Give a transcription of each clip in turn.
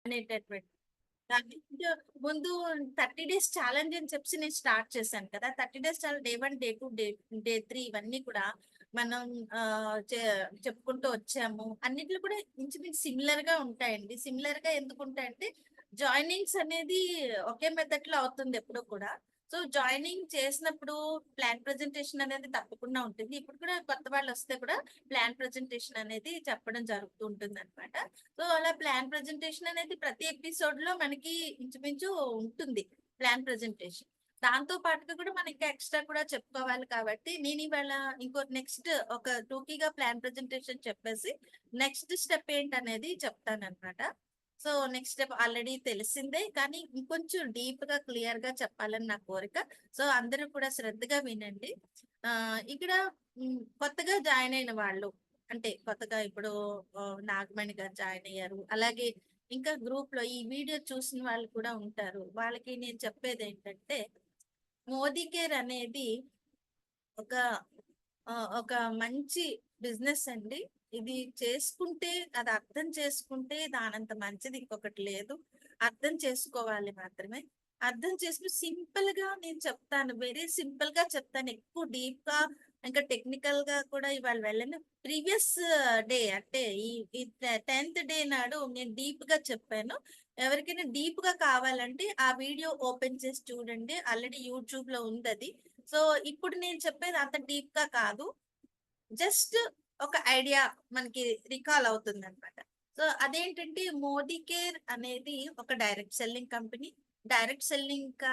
అనేటటువంటి దానికి ముందు 30 డేస్ ఛాలెంజ్ అని చెప్పి నేను స్టార్ట్ చేశాను కదా. 30 days challenge day 1, day 2, day 3 ఇవన్నీ కూడా మనం చెప్పుకుంటూ వచ్చాము. అన్నిట్లో కూడా ఇంచుమించు సిమిలర్ గా ఉంటాయండి. సిమిలర్ గా ఎందుకు ఉంటాయంటే జాయినింగ్స్ అనేది ఒకే మెథడ్ లో అవుతుంది ఎప్పుడూ కూడా. సో జాయినింగ్ చేసినప్పుడు ప్లాన్ ప్రజెంటేషన్ అనేది తప్పకుండా ఉంటుంది. ఇప్పుడు కూడా కొత్త వాళ్ళు వస్తే కూడా ప్లాన్ ప్రజెంటేషన్ అనేది చెప్పడం జరుగుతూ ఉంటుంది అనమాట. సో అలా ప్లాన్ ప్రజెంటేషన్ అనేది ప్రతి ఎపిసోడ్ లో మనకి ఇంచుమించు ఉంటుంది ప్లాన్ ప్రజెంటేషన్. దాంతో పాటుగా కూడా మనం ఇంకా ఎక్స్ట్రా కూడా చెప్పుకోవాలి కాబట్టి నేను ఇవాళ ఇంకో నెక్స్ట్ ఒక టూకీగా ప్లాన్ ప్రజెంటేషన్ చెప్పేసి నెక్స్ట్ స్టెప్ ఏంటనేది చెప్తాను అనమాట. సో నెక్స్ట్ స్టెప్ ఆల్రెడీ తెలిసిందే కానీ ఇంకొంచెం డీప్ గా క్లియర్ గా చెప్పాలని నా కోరిక. సో అందరూ కూడా శ్రద్ధగా వినండి. ఇక్కడ కొత్తగా జాయిన్ అయిన వాళ్ళు అంటే కొత్తగా ఇప్పుడు నాగమణి గారు జాయిన్ అయ్యారు. అలాగే ఇంకా గ్రూప్ లో ఈ వీడియో చూసిన వాళ్ళు కూడా ఉంటారు. వాళ్ళకి నేను చెప్పేది ఏంటంటే మోదీ కేర్ అనేది ఒక ఒక మంచి బిజినెస్ అండి. ఇది చేసుకుంటే అది అర్థం చేసుకుంటే దానంత మంచిది ఇంకొకటి లేదు. అర్థం చేసుకోవాలి మాత్రమే. అర్థం చేసుకుని సింపుల్ గా నేను చెప్తాను. వెరీ సింపుల్ గా చెప్తాను. ఎక్కువ డీప్ గా ఇంకా టెక్నికల్ గా కూడా ఇవాళ వెళ్ళను. ప్రీవియస్ డే అంటే ఈ 10th డే నాడు నేను డీప్ గా చెప్పాను. ఎవరికైనా డీప్ గా కావాలంటే ఆ వీడియో ఓపెన్ చేసి చూడండి. ఆల్రెడీ యూట్యూబ్ లో ఉంది అది. సో ఇప్పుడు నేను చెప్పేది అంత డీప్ గా కాదు. జస్ట్ ఒక ఐడియా మనకి రికాల్ అవుతుంది అనమాట. సో అదేంటంటే మోదీ కేర్ అనేది ఒక direct selling company. Direct selling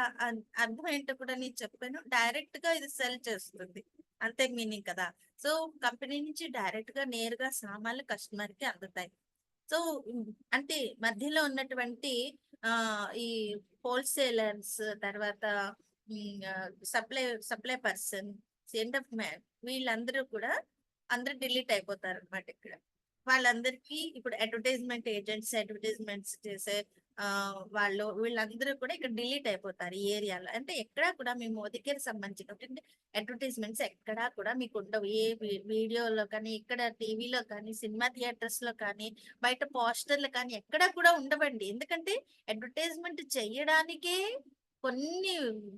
అర్థం ఏంటో కూడా నేను చెప్పాను. డైరెక్ట్ గా ఇది సెల్ చేస్తుంది అంతే మీనింగ్ కదా. సో కంపెనీ నుంచి డైరెక్ట్ గా నేరుగా సామాన్లు కస్టమర్ కి అందుతాయి. సో అంటే మధ్యలో ఉన్నటువంటి ఆ ఈ హోల్సేలర్స్ తర్వాత supply person end of man వీళ్ళందరూ కూడా అందరూ డిలీట్ అయిపోతారు అనమాట ఇక్కడ. వాళ్ళందరికీ ఇప్పుడు అడ్వర్టైజ్మెంట్ ఏజెంట్స్ అడ్వర్టైజ్మెంట్స్ చేసే వాళ్ళు వీళ్ళందరూ కూడా ఇక్కడ డిలీట్ అయిపోతారు ఈ ఏరియాలో. అంటే ఎక్కడా కూడా మీ మోదీకి సంబంధించిన అడ్వర్టైజ్మెంట్స్ ఎక్కడా కూడా మీకు ఉండవు. ఏ వీడియోలో కానీ ఇక్కడ టీవీలో కానీ సినిమా థియేటర్స్ లో కానీ బయట పోస్టర్లు కానీ ఎక్కడా కూడా ఉండవండి. ఎందుకంటే అడ్వర్టైజ్మెంట్ చెయ్యడానికే కొన్ని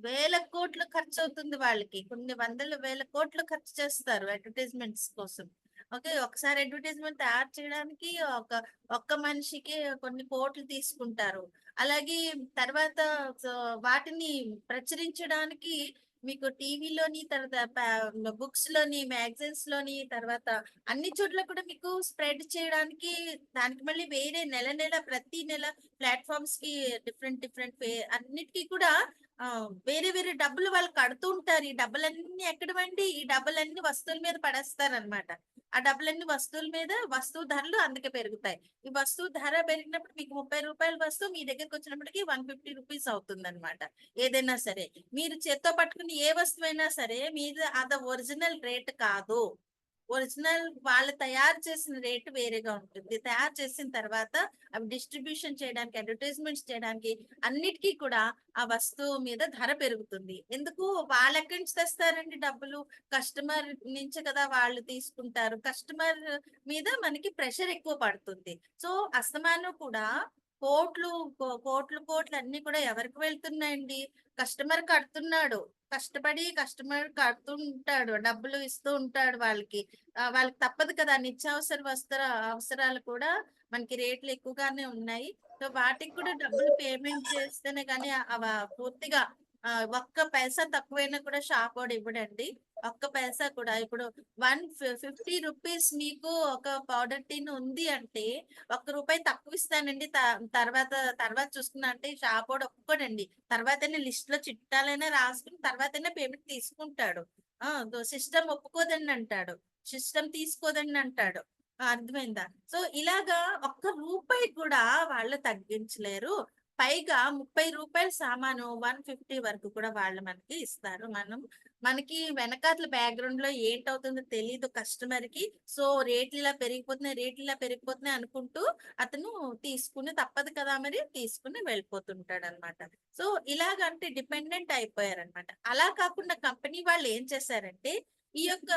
వేల కోట్లు ఖర్చు అవుతుంది. వాళ్ళకి కొన్ని వందల వేల కోట్లు ఖర్చు చేస్తారు అడ్వర్టైజ్మెంట్స్ కోసం. ఓకే ఒకసారి అడ్వర్టైజ్మెంట్ తయారు చేయడానికి ఒక్క మనిషికి కొన్ని కోట్లు తీసుకుంటారు. అలాగే తర్వాత వాటిని ప్రచురించడానికి మీకు టీవీలోని తర్వాత బుక్స్ లోని మ్యాగజైన్స్ లోని తర్వాత అన్ని చోట్ల కూడా మీకు స్ప్రెడ్ చేయడానికి దానికి మళ్ళీ వేరే నెల నెల ప్రతి నెల ప్లాట్ఫామ్స్ కి డిఫరెంట్ డిఫరెంట్ అన్నిటికీ కూడా వేరే వేరే డబ్బులు వాళ్ళు కడుతూ ఉంటారు. ఈ డబ్బులన్నీ ఎక్కడవండి ఈ డబ్బులన్నీ వస్తువుల మీద పడేస్తారనమాట. ఆ డబ్బులన్నీ వస్తువుల మీద వస్తువు ధరలు అందుకే పెరుగుతాయి. ఈ వస్తువు ధర పెరిగినప్పుడు మీకు 30 రూపాయల వస్తువు మీ దగ్గరకు వచ్చినప్పటికి 150 రూపీస్ అవుతుంది అనమాట. ఏదైనా సరే మీరు చేత్తో పట్టుకుని ఏ వస్తువైనా సరే మీద అది ఒరిజినల్ రేట్ కాదు. ఒరిజినల్ వాళ్ళు తయారు చేసిన రేటు వేరేగా ఉంటుంది. తయారు చేసిన తర్వాత అవి డిస్ట్రిబ్యూషన్ చేయడానికి అడ్వర్టైజ్మెంట్స్ చేయడానికి అన్నిటికీ కూడా ఆ వస్తువు మీద ధర పెరుగుతుంది. ఎందుకు వాళ్ళు ఎక్కడి నుంచి తెస్తారండి డబ్బులు? కస్టమర్ నుంచి కదా వాళ్ళు తీసుకుంటారు. కస్టమర్ మీద మనకి ప్రెషర్ ఎక్కువ పడుతుంది. సో అస్తమానం కూడా కోట్లు కోట్లు కోట్లు అన్ని కూడా ఎవరికి వెళ్తున్నాయండి? కస్టమర్ కడుతున్నాడు. కష్టపడి కస్టమర్ కడుతుంటాడు. డబ్బులు ఇస్తూ ఉంటాడు వాళ్ళకి. వాళ్ళకి తప్పదు కదా. నిత్యావసర అవసరాలు కూడా మనకి రేట్లు ఎక్కువగానే ఉన్నాయి. సో వాటికి కూడా డబ్బులు పేమెంట్ చేస్తేనే కానీ పూర్తిగా ఒక్క పైసా తక్కువైనా కూడా షాప్ వాడు ఇవ్వడండి. ఒక్క పైసా కూడా ఇప్పుడు 150 రూపీస్ మీకు ఒక పౌడర్ టీన్ ఉంది అంటే ₹1 తక్కువ ఇస్తానండి. తర్వాత తర్వాత చూసుకున్నా అంటే షాప్ వాడు ఒప్పుకోడండి. తర్వాతనే లిస్ట్ లో చిట్టాలైనా రాసుకుని తర్వాతనే పేమెంట్ తీసుకుంటాడు. సిస్టమ్ ఒప్పుకోదండి అంటాడు. సిస్టమ్ తీసుకోదండి అంటాడు. అర్థమైందా? సో ఇలాగా ₹1 కూడా వాళ్ళు తగ్గించలేరు. పైగా ₹30 సామాను 150 వరకు కూడా వాళ్ళు మనకి ఇస్తారు. మనకి వెనకాతల బ్యాక్గ్రౌండ్ లో ఏంటవుతుందో తెలియదు కస్టమర్ కి. సో రేట్లు ఇలా పెరిగిపోతున్నాయి అనుకుంటూ అతను తీసుకుని తప్పదు కదా మరి తీసుకుని వెళ్ళిపోతుంటాడు అనమాట. సో ఇలాగంటే డిపెండెంట్ అయిపోయారనమాట. అలా కాకుండా కంపెనీ వాళ్ళు ఏం చేశారంటే ఈ యొక్క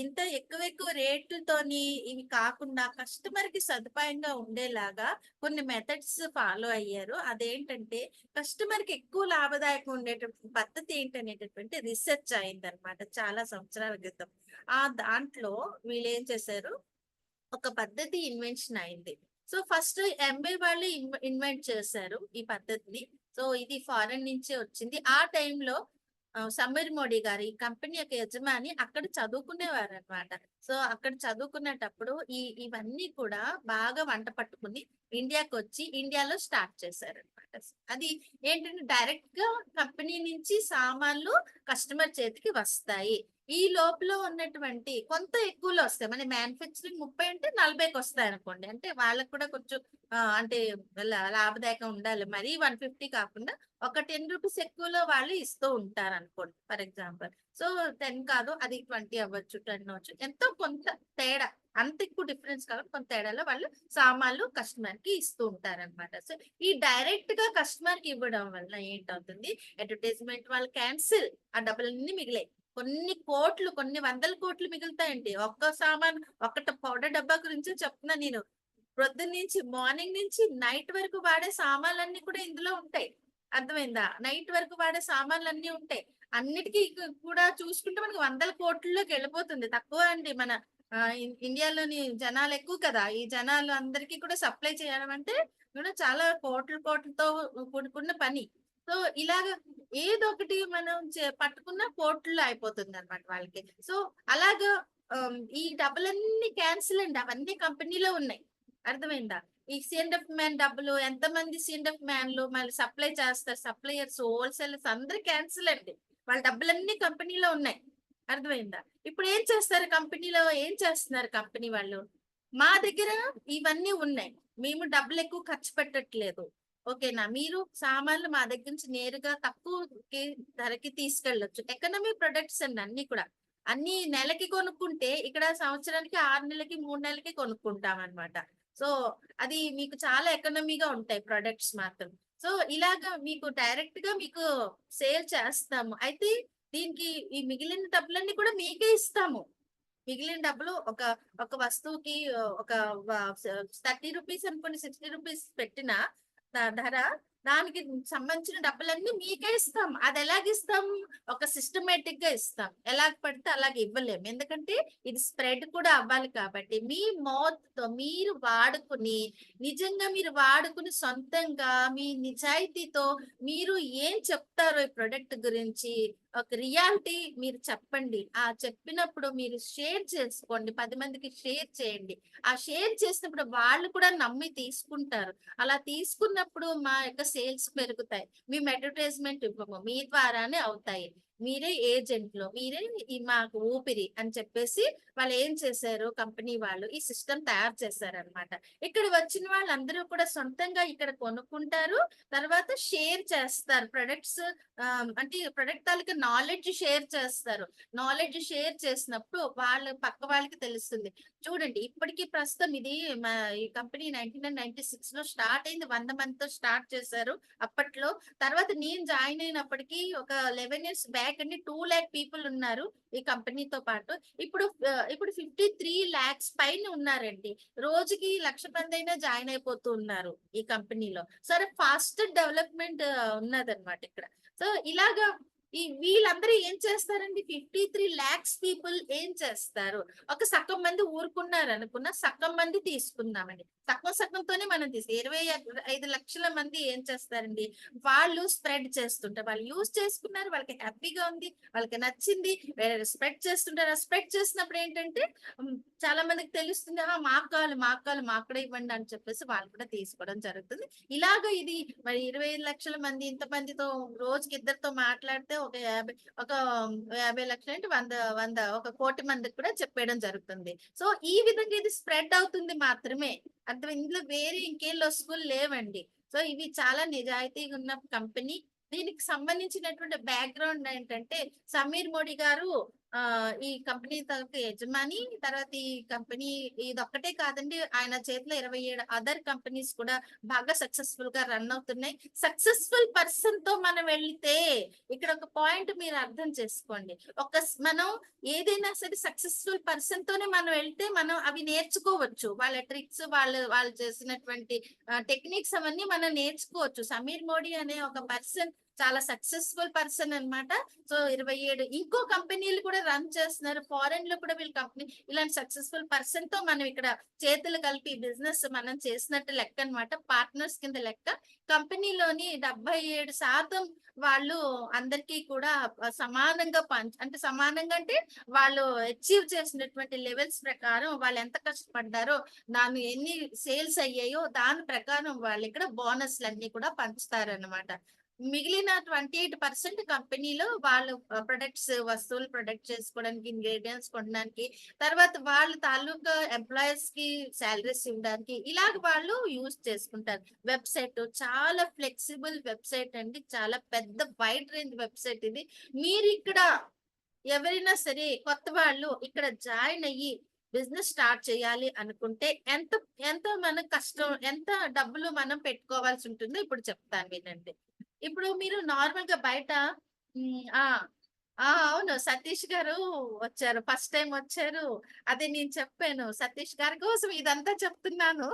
ఇంత ఎక్కువ రేట్లతోని ఇవి కాకుండా కస్టమర్ కి సదుపాయంగా ఉండేలాగా కొన్ని మెథడ్స్ ఫాలో అయ్యారు. అదేంటంటే కస్టమర్ కి ఎక్కువ లాభదాయకం ఉండేటటువంటి పద్ధతి ఏంటనేటటువంటి రీసెర్చ్ అయిందనమాట చాలా సంవత్సరాల క్రితం. దాంట్లో వీళ్ళు ఏం చేశారు, ఒక పద్ధతి ఇన్వెన్షన్ అయింది. సో ఫస్ట్ ఎంబై వాళ్ళు ఇన్వెంట్ చేశారు ఈ పద్ధతిని. సో ఇది ఫారెన్ నుంచే వచ్చింది. ఆ టైంలో సమీర్ మోడీ గారు ఈ కంపెనీ యొక్క యజమాని అక్కడ చదువుకునేవారనమాట. సో అక్కడ చదువుకునేటప్పుడు ఇవన్నీ కూడా బాగా వంట పట్టుకుని ఇండియాకొచ్చి ఇండియాలో స్టార్ట్ చేశారనమాట. అది ఏంటంటే డైరెక్ట్ గా కంపెనీ నుంచి సామాన్లు కస్టమర్ చేతికి వస్తాయి. ఈ లోపల ఉన్నటువంటి కొంత ఎక్కువలో వస్తాయి. మన మ్యానుఫ్యాక్చరింగ్ 30 అంటే 40కి వస్తాయి అనుకోండి. అంటే వాళ్ళకి కూడా కొంచెం అంటే లాభదాయకం ఉండాలి. మరీ 150 కాకుండా ఒక 10 రూపీస్ ఎక్కువలో వాళ్ళు ఇస్తూ ఉంటారనుకోండి ఫర్ ఎగ్జాంపుల్. సో 10 కాదు అది 20 అవ్వచ్చు, 10 అవ్వచ్చు. ఎంతో కొంత తేడా, అంత ఎక్కువ డిఫరెన్స్ కాకుండా కొంత తేడాలో వాళ్ళు సామాన్లు కస్టమర్ కి ఇస్తూ ఉంటారన్నమాట. సో ఈ డైరెక్ట్ గా కస్టమర్ కి ఇవ్వడం వల్ల ఏంటవుతుంది, అడ్వర్టైజ్మెంట్ వాళ్ళు క్యాన్సిల్, ఆ డబ్బులన్నీ మిగిలాయి. కొన్ని కోట్లు, కొన్ని వందల కోట్లు మిగులుతాయండి. ఒక్క సామాన్, ఒకటి పౌడర్ డబ్బా గురించి చెప్తున్నా నేను. ప్రొద్దున నుంచి మార్నింగ్ నుంచి నైట్ వరకు వాడే సామాన్లన్నీ కూడా ఇందులో ఉంటాయి. అర్థమైందా? నైట్ వరకు వాడే సామాన్లన్నీ ఉంటాయి. అన్నిటికీ కూడా చూసుకుంటే మనకి వందల కోట్లలోకి వెళ్ళిపోతుంది. తక్కువ అండి మన ఇండియాలోని జనాలు ఎక్కువ కదా! ఈ జనాలు అందరికీ కూడా సప్లై చేయడం అంటే కూడా చాలా కోట్లతో కూడుకున్న పని. సో ఇలాగ ఏదో ఒకటి మనం పట్టుకున్న కోట్లలో అయిపోతుందన్నమాట వాళ్ళకి. సో అలాగా ఈ డబ్బులన్నీ క్యాన్సిల్ అండి. అవన్నీ కంపెనీలో ఉన్నాయి. అర్థమైందా? ఈ సీఎండ్ఎఫ్ మ్యాన్ డబ్బులు ఎంతమంది సీఎండ్ఎఫ్ మ్యాన్లు మళ్ళీ సప్లై చేస్తారు, సప్లయర్స్, హోల్సేలర్స్ అందరూ క్యాన్సిల్ అండి. వాళ్ళ డబ్బులన్నీ కంపెనీలో ఉన్నాయి. అర్థమైందా? ఇప్పుడు ఏం చేస్తారు కంపెనీలో, ఏం చేస్తున్నారు కంపెనీ వాళ్ళు? మా దగ్గర ఇవన్నీ ఉన్నాయి. మేము డబ్బులు ఎక్కువ ఖర్చు పెట్టట్లేదు. ఓకేనా? మీరు సామాన్లు మా దగ్గర నుంచి నేరుగా తక్కువకి ధరకి తీసుకెళ్ళొచ్చు. ఎకనామీ ప్రొడక్ట్స్ అండి అన్ని కూడా. అన్ని నెలకి కొనుక్కుంటే ఇక్కడ సంవత్సరానికి 6 నెలలకి, 3 నెలలకి కొనుక్కుంటాం అన్నమాట. సో అది మీకు చాలా ఎకనామీగా ఉంటాయి ప్రొడక్ట్స్ మాత్రం. సో ఇలాగా మీకు డైరెక్ట్ గా మీకు సేల్ చేస్తాము. అయితే దీనికి ఈ మిగిలిన డబ్బులన్నీ కూడా మీకే ఇస్తాము. మిగిలిన డబ్బులు ఒక ఒక వస్తువుకి ఒక 30 రూపీస్ అనుకోండి, 60 రూపీస్ పెట్టిన ధర, దానికి సంబంధించిన డబ్బులన్నీ మీకే ఇస్తాం. అది ఎలాగిస్తాం? ఒక సిస్టమేటిక్ గా ఇస్తాం. ఎలాగ పడితే అలాగ ఇవ్వలేము. ఎందుకంటే ఇది స్ప్రెడ్ కూడా అవ్వాలి కాబట్టి. మీ మౌత్ తో మీరు వాడుకుని, నిజంగా మీరు వాడుకుని సొంతంగా మీ నిజాయితీతో మీరు ఏం చెప్తారో ఈ ప్రొడక్ట్ గురించి ఒక రియాలిటీ మీరు చెప్పండి. ఆ చెప్పినప్పుడు మీరు షేర్ చేసుకోండి. 10 మందికి షేర్ చేయండి. ఆ షేర్ చేసినప్పుడు వాళ్ళు కూడా నమ్మి తీసుకుంటారు. అలా తీసుకున్నప్పుడు మా యొక్క సేల్స్ పెరుగుతాయి. మేము అడ్వర్టైజ్మెంట్ ఇవ్వము. మీ ద్వారానే అవుతాయి. మీరే ఏజెంట్లు, మీరే మాకు ఊపిరి అని చెప్పేసి వాళ్ళు ఏం చేశారు, కంపెనీ వాళ్ళు ఈ సిస్టమ్ తయారు చేశారనమాట. ఇక్కడ వచ్చిన వాళ్ళందరూ కూడా సొంతంగా ఇక్కడ కొనుక్కుంటారు. తర్వాత షేర్ చేస్తారు ప్రొడక్ట్స్. అంటే ప్రొడక్ట్ తాలూకా నాలెడ్జ్ షేర్ చేస్తారు. నాలెడ్జ్ షేర్ చేసినప్పుడు పక్క వాళ్ళకి తెలుస్తుంది. చూడండి ఇప్పటికి ప్రస్తుతం ఇది ఈ కంపెనీ 1996 లో స్టార్ట్ అయింది. 100 మందితో స్టార్ట్ చేశారు అప్పట్లో. తర్వాత నేను జాయిన్ అయినప్పటికీ ఒక 11 ఇయర్స్ బ్యాక్ అండి 2 లాక్ పీపుల్ ఉన్నారు ఈ కంపెనీతో పాటు. ఇప్పుడు 53 లాక్స్ పైన ఉన్నారండి. రోజుకి 1,00,000 మంది అయినా జాయిన్ అయిపోతూ ఉన్నారు ఈ కంపెనీలో. సరే ఫాస్ట్ డెవలప్మెంట్ ఉన్నదన్నమాట ఇక్కడ. సో ఇలాగా వీళ్ళందరూ ఏం చేస్తారండి, 53 లాక్స్ పీపుల్ ఏం చేస్తారు, ఒక సగం మంది ఊరుకున్నారు అనుకున్న, సగం మంది తీసుకుందామండి. సగంతోనే మనం 25 లక్షల మంది ఏం చేస్తారండి, వాళ్ళు స్ప్రెడ్ చేస్తుంటారు. వాళ్ళు యూజ్ చేసుకున్నారు, వాళ్ళకి హ్యాపీగా ఉంది, వాళ్ళకి నచ్చింది, వేరే స్ప్రెడ్ చేస్తుంటారు. ఆ స్ప్రెడ్ చేసినప్పుడు ఏంటంటే చాలా మందికి తెలుస్తుంది, మాకు కావాలి, మాకు కావాలి, మాకు కూడా ఇవ్వండి అని చెప్పేసి వాళ్ళు కూడా తీసుకోవడం జరుగుతుంది. ఇలాగ ఇది మరి 25 లక్షల మంది ఇంతమందితో రోజుకి ఇద్దరితో మాట్లాడితే ఒక 50 లక్షలు అంటే 100 ఒక కోటి మందికి కూడా చెప్పేయడం జరుగుతుంది. సో ఈ విధంగా ఇది స్ప్రెడ్ అవుతుంది మాత్రమే. అర్థం, ఇందులో వేరే ఇంకేం లొసుగులు లేవండి. సో ఇవి చాలా నిజాయితీగా ఉన్న కంపెనీ. దీనికి సంబంధించినటువంటి బ్యాక్గ్రౌండ్ ఏంటంటే సమీర్ మోడీ గారు ఈ కంపెనీ తాలూకు యజమాని, తర్వాత ఈ కంపెనీ ఇదొక్కటే కాదండి. ఆయన చేతిలో 27 అదర్ కంపెనీస్ కూడా బాగా సక్సెస్‌ఫుల్ గా రన్ అవుతున్నాయి. సక్సెస్‌ఫుల్ పర్సన్‌తో మనం వెళ్తే ఇక్కడ ఒక పాయింట్ మీరు అర్థం చేసుకోండి. మనం ఏదైనా సరే సక్సెస్‌ఫుల్ పర్సన్‌తోనే మనం వెళ్తే మనం అవి నేర్చుకోవచ్చు. వాళ్ళ ట్రిక్స్ వాళ్ళు వాళ్ళు చేసినటువంటి టెక్నిక్స్ అవన్నీ మనం నేర్చుకోవచ్చు. సమీర్ మోడీ అనే ఒక పర్సన్ చాలా సక్సెస్‌ఫుల్ పర్సన్ అన్నమాట. సో 27 ఇంకో కంపెనీలు కూడా రన్ చేస్తున్నారు. ఫారెన్ లో కూడా వీళ్ళ కంపెనీ ఇలాంటి సక్సెస్‌ఫుల్ పర్సన్‌తో మనం ఇక్కడ చేతులు కలిపి బిజినెస్ మనం చేసినట్టు లెక్క అన్నమాట. పార్ట్నర్స్ కింద లెక్క. కంపెనీలోని 77% వాళ్ళు అందరికీ కూడా సమానంగా అంటే సమానంగా అంటే వాళ్ళు అచీవ్ చేసినటువంటి లెవెల్స్ ప్రకారం వాళ్ళు ఎంత కష్టపడ్డారో, దాని ఎన్ని సేల్స్ అయ్యాయో దాని ప్రకారం వాళ్ళు ఇక్కడ బోనస్‌లన్నీ కూడా పంచుతారన్నమాట. మిగిలిన 28% కంపెనీలో వాళ్ళు ప్రొడక్ట్స్ వస్తువులు ప్రొడక్ట్ చేసుకోవడానికి, ఇంగ్రీడియెంట్స్ కొనడానికి, తర్వాత వాళ్ళ తాలూకా ఎంప్లాయీస్‌కి సాలరీస్ ఇవ్వడానికి ఇలాగ వాళ్ళు యూజ్ చేసుకుంటారు. వెబ్‌సైట్ చాలా ఫ్లెక్సిబుల్ వెబ్‌సైట్ అండి. చాలా పెద్ద వైడ్ రేంజ్ వెబ్‌సైట్ ఇది. మీరిక్కడ ఎవరైనా సరే కొత్త వాళ్ళు ఇక్కడ జాయిన్ అయ్యి బిజినెస్ స్టార్ట్ చేయాలి అనుకుంటే ఎంత మన కష్టం, ఎంత డబ్బులు మనం పెట్టుకోవాల్సి ఉంటుందో ఇప్పుడు చెప్తాను వినండి. ఇప్పుడు మీరు నార్మల్ గా బయట హ్మ్. అవును. సతీష్ గారు వచ్చారు. ఫస్ట్ టైమ్ వచ్చారు. అదే నేను చెప్పాను. సతీష్ గారి కోసం ఇదంతా చెప్తున్నాను.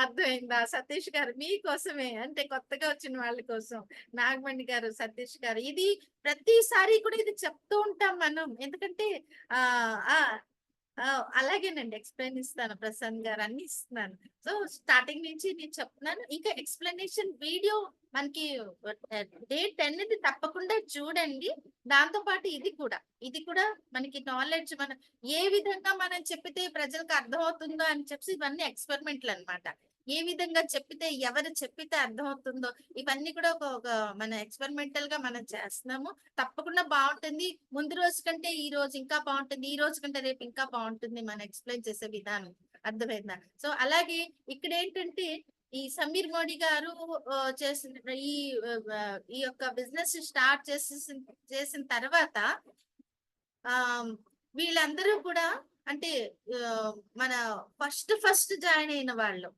అర్థమైందా? సతీష్ గారు మీకోసమే. అంటే కొత్తగా వచ్చిన వాళ్ళ కోసం. నాగమణి గారు, సతీష్ గారు. ఇది ప్రతిసారి కూడా ఇది చెప్తూ ఉంటాం మనం. ఎందుకంటే ఆహ్, ఆ! ఆ! అలాగేనండి. ఎక్స్‌ప్లెయిన్ ఇస్తాను. ప్రశాంత్ గారు అన్నీ ఇస్తున్నాను. సో, స్టార్టింగ్ నుంచి నేను చెప్తున్నాను. ఇంకా ఎక్స్‌ప్లనేషన్ వీడియో మనకి డే 10ది తప్పకుండా చూడండి. దాంతో పాటు ఇది కూడా మనకి నాలెడ్జ్ ఏ విధంగా మనం చెప్పితే ప్రజలకు అర్థమవుతుందో అని చెప్పి ఇవన్నీ ఎక్స్‌పెరిమెంట్‌లనమాట. ఏ విధంగా చెప్పితే, ఎవరు చెప్పితే అర్థమవుతుందో ఇవన్నీ కూడా ఒక ఒక మన ఎక్స్‌పెరిమెంటల్‌గా మనం చేస్తున్నాము. తప్పకుండా బావుంటుంది. ముందు రోజు కంటే ఈ రోజు ఇంకా బావుంటుంది. ఈ రోజు కంటే రేపు ఇంకా బావుంటుంది మనం ఎక్స్‌ప్లెయిన్ చేసే విధానం. అర్థమైందా? సో, అలాగే ఇక్కడేంటంటే ఈ సమీర్ మోడీ గారు చేసిన ఈ యొక్క బిజినెస్ స్టార్ట్ చేసిన తర్వాత ఆహ్, వీళ్ళందరూ కూడా అంటే మన ఫస్ట్ జాయిన్ అయిన వాళ్ళు.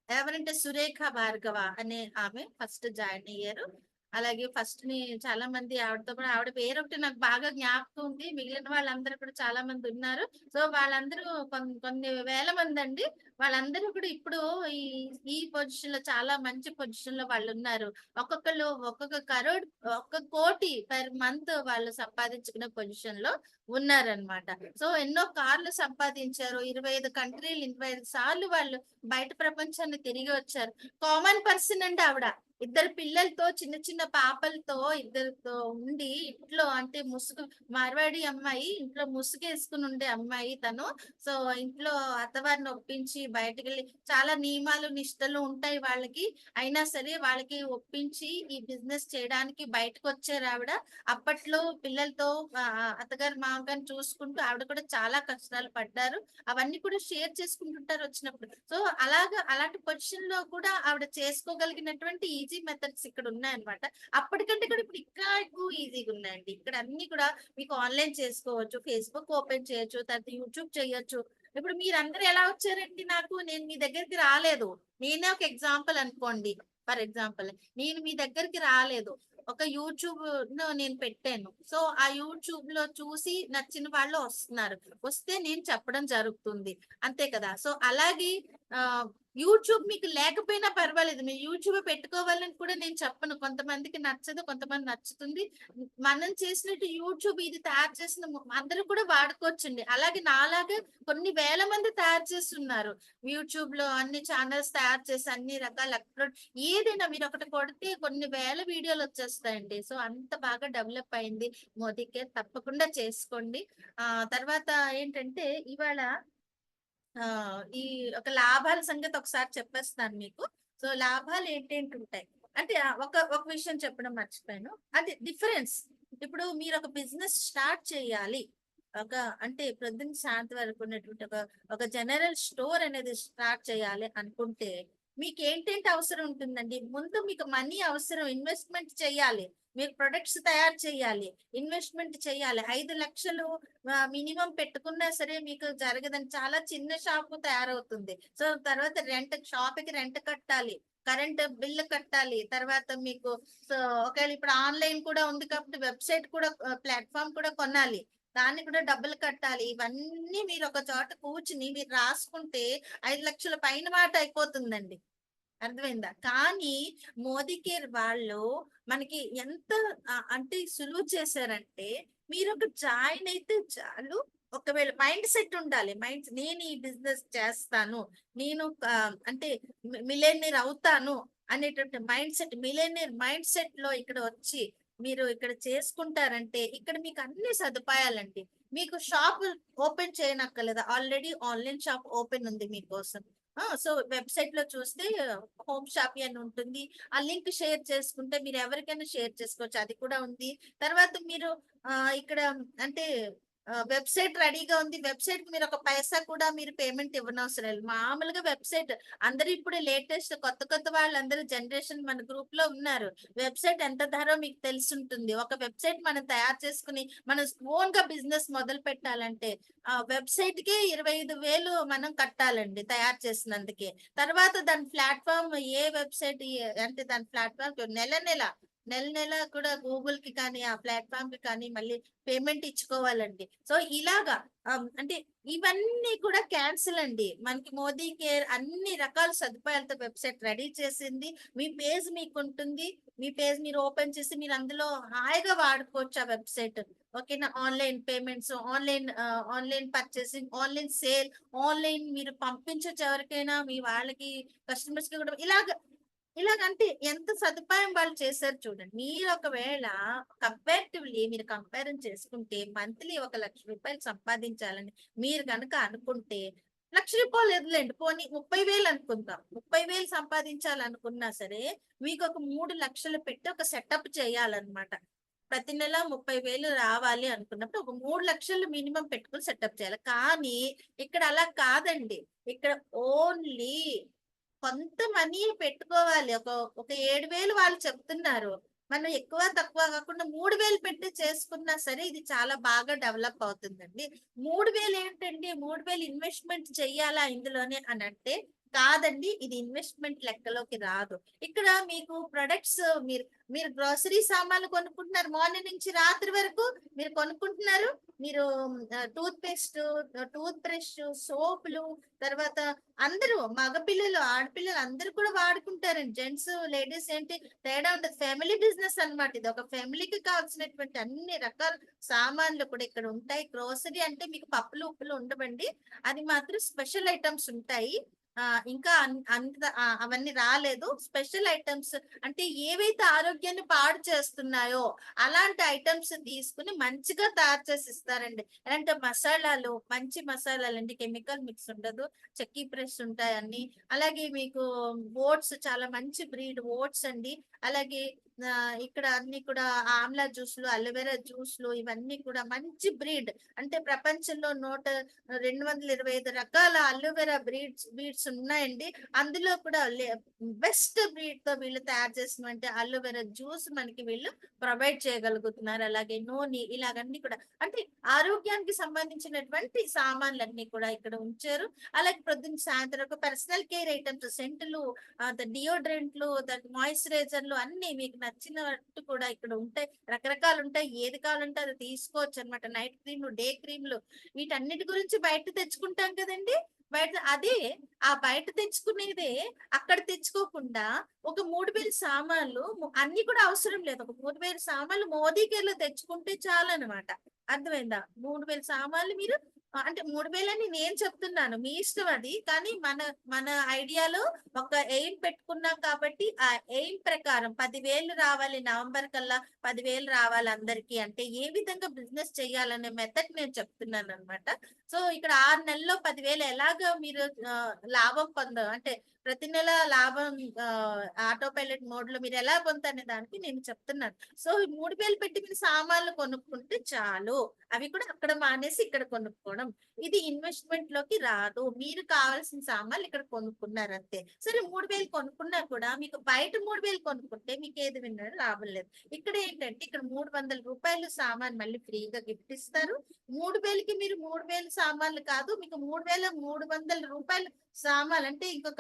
ఎవరంటే సురేఖ భార్గవ అనే ఆమె ఫస్ట్ జాయిన్ అయ్యారు. అలాగే ఫస్ట్‌ని చాలా మంది ఆవిడతో కూడా ఆవిడ పేరొకటి నాకు బాగా జ్ఞాపకం ఉంది. మిగిలిన వాళ్ళందరూ కూడా చాలా మంది ఉన్నారు. సో, వాళ్ళందరూ కొన్ని వేల మందండి. వాళ్ళందరూ కూడా ఇప్పుడు ఈ ఈ పొజిషన్‌లో చాలా మంచి పొజిషన్‌లో వాళ్ళున్నారు. ఒక్కొక్కళ్ళు ఒక్కొక్క కరోడ్ 1,00,00,000 పర్ మంత్ వాళ్ళు సంపాదించుకునే పొజిషన్‌లో ఉన్నారనమాట. సో, ఎన్నో కార్లు సంపాదించారు. 25 కంట్రీలు 25 సార్లు వాళ్ళు బయట ప్రపంచాన్ని తిరిగి వచ్చారు. కామన్ పర్సన్ అండి ఆవిడ. ఇద్దరు పిల్లలతో చిన్న చిన్న పాపలతో ఇద్దరితో ఉండి ఇంట్లో అంటే మార్వాడి అమ్మాయి ఇంట్లో ముసుగేసుకుని ఉండే అమ్మాయి తను. సో, ఇంట్లో అత్తవారిని ఒప్పించి బయటకెళ్ళి చాలా నియమాలు, నిష్టలు ఉంటాయి వాళ్ళకి. అయినా సరే వాళ్ళకి ఒప్పించి ఈ బిజినెస్ చేయడానికి బయటకొచ్చారావిడ. అప్పట్లో పిల్లలతో అత్తగారు, మామగారిని చూసుకుంటూ ఆవిడ కూడా చాలా కష్టాలు పడ్డారు. అవన్నీ కూడా షేర్ చేసుకుంటుంటారు వచ్చినప్పుడు. సో, అలాంటి పొజిషన్‌లో కూడా ఆవిడ చేసుకోగలిగినటువంటి ఈజీ మెథడ్స్ ఇక్కడ ఉన్నాయన్నమాట. అప్పటికంటే కూడా ఇప్పుడు ఇంకా ఎక్కువ ఈజీగా ఉన్నాయండి. ఇక్కడ అన్నీ కూడా మీకు ఆన్‌లైన్ చేసుకోవచ్చు. ఫేస్‌బుక్ ఓపెన్ చేయొచ్చు. తర్వాత యూట్యూబ్ చేయొచ్చు. ఇప్పుడు మీరందరూ ఎలా వచ్చారండి నాకు? నేను మీ దగ్గరికి రాలేదు. నేనే ఒక ఎగ్జాంపుల్ అనుకోండి. ఫర్ ఎగ్జాంపుల్ నేను మీ దగ్గరికి రాలేదు. ఒక యూట్యూబ్‌లో నేను పెట్టాను. సో, ఆ యూట్యూబ్‌లో చూసి నచ్చిన వాళ్ళు వస్తున్నారు. వస్తే నేను చెప్పడం జరుగుతుంది. అంతే కదా! సో, అలాగే ఆహ్, యూట్యూబ్ మీకు లేకపోయినా పర్వాలేదు. మీరు యూట్యూబే పెట్టుకోవాలని కూడా నేను చెప్పను. కొంతమందికి నచ్చదు. కొంతమంది నచ్చుతుంది. మనం చేసినట్టు యూట్యూబ్ ఇది తయారు చేసిన అందరూ కూడా వాడుకోవచ్చండి. అలాగే నాలాగా కొన్ని వేల మంది తయారు చేస్తున్నారు. యూట్యూబ్‌లో అన్ని ఛానెల్స్ తయారు చేసి అన్ని రకాల అప్‌లోడ్ ఏదైనా మీరొకటి కొడితే కొన్ని వేల వీడియోలొచ్చేస్తాయండి. సో, అంత బాగా డెవలప్ అయింది. మోదీ కేర్ తప్పకుండా చేసుకోండి. తర్వాత ఏంటంటే ఇవాళ ఈ ఒక లాభాల సంగతి ఒకసారి చెప్పేస్తాను మీకు. సో, లాభాలు ఏంటేంటుంటాయి. అంటే ఒక విషయం చెప్పడం మర్చిపోయాను. అది డిఫరెన్స్. ఇప్పుడు మీరొక బిజినెస్ స్టార్ట్ చేయాలి. ఒక అంటే పొద్దున్న సాయంత్రం వరకు ఉన్నటువంటి ఒక జనరల్ స్టోర్ అనేది స్టార్ట్ చేయాలి అనుకుంటే, మీకు ఏంటేంటి అవసరం ఉంటుందండి? ముందు మీకు మనీ అవసరం, ఇన్వెస్ట్మెంట్ చేయాలి. మీరు ప్రొడక్ట్స్ తయారు చేయాలి, ఇన్వెస్ట్మెంట్ చేయాలి. 5,00,000 మినిమం పెట్టుకున్నా సరే మీకు జరగదండి. చాలా చిన్న షాపు తయారవుతుంది. సో తర్వాత షాప్‌కి రెంట్ కట్టాలి, కరెంట్ బిల్ కట్టాలి. తర్వాత మీకు సో ఒకవేళ ఇప్పుడు ఆన్‌లైన్ కూడా ఉంది కాబట్టి వెబ్‌సైట్ కూడా ప్లాట్‌ఫార్మ్ కూడా కొనాలి. దానికి కూడా డబ్బులు కట్టాలి. ఇవన్నీ మీరు ఒక చోట కూర్చొని మీరు రాసుకుంటే 5,00,000 పైన మాట అయిపోతుందండి. అర్థమైందా? కానీ మోదీ కేర్ వాళ్ళు మనకి ఎంత అంటే సులువు చేశారంటే, మీరొక జాయిన్ అయితే చాలు. ఒకవేళ మైండ్ సెట్ ఉండాలి. నేను ఈ బిజినెస్ చేస్తాను. నేను అంటే మిలియనీర్ అవుతాను అనేటువంటి మిలియనీర్ మైండ్ సెట్‌లో ఇక్కడ వచ్చి మీరు ఇక్కడ చేసుకుంటారంటే, ఇక్కడ మీకు అన్ని సదుపాయాలండి. మీకు షాప్ ఓపెన్ చేయనక్కర్లేదు. ఆల్రెడీ ఆన్‌లైన్ షాప్ ఓపెన్ ఉంది మీకోసం. సో వెబ్‌సైట్ లో చూస్తే హోమ్ షాపి అని ఉంటుంది. ఆ లింక్ షేర్ చేసుకుంటే మీరు ఎవరికైనా షేర్ చేసుకోవచ్చు. అది కూడా ఉంది. తర్వాత మీరు ఇక్కడ అంటే వెబ్‌సైట్ రెడీగా ఉంది. వెబ్‌సైట్‌కి మీరు ఒక పైసా కూడా మీరు పేమెంట్ ఇవ్వనవసరం లేదు. మామూలుగా వెబ్‌సైట్ అందరూ ఇప్పుడు లేటెస్ట్ కొత్త కొత్త వాళ్ళందరూ జనరేషన్ మన గ్రూప్‌లో ఉన్నారు. వెబ్‌సైట్ ఎంత ధరో మీకు తెలిసుంటుంది. ఒక వెబ్‌సైట్ మనం తయారు చేసుకొని మనం ఓన్‌గా బిజినెస్ మొదలు పెట్టాలంటే ఆ వెబ్‌సైట్‌కే 25,000 మనం కట్టాలండి తయారు చేసినందుకే. తర్వాత దాని ప్లాట్‌ఫార్మ్ ఏ వెబ్‌సైట్ అంటే దాని ప్లాట్‌ఫార్మ్ నెల నెల కూడా గూగుల్‌కి కానీ, ఆ ప్లాట్‌ఫార్మ్‌కి కానీ మళ్ళీ పేమెంట్ ఇచ్చుకోవాలండి. సో ఇలాగా అంటే ఇవన్నీ కూడా క్యాన్సిల్ అండి. మనకి మోదీ కేర్ అన్ని రకాల సదుపాయాలతో వెబ్‌సైట్ రెడీ చేసింది. మీ పేజ్ మీకుంటుంది. మీ పేజ్ మీరు ఓపెన్ చేసి మీరు అందులో హాయిగా వాడుకోవచ్చు ఆ వెబ్‌సైట్. ఓకేనా? Online payments, online purchasing, online sale, online మీరు పంపించొచ్చు ఎవరికైనా మీ వాళ్ళకి కస్టమర్స్‌కి కూడా ఇలాగంటే ఎంత సదుపాయం వాళ్ళు చేశారు చూడండి. మీరు ఒకవేళ మీరు కంపారిజన్ చేసుకుంటే మంత్లీ ఒక ₹1,00,000 సంపాదించాలని మీరు గనక అనుకుంటే ₹1,00,000 వదిలేండి. పోనీ 30,000 అనుకుందాం. 30,000 సంపాదించాలనుకున్నా సరే మీకొక 3,00,000 పెట్టి ఒక సెటప్ చేయాలన్నమాట. ప్రతి నెల 30,000 రావాలి అనుకున్నప్పుడు ఒక 3,00,000 మినిమం పెట్టుకొని సెటప్ చేయాలి. కానీ ఇక్కడ అలా కాదండి. ఇక్కడ ఓన్లీ కొంత మనీ పెట్టుకోవాలి. ఒక 7,000 వాళ్ళు చెప్తున్నారు. మనం ఎక్కువ తక్కువ కాకుండా 3,000 పెట్టి చేసుకున్నా సరే ఇది చాలా బాగా డెవలప్ అవుతుందండి. 3,000 ఏంటండి? 3,000 ఇన్వెస్ట్‌మెంట్ చెయ్యాలా ఇందులోనే అనంటే కాదండి. ఇది ఇన్వెస్ట్‌మెంట్ లెక్కలోకి రాదు. ఇక్కడ మీకు ప్రొడక్ట్స్ మీరు మీరు గ్రోసరీ సామాన్లు కొనుక్కుంటున్నారు. మార్నింగ్ నుంచి రాత్రి వరకు మీరు కొనుక్కుంటున్నారు. మీరు టూత్ బ్రష్, సోపులు, తర్వాత అందరూ మగపిల్లలు, ఆడపిల్లలు అందరూ కూడా వాడుకుంటారండి. జెంట్స్, లేడీస్ ఏంటి తేడా ఉండదు. ఫ్యామిలీ బిజినెస్ అన్నమాట ఇది. ఒక ఫ్యామిలీకి కావాల్సినటువంటి అన్ని రకాల సామాన్లు కూడా ఇక్కడ ఉంటాయి. గ్రోసరీ అంటే మీకు పప్పులు, ఉప్పులు ఉండవండి. అది మాత్రం స్పెషల్ ఐటెమ్స్ ఉంటాయి. ఇంకా అవన్నీ రాలేదు. స్పెషల్ ఐటెమ్స్ అంటే ఏవైతే ఆరోగ్యాన్ని పాడు చేస్తున్నాయో అలాంటి ఐటెమ్స్ తీసుకొని మంచిగా తయారు చేసి ఇస్తారండి. ఎలాంటే మంచి మసాలాలండి. కెమికల్ మిక్స్ ఉండదు. చెక్కీ ప్రెస్ ఉంటాయి అన్ని. అలాగే మీకు ఓట్స్ చాలా మంచి బ్రీడ్ ఓట్స్ అండి. అలాగే ఇక్కడ అన్ని కూడా ఆమ్లా జ్యూస్‌లు, అలోవెరా జ్యూస్‌లు ఇవన్నీ కూడా మంచి బ్రీడ్. అంటే ప్రపంచంలో 225 రకాల అలోవెరా బ్రీడ్స్ ఉన్నాయండి. అందులో కూడా బెస్ట్ బ్రీడ్‌తో వీళ్ళు తయారు చేసినటువంటి అలోవెరా జ్యూస్ మనకి వీళ్ళు ప్రొవైడ్ చేయగలుగుతున్నారు. అలాగే నూనె ఇలాగన్నీ కూడా అంటే ఆరోగ్యానికి సంబంధించినటువంటి సామాన్లన్నీ కూడా ఇక్కడ ఉంచారు. అలాగే పొద్దున్న సాయంత్రం ఒక పర్సనల్ కేర్ ఐటెమ్స్, సెంటులు, డియోడ్రెంట్లు, మాయిశ్చరైజర్‌లు అన్నీ మీకు నచ్చినట్టు కూడా ఇక్కడ ఉంటాయి. రకరకాలు ఉంటాయి. ఏది కావాలంటే అది తీసుకోవచ్చనమాట. నైట్ క్రీమ్‌లు, డే క్రీమ్‌లు వీటన్నిటి గురించి బయట తెచ్చుకుంటాం కదండీ! బయట తెచ్చుకునేదే అక్కడ తెచ్చుకోకుండా ఒక 3,000 సామాన్లు అన్ని కూడా అవసరం లేదు. ఒక 3,000 సామాన్లు మోదీ కేర్‌లో తెచ్చుకుంటే చాలనమాట. అర్థమైందా? 3,000 సామాన్లు మీరు అంటే 3,000 అని నేను చెప్తున్నాను. మీ ఇష్టం అది. కానీ మన ఐడియాలో ఒక ఎయిమ్ పెట్టుకున్నాం కాబట్టి, ఆ ఎయిమ్ ప్రకారం 10,000 రావాలి నవంబర్ కల్లా 10,000 రావాలి అందరికి అంటే ఏ విధంగా బిజినెస్ చేయాలనే మెథడ్ నేను చెప్తున్నాననమాట. సో ఇక్కడ 6 నెలల్లో 10,000 ఎలాగా మీరు లాభం అంటే ప్రతి నెల లాభం ఆటో పైలట్ మోడ్ లో మీరు ఎలా పొందుతారనే దానికి నేను చెప్తున్నాను. సో ఈ 3,000 పెట్టి మీరు సామాన్లు కొనుక్కుంటే చాలు. అవి కూడా అక్కడ మానేసి ఇక్కడ కొనుక్కోవడం. ఇది ఇన్వెస్ట్మెంట్ లోకి రాదు. మీరు కావాల్సిన సామాన్లు ఇక్కడ కొనుక్కున్నారు అంతే. సరే 3,000 కొనుక్కున్నా కూడా మీకు బయట 3,000 కొనుక్కుంటే మీకు ఏది విన్నా లాభం లేదు. ఇక్కడ ఏంటంటే ఇక్కడ ₹300 సామాన్ మళ్ళీ ఫ్రీగా గిఫ్ట్ ఇస్తారు. 3,000కి మీరు 3,000 సామాన్లు కాదు, మీకు ₹3,300 సామాన్లు అంటే ఇంకా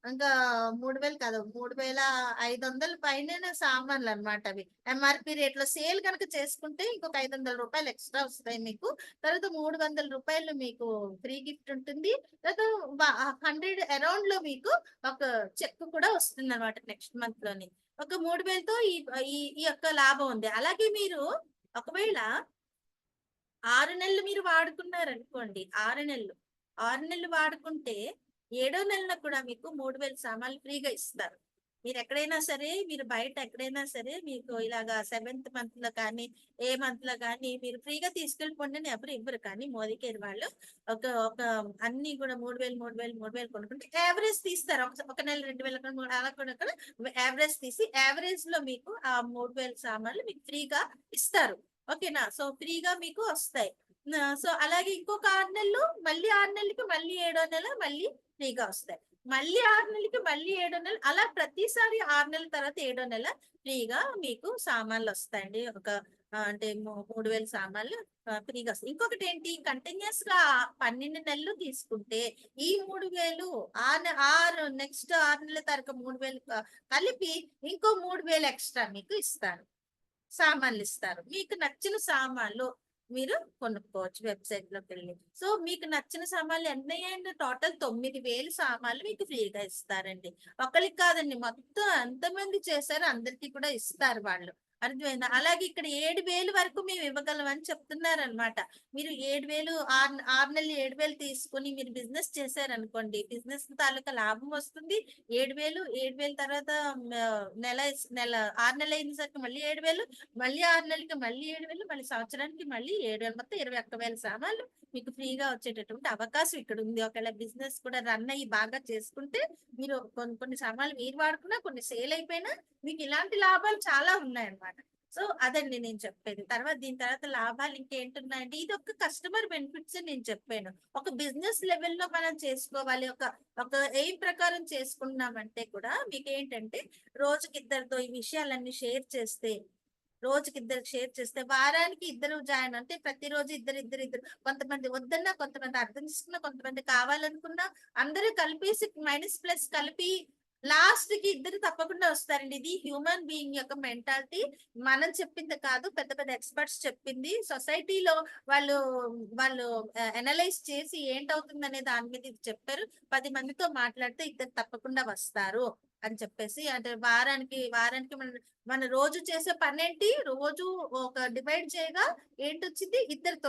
3,000 కాదు, 3,500 పైన సామాన్లు అనమాట అవి. ఎంఆర్పి రేట్ లో సేల్ కనుక చేసుకుంటే ఇంకొక ₹500 ఎక్స్ట్రా వస్తాయి మీకు. తర్వాత ₹300 మీకు ఫ్రీ గిఫ్ట్ ఉంటుంది. తర్వాత 100 అరౌండ్ లో మీకు ఒక చెక్ కూడా వస్తుంది అనమాట నెక్స్ట్ మంత్ లోని. ఒక 3,000తో ఈ ఈ ఈ యొక్క లాభం ఉంది. అలాగే మీరు ఒకవేళ 6 నెలలు మీరు వాడుకున్నారనుకోండి, 6 నెలలు వాడుకుంటే 7వ నెలన కూడా మీకు 3,000 సామాన్లు ఫ్రీగా ఇస్తారు. మీరు ఎక్కడైనా సరే, మీరు బయట ఎక్కడైనా సరే మీకు ఇలాగా 7th మంత్ లో కానీ, ఏ మంత్ లో కానీ మీరు ఫ్రీగా తీసుకెళ్ళిపోండి అని ఎవరు ఇవ్వరు. కానీ మోదీ కేర్ వాళ్ళు ఒక ఒక అన్ని కూడా 3,000 కొనుక్కుంటే యావరేజ్ తీస్తారు. ఒక నెల 2,000 అలా కూడా యావరేజ్ తీసి యావరేజ్ లో మీకు ఆ 3,000 సామాన్లు మీకు ఫ్రీగా ఇస్తారు. ఓకేనా? సో ఫ్రీగా మీకు వస్తాయి. సో అలాగే ఇంకొక 6 నెలలు, మళ్ళీ 6 నెలలకి మళ్ళీ 7వ నెల మళ్ళీ ఫ్రీగా వస్తాయి. మళ్ళీ 6 నెలలకి మళ్ళీ 7వ నెల, అలా ప్రతిసారి 6 నెలల తర్వాత 7వ నెల ఫ్రీగా మీకు సామాన్లు వస్తాయండి. అంటే 3,000 సామాన్లు ఫ్రీగా వస్తాయి. ఇంకొకటి ఏంటి, కంటిన్యూస్ గా 12 నెలలు తీసుకుంటే ఈ 3,000 6 నెక్స్ట్ 6 నెలల తరగ 3,000 కలిపి ఇంకో 3,000 ఎక్స్ట్రా మీకు ఇస్తారు. సామాన్లు ఇస్తారు. మీకు నచ్చిన సామాన్లు మీరు కొనుక్కోవచ్చు వెబ్సైట్ లోకి వెళ్ళి. సో మీకు నచ్చిన సామాన్లు ఎన్నయ్యండి? టోటల్ 9,000 సామాన్లు మీకు ఫ్రీగా ఇస్తారండి. ఒకరికి కాదండి, మొత్తం ఎంతమంది చేశారో అందరికి కూడా ఇస్తారు వాళ్ళు. అర్థమైందా? అలాగే ఇక్కడ 7,000 వరకు మేము ఇవ్వగలం అని చెప్తున్నారు అనమాట. మీరు 7,000 6 నెలలు 7,000 తీసుకుని మీరు బిజినెస్ చేశారనుకోండి, బిజినెస్ తాలూకా లాభం వస్తుంది. 7,000 తర్వాత నెల 6 నెలలు అయినసరికి మళ్ళీ 7,000, మళ్ళీ 6 నెలలకి మళ్ళీ 7,000, మళ్ళీ సంవత్సరానికి మళ్ళీ 7,000, మొత్తం 21,000 సామాన్లు మీకు ఫ్రీగా వచ్చేటటువంటి అవకాశం ఇక్కడ ఉంది. ఒకవేళ బిజినెస్ కూడా రన్ అయ్యి బాగా చేసుకుంటే మీరు కొన్ని సామాన్లు మీరు వాడుకున్నా, కొన్ని సేల్ అయిపోయినా మీకు ఇలాంటి లాభాలు చాలా ఉన్నాయన్నమాట. సో అదండి నేను చెప్పేది. దీని తర్వాత లాభాలు ఇంకేంటున్నాయండి, ఇది ఒక కస్టమర్ బెనిఫిట్స్ నేను చెప్పాను. ఒక బిజినెస్ లెవెల్లో మనం చేసుకోవాలి. ఒక ఎయిమ్ ప్రకారం చేసుకున్నామంటే కూడా మీకు ఏంటంటే రోజుకి ఇద్దరితో ఈ విషయాలన్నీ షేర్ చేస్తే, వారానికి ఇద్దరు జాయిన్ అంటే ప్రతిరోజు ఇద్దరు కొంతమంది వద్దన్నా, కొంతమంది అర్థం చేసుకున్నా, కొంతమంది కావాలనుకున్నా, అందరూ కలిపేసి మైనస్ ప్లస్ కలిపి లాస్ట్ కి ఇద్దరు తప్పకుండా వస్తారండి. ఇది హ్యూమన్ బీయింగ్ యొక్క మెంటాలిటీ. మనం చెప్పింది కాదు, పెద్ద పెద్ద ఎక్స్పర్ట్స్ చెప్పింది. సొసైటీలో వాళ్ళు వాళ్ళు అనలైజ్ చేసి ఏంటవుతుంది అనే దాని మీద ఇది చెప్పారు. 10 మందితో మాట్లాడితే ఇద్దరు తప్పకుండా వస్తారు అని చెప్పేసి. అంటే వారానికి మన రోజు చేసే పనేంటి, రోజు ఒక డివైడ్ చేయగా ఏంటొచ్చింది,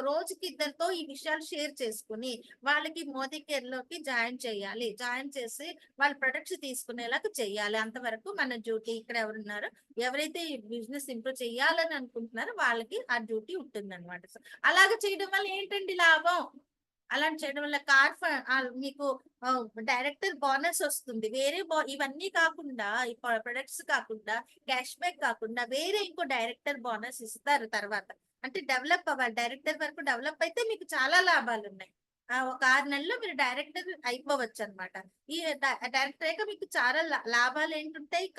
రోజుకి ఇద్దరితో ఈ విషయాలు షేర్ చేసుకుని వాళ్ళకి మోదీ కేర్ లోకి జాయిన్ చేయాలి. జాయిన్ చేసి వాళ్ళ ప్రొడక్ట్స్ తీసుకునేలాగా చెయ్యాలి. అంతవరకు మన డ్యూటీ. ఇక్కడ ఎవరున్నారో, ఎవరైతే ఈ బిజినెస్ ఇంప్రూవ్ చేయాలని అనుకుంటున్నారో వాళ్ళకి ఆ డ్యూటీ ఉంటుంది అనమాట. అలాగ చేయడం వల్ల ఏంటండి లాభం? అలాంటి చేయడం వల్ల మీకు డైరెక్టర్ బోనస్ వస్తుంది. ఇవన్నీ కాకుండా, ఈ ప్రొడక్ట్స్ కాకుండా, క్యాష్ బ్యాక్ కాకుండా వేరే ఇంకో డైరెక్టర్ బోనస్ ఇస్తారు తర్వాత. అంటే డెవలప్ అవ్వాలి. డైరెక్టర్ వరకు డెవలప్ అయితే మీకు చాలా లాభాలు ఉన్నాయి. ఒక 6 నెలల్లో మీరు డైరెక్టర్ అయిపోవచ్చు అనమాట. ఈ డైరెక్టర్ అయ్యాక మీకు చాలా లాభాలు ఏంటుంటాయి.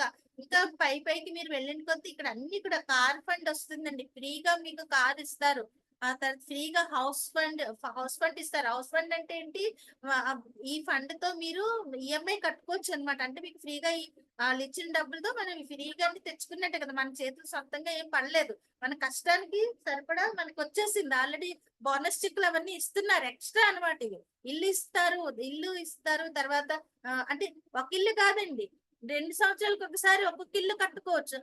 ఇంకా పైకి మీరు వెళ్ళిన కొద్దీ ఇక్కడ అన్ని కూడా కార్ ఫండ్ వస్తుందండి. ఫ్రీగా మీకు కార్ ఇస్తారు. ఆ తర్వాత ఫ్రీగా హౌస్ ఫండ్ ఇస్తారు. హౌస్ ఫండ్ అంటే ఏంటి, ఈ ఫండ్ తో మీరు ఈఎంఐ కట్టుకోవచ్చు అనమాట. అంటే మీకు ఫ్రీగా వాళ్ళు ఇచ్చిన డబ్బులతో మనం ఫ్రీగా తెచ్చుకున్నట్టే కదా, మన చేతులు సొంతంగా ఏం పడలేదు. మన కష్టానికి సరిపడా మనకు వచ్చేసింది. ఆల్రెడీ బోనస్ చెక్కులు అవన్నీ ఇస్తున్నారు ఎక్స్ట్రా అనమాట. ఇవి ఇల్లు ఇస్తారు. తర్వాత అంటే ఒక ఇల్లు కాదండి, 2 సంవత్సరాలకు ఒకసారి ఒక్కొక్క ఇల్లు కట్టుకోవచ్చు.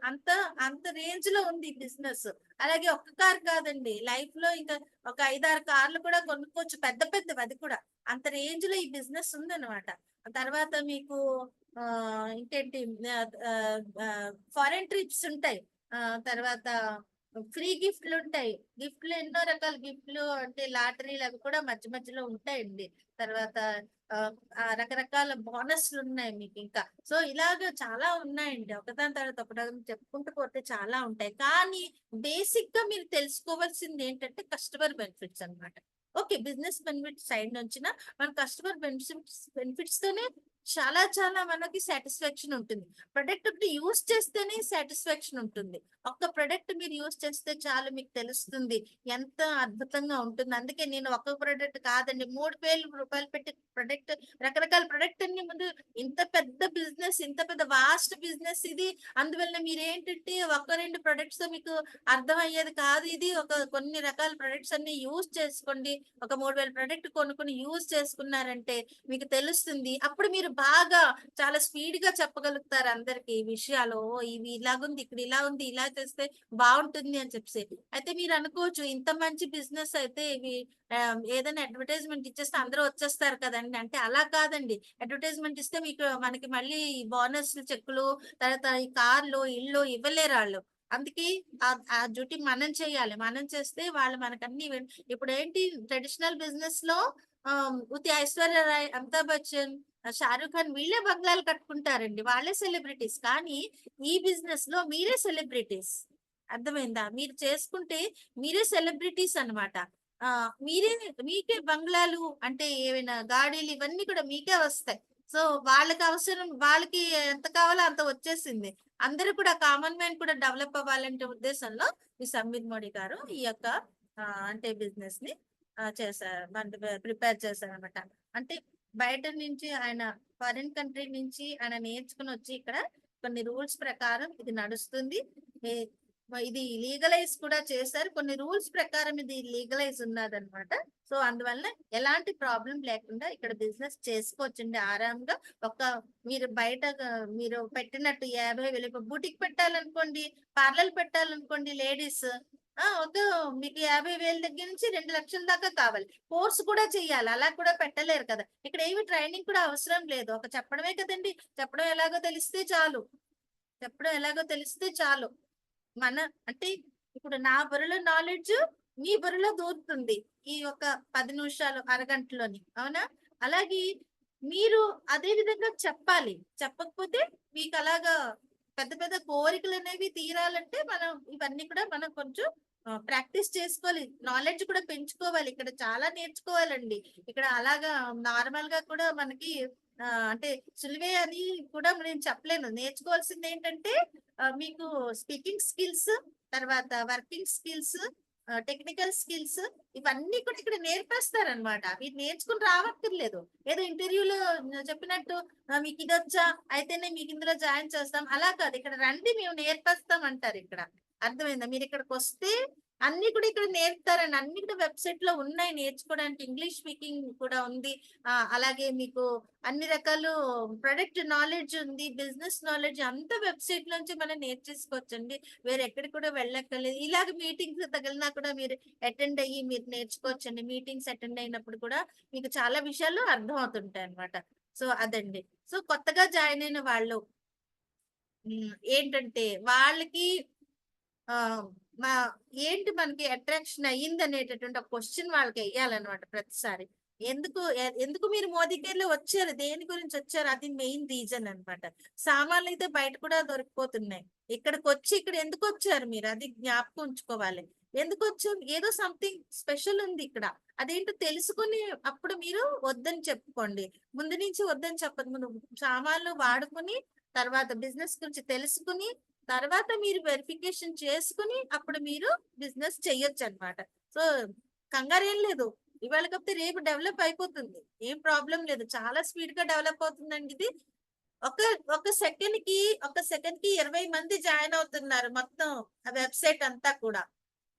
అంత రేంజ్ లో ఉంది బిజినెస్. అలాగే ఒక్క కార్ కాదండి, లైఫ్ లో ఇంకా ఒక 5-6 కార్లు కూడా కొనుక్కోవచ్చు, పెద్దవి. అది కూడా అంత రేంజ్ లో ఈ బిజినెస్ ఉంది అనమాట. తర్వాత మీకు ఇంకేంటి, ఫారెన్ ట్రిప్స్ ఉంటాయి. తర్వాత ఫ్రీ గిఫ్ట్లు ఉంటాయి. గిఫ్ట్లు ఎన్నో రకాల గిఫ్ట్లు అంటే లాటరీలు అవి కూడా మధ్య మధ్యలో ఉంటాయండి. తర్వాత రకరకాల బోనస్‌లున్నాయి మీకింకా. సో, ఇలాగ చాలా ఉన్నాయండి. ఒకదాని తర్వాత ఒకటి చెప్పుకుంటూ పోతే చాలా ఉంటాయి. కానీ బేసిక్‌గా మీరు తెలుసుకోవాల్సిందేంటంటే కస్టమర్ బెనిఫిట్స్ అన్నమాట. ఓకే. బిజినెస్ బెనిఫిట్స్ సైడ్ నుంచిన మన కస్టమర్ బెనిఫిట్స్‌తోనే చాలా చాలా మనకి సాటిస్ఫాక్షన్ ఉంటుంది. ప్రొడక్ట్ ఒకటి యూజ్ చేస్తేనే సాటిస్ఫాక్షన్ ఉంటుంది. ఒక్క ప్రొడక్ట్ మీరు యూజ్ చేస్తే చాలు మీకు తెలుస్తుంది. ఎంత అద్భుతంగా ఉంటుందో. అందుకే నేను ఒక్క ప్రొడక్ట్ కాదండి. రూ. 3000 పెట్టి ప్రొడక్ట్ రకరకాల ప్రొడక్ట్ అన్ని ముందు ఇంత పెద్ద బిజినెస్, ఇంత పెద్ద వాస్ట్ బిజినెస్ ఇది. అందువల్ల మీరేంటంటే ఒక 2 ప్రొడక్ట్స్‌తో మీకు అర్థమయ్యేది కాదు ఇది. కొన్ని రకాల ప్రొడక్ట్స్ అన్ని యూజ్ చేసుకోండి. ఒక 3000 ప్రొడక్ట్ కొనుక్కొని యూజ్ చేసుకున్నారంటే మీకు తెలుస్తుంది. అప్పుడు మీరు బాగా చాలా స్పీడ్‌గా చెప్పగలుగుతారు అందరికి ఈ విషయాలు. ఓహ్! ఇవి ఇలాగుంది, ఇక్కడ ఇలా ఉంది, ఇలా చేస్తే బావుంటుంది అని చెప్పేసి. అయితే మీరు అనుకోవచ్చు ఇంత మంచి బిజినెస్ అయితే ఇవి ఏదైనా అడ్వర్టైజ్‌మెంట్ ఇచ్చేస్తే అందరూ వచ్చేస్తారు కదండీ! అంటే అలా కాదండి. అడ్వర్టైజ్‌మెంట్ ఇస్తే మనకి మళ్ళీ బోనస్‌లు చెక్కులు, తర్వాత ఈ కార్లు, ఇల్లు ఇవ్వలేరాళ్ళు. అందుకే ఆ డ్యూటీ మనం చేయాలి. మనం చేస్తే వాళ్ళు మనకన్నీ ఇప్పుడేంటి ట్రెడిషనల్ బిజినెస్‌లో ఉత్తి ఐశ్వర్య రాయ్, అమితాబ్ బచ్చన్, షారూఖ్ ఖాన్ వీళ్ళే బంగ్లాలు కట్టుకుంటారండి. వాళ్ళే సెలబ్రిటీస్. కానీ ఈ బిజినెస్‌లో మీరే సెలబ్రిటీస్. అర్థమైందా? మీరు చేసుకుంటే మీరే సెలబ్రిటీస్ అన్నమాట. మీరే మీకే బంగ్లాలు అంటే ఏవైనా గాడీలు ఇవన్నీ కూడా మీకే వస్తాయి. సో, వాళ్ళకి ఎంత కావాలో అంత వచ్చేసింది. అందరూ కూడా కామన్ మ్యాన్ కూడా డెవలప్ అవ్వాలంటే ఉద్దేశంలో ఈ సంబిత్ మోడీ గారు ఈ యొక్క అంటే బిజినెస్‌ని చేశారు. అంటే ప్రిపేర్ చేశారనమాట. అంటే బయట నుంచి ఆయన ఫారిన్ కంట్రీ నుంచి ఆయన నేర్చుకొనొచ్చి ఇక్కడ కొన్ని రూల్స్ ప్రకారం ఇది నడుస్తుంది. ఏ ఇది లీగలైజ్ కూడా చేశారు. కొన్ని రూల్స్ ప్రకారం ఇది లీగలైజ్ ఉన్నదనమాట. సో, అందువలన ఎలాంటి ప్రాబ్లమ్ లేకుండా ఇక్కడ బిజినెస్ చేసుకోవచ్చండి ఆరాంగా. ఒక మీరు పెట్టినట్టు 50,000 ఇప్పుడు బుటిక్ పెట్టాలనుకోండి, పార్లర్ పెట్టాలనుకోండి లేడీస్ మీకు 50,000 దగ్గర నుంచి 2,00,000 దాకా కావాలి. కోర్స్ కూడా చెయ్యాలి. అలా కూడా పెట్టలేరు కదా! ఇక్కడ ఏమి ట్రైనింగ్ కూడా అవసరం లేదు. చెప్పడమే కదండీ! చెప్పడం ఎలాగో తెలిస్తే చాలు. చెప్పడం ఎలాగో తెలిస్తే చాలు. మన అంటే ఇప్పుడు నా బుర్రలో నాలెడ్జ్ మీ బుర్రలో దూరుతుంది. ఈ ఒక 10 నిమిషాలు, అరగంటలోని. అవునా? అలాగే మీరు అదే విధంగా చెప్పాలి. చెప్పకపోతే మీకలాగా పెద్ద పెద్ద కోరికలనేవి తీరాలంటే ఇవన్నీ కూడా మనం కొంచెం ప్రాక్టీస్ చేసుకోవాలి. నాలెడ్జ్ కూడా పెంచుకోవాలి. ఇక్కడ చాలా నేర్చుకోవాలండి. ఇక్కడ అలాగా నార్మల్‌గా కూడా మనకి అంటే సులువే అని కూడా నేను చెప్పలేను. నేర్చుకోవాల్సిందేంటంటే మీకు స్పీకింగ్ స్కిల్స్, తర్వాత వర్కింగ్ స్కిల్స్, టెక్నికల్ స్కిల్స్ ఇవన్నీ కూడా ఇక్కడ నేర్పేస్తారనమాట. మీరు నేర్చుకొని రావక్కర్లేదు. ఏదో ఇంటర్వ్యూలో చెప్పినట్టు మీకిదొచ్చా? అయితేనే మీకిందులో జాయిన్ చేస్తాం. అలా కాదు. ఇక్కడ రండి మేము నేర్పేస్తాం అంటారిక్కడ. అర్థమైందా? మీరిక్కడికొస్తే అన్నీ కూడా ఇక్కడ నేర్పుతారండి. అన్నీ కూడా వెబ్‌సైట్‌లో ఉన్నాయి నేర్చుకోవడానికి. ఇంగ్లీష్ స్పీకింగ్ కూడా ఉంది. అలాగే మీకు అన్ని రకాలు ప్రొడక్ట్ నాలెడ్జ్ ఉంది. బిజినెస్ నాలెడ్జ్ అంతా వెబ్‌సైట్ నుంచి మనం నేర్చేసుకోవచ్చండి. వేరెక్కడికి కూడా వెళ్ళక్కర్లేదు. ఇలాగ మీటింగ్స్ తగిలినా కూడా మీరు అటెండ్ అయ్యి మీరు నేర్చుకోవచ్చండి. మీటింగ్స్ అటెండ్ అయినప్పుడు కూడా మీకు చాలా విషయాలు అర్థమవుతుంటాయన్నమాట. సో, అదండి. సో, కొత్తగా జాయిన్ అయిన వాళ్ళు ఏంటంటే వాళ్ళకి ఆహ్, మా ఏంటి మనకి అట్రాక్షన్ అయ్యిందనేటటువంటి ఒక క్వెషన్ వాళ్ళకెయ్యాలన్నమాట ప్రతిసారి. ఎందుకు మీరు మోదీ కేర్‌లో వచ్చారు? దేని గురించొచ్చారు? అది మెయిన్ రీజన్ అన్నమాట. సామాన్లయితే బయట కూడా దొరికిపోతున్నాయి. ఇక్కడ ఎందుకొచ్చారు మీరు? అది జ్ఞాపకం ఉంచుకోవాలి. ఎందుకొచ్చారు? ఏదో సంథింగ్ స్పెషల్ ఉంది ఇక్కడ. అదేంటో తెలుసుకొని అప్పుడు మీరు వద్దని చెప్పుకోండి. ముందు నుంచి వద్దని చెప్పదు. ముందు సామాన్లు వాడుకొని, తర్వాత బిజినెస్ గురించి తెలుసుకొని తర్వాత మీరు వెరిఫికేషన్ చేసుకొని, అప్పుడు మీరు బిజినెస్ చెయ్యొచ్చనమాట. సో, కంగారేం లేదు. ఇవాళ కాకపోతే రేపు డెవలప్ అయిపోతుంది. ఏం ప్రాబ్లమ్ లేదు. చాలా స్పీడ్‌గా డెవలప్ అవుతుందండి ఇది. ఒక ఒక సెకండ్‌కి 20 మంది జాయిన్ అవుతున్నారు మొత్తం ఆ వెబ్‌సైట్ అంతా కూడా.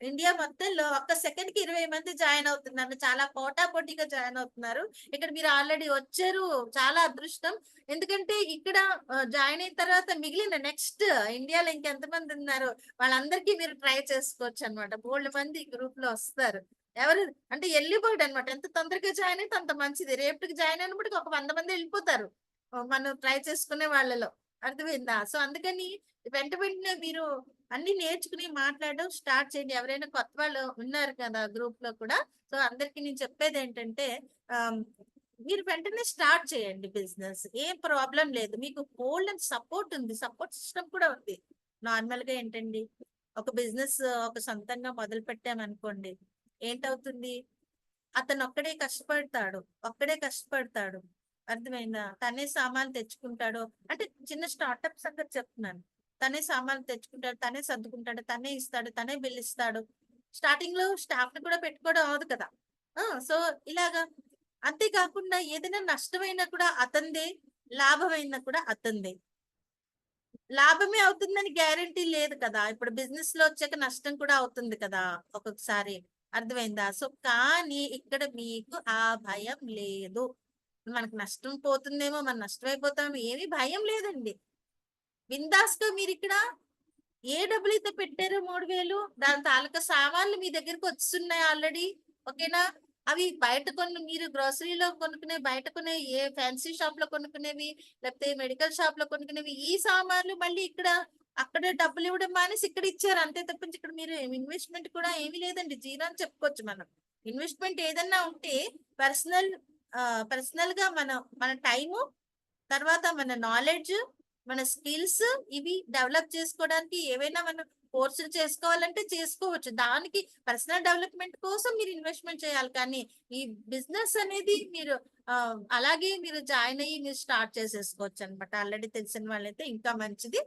ఇండియా మొత్తంలో ఒక్క సెకండ్‌కి 20 మంది జాయిన్ అవుతున్నారు. చాలా పోటాపోటీగా జాయిన్ అవుతున్నారు. ఇక్కడ మీరు ఆల్రెడీ వచ్చారు. చాలా అదృష్టం. ఎందుకంటే ఇక్కడ జాయిన్ అయిన తర్వాత మిగిలిన నెక్స్ట్ ఇండియాలో ఇంకెంతమంది ఉన్నారో వాళ్ళందరికీ మీరు ట్రై చేసుకోవచ్చనమాట. బోలెడు మంది గ్రూప్‌లో వస్తారు. ఎవరు అంటే ఎర్లీ బర్డ్ అనమాట. ఎంత తొందరగా జాయిన్ అయితే అంత మంచిది. రేపటికి జాయిన్ అయినప్పటికి ఒక 100 మంది ఎళ్ళిపోతారు. మనం ట్రై చేసుకునే వాళ్ళలో. అర్థమైందా? సో, అందుకని వెంటనే మీరు అన్నీ నేర్చుకుని మాట్లాడడం స్టార్ట్ చేయండి. ఎవరైనా కొత్త వాళ్ళు ఉన్నారు కదా గ్రూప్‌లో కూడా. సో, అందరికి నేను చెప్పేదేంటంటే ఆహ్, మీరు వెంటనే స్టార్ట్ చేయండి బిజినెస్. ఏం ప్రాబ్లమ్ లేదు. మీకు బోలెడంత సపోర్ట్ ఉంది. సపోర్ట్ సిస్టమ్ కూడా ఉంది. నార్మల్‌గా ఏంటండి, ఒక బిజినెస్ ఒక సొంతంగా మొదలుపెట్టామనుకోండి, ఏంటవుతుంది? అతనొక్కడే కష్టపడతాడు. ఒక్కడే కష్టపడతాడు. అర్థమైందా? తనే సామాన్లు తెచ్చుకుంటాడు. అంటే చిన్న స్టార్టప్ సంగతి చెప్తున్నాను. తనే సామాన్లు తెచ్చుకుంటాడు, తనే సర్దుకుంటాడు, తనే ఇస్తాడు, తనే బిల్ ఇస్తాడు. స్టార్టింగ్‌లో స్టాఫ్‌ని కూడా పెట్టుకోవడం అవ్వదు కదా! సో, ఇలాగా అంతే కాకుండా ఏదైనా నష్టమైనా కూడా అతనిదే, లాభమైనా కూడా అతనిదే. లాభమే అవుతుందని గ్యారంటీ లేదు కదా! ఇప్పుడు బిజినెస్‌లో వచ్చాక నష్టం కూడా అవుతుంది కదా! ఒక్కొక్కసారి. అర్థమైందా? సో, కానీ ఇక్కడ మీకు ఆ భయం లేదు. మనకు నష్టం పోతుందేమో, మనం నష్టమైపోతామేమో ఏమి భయం లేదండి. బిందాస్‌గా మీరిక్కడ ఏ డబ్బులైతే పెట్టారో 3000 దాని తాలూకా సామాన్లు మీ దగ్గరికి వచ్చున్నాయి ఆల్రెడీ. ఓకేనా? అవి బయట మీరు గ్రోసరీలో కొనుక్కునే, బయట కొనే ఏ ఫ్యాన్సీ షాప్‌లో కొనుక్కునేవి, లేకపోతే మెడికల్ షాప్‌లో కొనుక్కునేవి, ఈ సామాన్లు మళ్ళీ ఇక్కడ, అక్కడ డబ్బులివ్వడం మానేసి ఇక్కడ ఇచ్చారు. అంతే తప్పించి ఇక్కడ మీరు ఇన్వెస్ట్‌మెంట్ కూడా ఏమీ లేదండి. జీరో అని చెప్పుకోవచ్చు మనం. ఇన్వెస్ట్‌మెంట్ ఏదన్నా ఉంటే పర్సనల్‌గా మన టైము, తర్వాత మన నాలెడ్జ్, మన స్కిల్స్ ఇవి డెవలప్ చేసుకోవడానికి ఏవైనా మనం కోర్సులు చేసుకోవాలంటే చేసుకోవచ్చు. దానికి పర్సనల్ డెవలప్‌మెంట్ కోసం మీరు ఇన్వెస్ట్‌మెంట్ చేయాలి. కానీ ఈ బిజినెస్ అనేది మీరు అలాగే మీరు జాయిన్ అయ్యి మీరు స్టార్ట్ చేసేసుకోవచ్చనమాట. ఆల్రెడీ తెలిసిన వాళ్ళైతే ఇంకా మంచిది.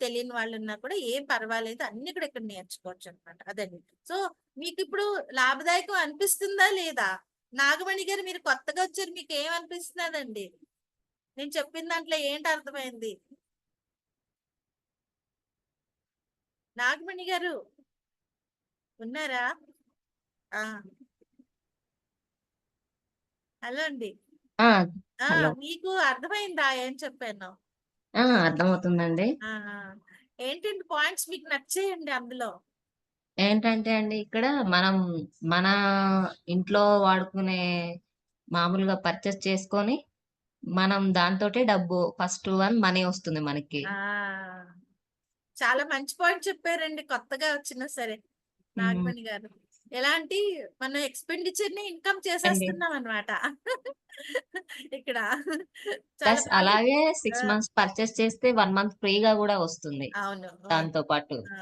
తెలియని వాళ్ళున్నా కూడా ఏం పర్వాలేదు. అన్నీ కూడా ఇక్కడ నేర్చుకోవచ్చనమాట. అదండి. సో, మీకిప్పుడు లాభదాయకం అనిపిస్తుందా లేదా? నాగమణి గారు మీరు కొత్తగా వచ్చారు. మీకేమనిపిస్తున్నాదండి? నేను చెప్పిన దాంట్లో ఏంటి అర్థమైంది? నాగమణి గారు ఉన్నారా? ఆ! హలో అండి. ఆ! ఆ! హలో. మీకు అర్థమైందా ఏం చెప్పానో? అర్థమవుతుందండి. ఆ! ఆ! ఏంటండి పాయింట్స్ మీకు నచ్చాయండి అందులో? ఏంటంటే అండి, ఇక్కడ మనం మన ఇంట్లో వాడుకునే మామూలుగా పర్చేస్ చేసుకొని, మనం దాంతోటే డబ్బు ఫస్ట్ వన్ మనీ వస్తుంది మనకి. ఆ! చాలా మంచి పాయింట్ చెప్పారండి. కొత్తగా వచ్చినా సరే హ్మ్. నాగమణి గారు. ఎలాంటి మనం ఎక్స్‌పెండిచర్‌ని ఇన్‌కమ్ అండి. చేసేస్తున్నామనమాట. ఇక్కడ చాలా ప్లస్ బాగా అలాగే ఆ! 6 మంత్స్ పర్చేస్ చేస్తే 1 మంత్ ఫ్రీగా గూడా వస్తుంది అవును. అవును. దాంతో పాటు. ఆ!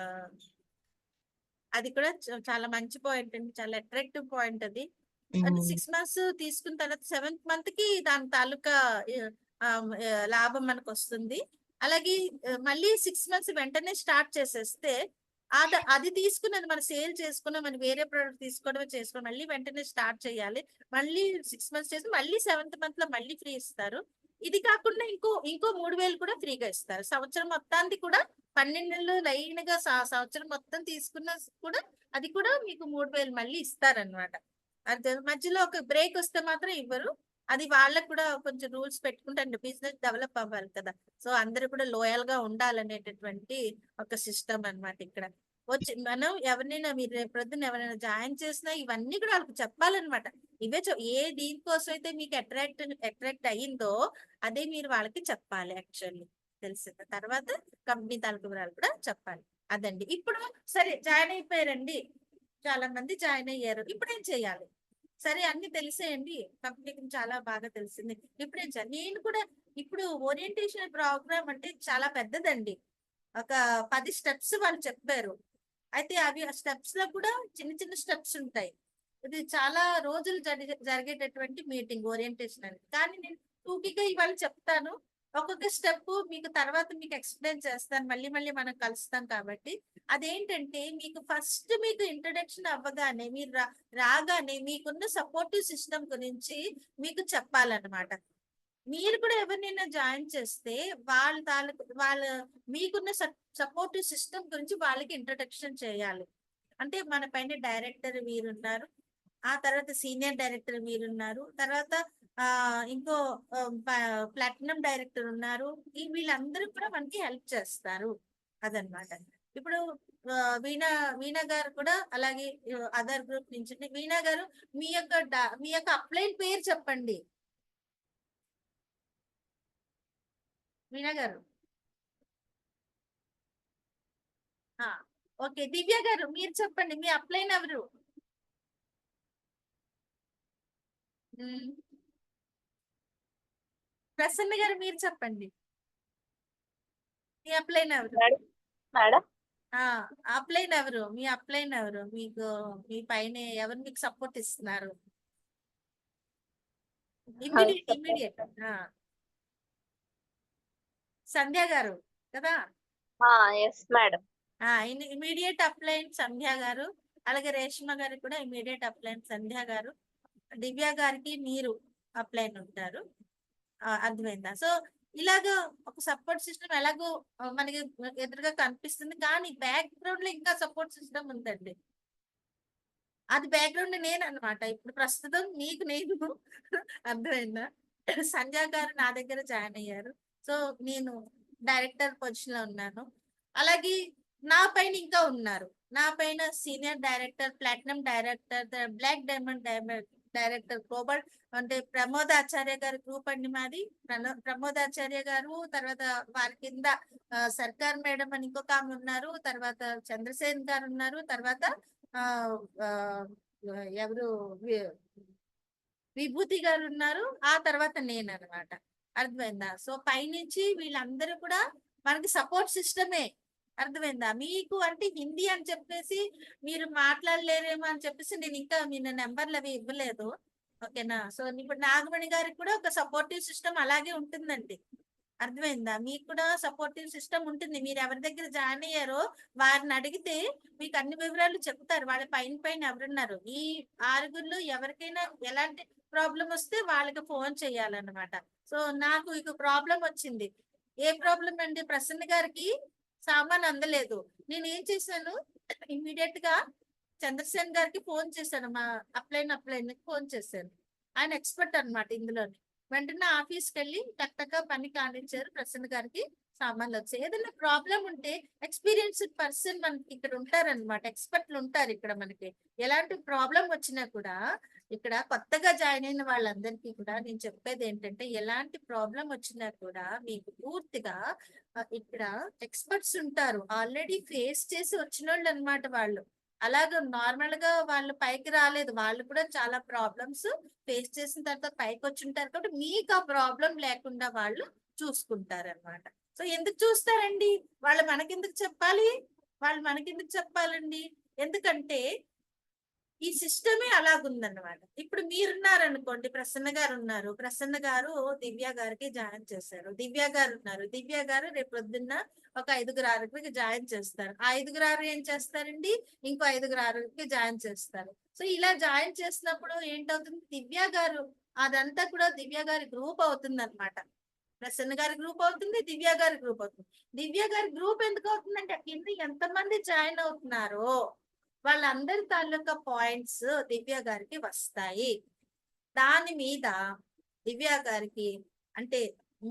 అది కూడా చాలా మంచి పాయింట్ అండి. చాలా అట్రాక్టివ్ పాయింట్ అది. అంటే హ్మ్. 6 మంత్స్ తీసుకున్న తర్వాత సెవెంత్ మంత్‌కి దాని తాలూకా లాభం మనకొస్తుంది. అలాగే మళ్ళీ 6 మంత్స్ వెంటనే స్టార్ట్ చేసేస్తే అది తీసుకున్నది మనం సేల్ చేసుకున్న మనం వేరే ప్రొడక్ట్ తీసుకోవడమే చేసుకోవడం మళ్ళీ వెంటనే స్టార్ట్ చేయాలి. మళ్ళీ 6 మంత్స్ చేసి మళ్ళీ సెవెంత్ మంత్‌లో మళ్ళీ ఫ్రీ ఇస్తారు. ఇది కాకుండా ఇంకో 3000 కూడా ఫ్రీగా ఇస్తారు. సంవత్సరం మొత్తానికి కూడా 12 నెలలు లైన్‌గా సంవత్సరం మొత్తం తీసుకున్నా కూడా అది కూడా మీకు 3000 మళ్ళీ ఇస్తారనమాట. అంతే మధ్యలో ఒక బ్రేక్ వస్తే మాత్రం ఇవ్వరు. అది వాళ్ళకి కూడా కొంచెం రూల్స్ పెట్టుకుంటారు. బిజినెస్ డెవలప్ అవ్వాలి కదా! సో, అందరూ కూడా లోయల్‌గా ఉండాలనేటటువంటి ఒక సిస్టమ్ అన్నమాట ఇక్కడ. మనం ఎవరినైనా మీరు రేపు ప్రొద్దున ఎవరైనా జాయిన్ చేసినా ఇవన్నీ కూడా వాళ్ళకి చెప్పాలన్నమాట. దీనికోసం అయితే మీకు అట్రాక్ట్ అయ్యిందో అదే మీరు వాళ్ళకి చెప్పాలి యాక్చువల్లీ. తెలిసిందా? తర్వాత కంపెనీ తాలూకు వివరాలు కూడా చెప్పాలి. అదండి. ఇప్పుడు సరే జాయిన్ అయిపోయారండి. చాలా మంది జాయిన్ అయ్యారు. ఇప్పుడేం చేయాలి? సరే అన్నీ తెలిసేయండి. కంపెనీ గురించి చాలా బాగా తెలిసింది. ఇప్పుడేం చేయాలి? నేను కూడా ఇప్పుడు ఓరియంటేషన్ ప్రోగ్రామ్ అంటే చాలా పెద్దదండి. ఒక 10 స్టెప్స్ వాళ్ళు చెప్పారు. అయితే అవి ఆ స్టెప్స్‌లో కూడా చిన్న చిన్న స్టెప్స్ ఉంటాయి. ఇది చాలా రోజులు జరిగేటటువంటి మీటింగ్ ఓరియంటేషన్ అని. కానీ నేను టూకీగా ఇవాళ చెప్తాను. ఒక్కొక్క స్టెప్ మీకు తర్వాత మీకు ఎక్స్‌ప్లెయిన్ చేస్తాను. మళ్ళీ మళ్ళీ మనం కలుస్తాం కాబట్టి. అదేంటంటే మీకు ఇంట్రొడక్షన్ అవ్వగానే రాగానే మీకున్న సపోర్టివ్ సిస్టమ్ గురించి మీకు చెప్పాలన్నమాట. మీరు కూడా ఎవరినైనా జాయిన్ చేస్తే వాళ్ళ మీకున్న సపోర్టివ్ సిస్టమ్ గురించి వాళ్ళకి ఇంట్రడక్షన్ చేయాలి. అంటే మన పైన డైరెక్టర్ మీరున్నారు. ఆ తర్వాత సీనియర్ డైరెక్టర్ మీరున్నారు. తర్వాత ఇంకో ప్లాటినం డైరెక్టర్ ఉన్నారు. వీళ్ళందరూ కూడా మనకి హెల్ప్ చేస్తారు. అదనమాట. ఇప్పుడు వీణా వీణా గారు కూడా అలాగే అదర్ గ్రూప్ నుంచి వీణా గారు మీ యొక్క అప్లైన్ పేరు చెప్పండి. వీణా గారు. ఓకే, దివ్య గారు మీరు చెప్పండి, మీ అప్లైన్ ఎవరు? ఉమ్, ప్రసన్న గారు మీరు చెప్పండి, మీ అప్లైన్ ఎవరు? మేడం మేడం ఆ అప్లైన్ ఎవరు? మీ అప్లైన్ ఎవరు? మీకు మీ పైన ఎవరు మీకు సపోర్ట్ ఇస్తున్నారు? ఇమ్మీడియట్ ఇమ్మీడియట్ సంధ్య గారు కదా? Yes madam. Immediate upline Sandhya గారు, అలాగే రేష్మ గారికి కూడా ఇమీడియట్ అప్లైన్ సంధ్య గారు, దివ్య గారికి మీరు అప్లైన్ ఉంటారు. అర్థమైందా? సో ఇలాగ ఒక సపోర్ట్ సిస్టమ్ ఎలాగో మనకి ఎదురుగా కనిపిస్తుంది, కానీ బ్యాక్గ్రౌండ్ లో ఇంకా సపోర్ట్ సిస్టమ్ ఉందండి. అది బ్యాక్గ్రౌండ్ నేను అన్నమాట. ఇప్పుడు ప్రస్తుతం నీకు నేను అర్థమైందా? సంజయ్ గారు నా దగ్గర జాయిన్ అయ్యారు. సో నేను డైరెక్టర్ పొజిషన్ లో ఉన్నాను. అలాగే నా పైన ఇంకా ఉన్నారు. నా పైన senior director, platinum director, black diamond director, global అంటే ప్రమోదాచార్య గారి గ్రూప్ అండి మాది. ప్రమోదాచార్య గారు, తర్వాత వారి కింద సర్కార్ మేడం అని ఇంకొక ఆమె ఉన్నారు, తర్వాత చంద్రసేన్ గారు ఉన్నారు, తర్వాత ఆ ఆ, ఎవరు విభూతి గారు ఉన్నారు, ఆ తర్వాత నేను అన్నమాట. అర్థమైందా? సో పైనుంచి వీళ్ళందరూ కూడా మనకి సపోర్ట్ సిస్టమే. అర్థమైందా? మీకు అంటే హిందీ అని చెప్పేసి మీరు మాట్లాడలేరేమో అని చెప్పేసి నేను ఇంకా మీ నెంబర్లు అవి ఇవ్వలేదు. ఓకేనా? సో ఇప్పుడు నాగమణి గారికి కూడా ఒక సపోర్టివ్ సిస్టమ్ అలాగే ఉంటుందండి. అర్థమైందా? మీకు కూడా సపోర్టివ్ సిస్టమ్ ఉంటుంది. మీరు ఎవరి దగ్గర జాయిన్ అయ్యారో వారిని అడిగితే మీకు అన్ని వివరాలు చెప్తారు. వాళ్ళ పైన పైన ఎవరున్నారు, ఈ ఆరుగురిలో ఎవరికైనా ఎలాంటి ప్రాబ్లం వస్తే వాళ్ళకి ఫోన్ చేయాలన్నమాట. సో నాకు ఇక ప్రాబ్లం వచ్చింది. ఏ ప్రాబ్లం అండి? ప్రసన్న గారికి సామాన్ అందలేదు. నేను ఏం చేశాను, ఇమ్మీడియట్ గా చంద్రసేన్ గారికి ఫోన్ చేశాను, మా అప్లైన్ ఫోన్ చేశాను. ఆయన ఎక్స్పర్ట్ అన్నమాట ఇందులోని. వెంటనే ఆఫీస్కి వెళ్ళి టక్ పని కానిచ్చారు. ప్రసన్న గారికి సామాన్లు వచ్చాయి. ఏదైనా ప్రాబ్లం ఉంటే ఎక్స్పీరియన్స్డ్ పర్సన్ మనకి ఇక్కడ ఉంటారన్నమాట, ఎక్స్పర్ట్లు ఉంటారు ఇక్కడ మనకి. ఎలాంటి ప్రాబ్లం వచ్చినా కూడా ఇక్కడ కొత్తగా జాయిన్ అయిన వాళ్ళందరికీ కూడా నేను చెప్పేది ఏంటంటే, ఎలాంటి ప్రాబ్లం వచ్చినా కూడా మీకు పూర్తిగా ఇక్కడ ఎక్స్పర్ట్స్ ఉంటారు, ఆల్రెడీ ఫేస్ చేసి వచ్చిన వాళ్ళు అనమాట వాళ్ళు. అలాగే నార్మల్ గా వాళ్ళు పైకి రాలేదు, వాళ్ళు కూడా చాలా ప్రాబ్లమ్స్ ఫేస్ చేసిన తర్వాత పైకి వచ్చి ఉంటారు, కాబట్టి మీకు ఆ ప్రాబ్లం లేకుండా వాళ్ళు చూసుకుంటారు అనమాట. సో ఎందుకు చూస్తారండి? వాళ్ళు మనకెందుకు చెప్పాలి? వాళ్ళు మనకెందుకు చెప్పాలండి? ఎందుకంటే ఈ సిస్టమే అలాగుందన్నమాట. ఇప్పుడు మీరున్నారనుకోండి, ప్రసన్న గారు ఉన్నారు, ప్రసన్న గారు దివ్య గారికి జాయిన్ చేశారు, దివ్య గారు ఉన్నారు, దివ్య గారు రేపు పొద్దున్న ఒక 5 ఆరుగురికి జాయిన్ చేస్తారు. ఆ 5 ఏం చేస్తారండి, ఇంకో 5 జాయిన్ చేస్తారు. సో ఇలా జాయిన్ చేసినప్పుడు ఏంటవుతుంది, దివ్య గారు అదంతా కూడా దివ్య గారి గ్రూప్ అవుతుంది అనమాట. ప్రసన్న గారి గ్రూప్ అవుతుంది, దివ్య గారి గ్రూప్ అవుతుంది. దివ్య గారి గ్రూప్ ఎందుకు అవుతుందంటే కింద ఎంతమంది జాయిన్ అవుతున్నారో వాళ్ళందరి తాలూకా పాయింట్స్ దివ్య గారికి వస్తాయి. దాని మీద దివ్య గారికి అంటే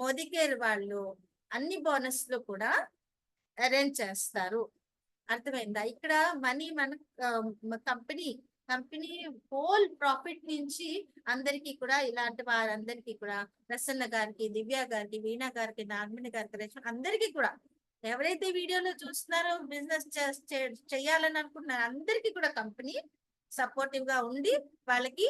మోదీకేర్ వాళ్ళు అన్ని బోనస్లు కూడా అరేంజ్ చేస్తారు. అర్థమైందా? ఇక్కడ మనీ మన కంపెనీ హోల్ ప్రాఫిట్ నుంచి అందరికీ కూడా, ఇలాంటి వారందరికీ కూడా, ప్రసన్న గారికి, దివ్య గారికి, వీణా గారికి, నాగమణి గారికి, రేష్మ అందరికీ కూడా, ఎవరైతే వీడియోలో చూస్తున్నారో బిజినెస్ చేయాలని అనుకుంటున్నారో అందరికీ కూడా కంపెనీ సపోర్టివ్ గా ఉండి వాళ్ళకి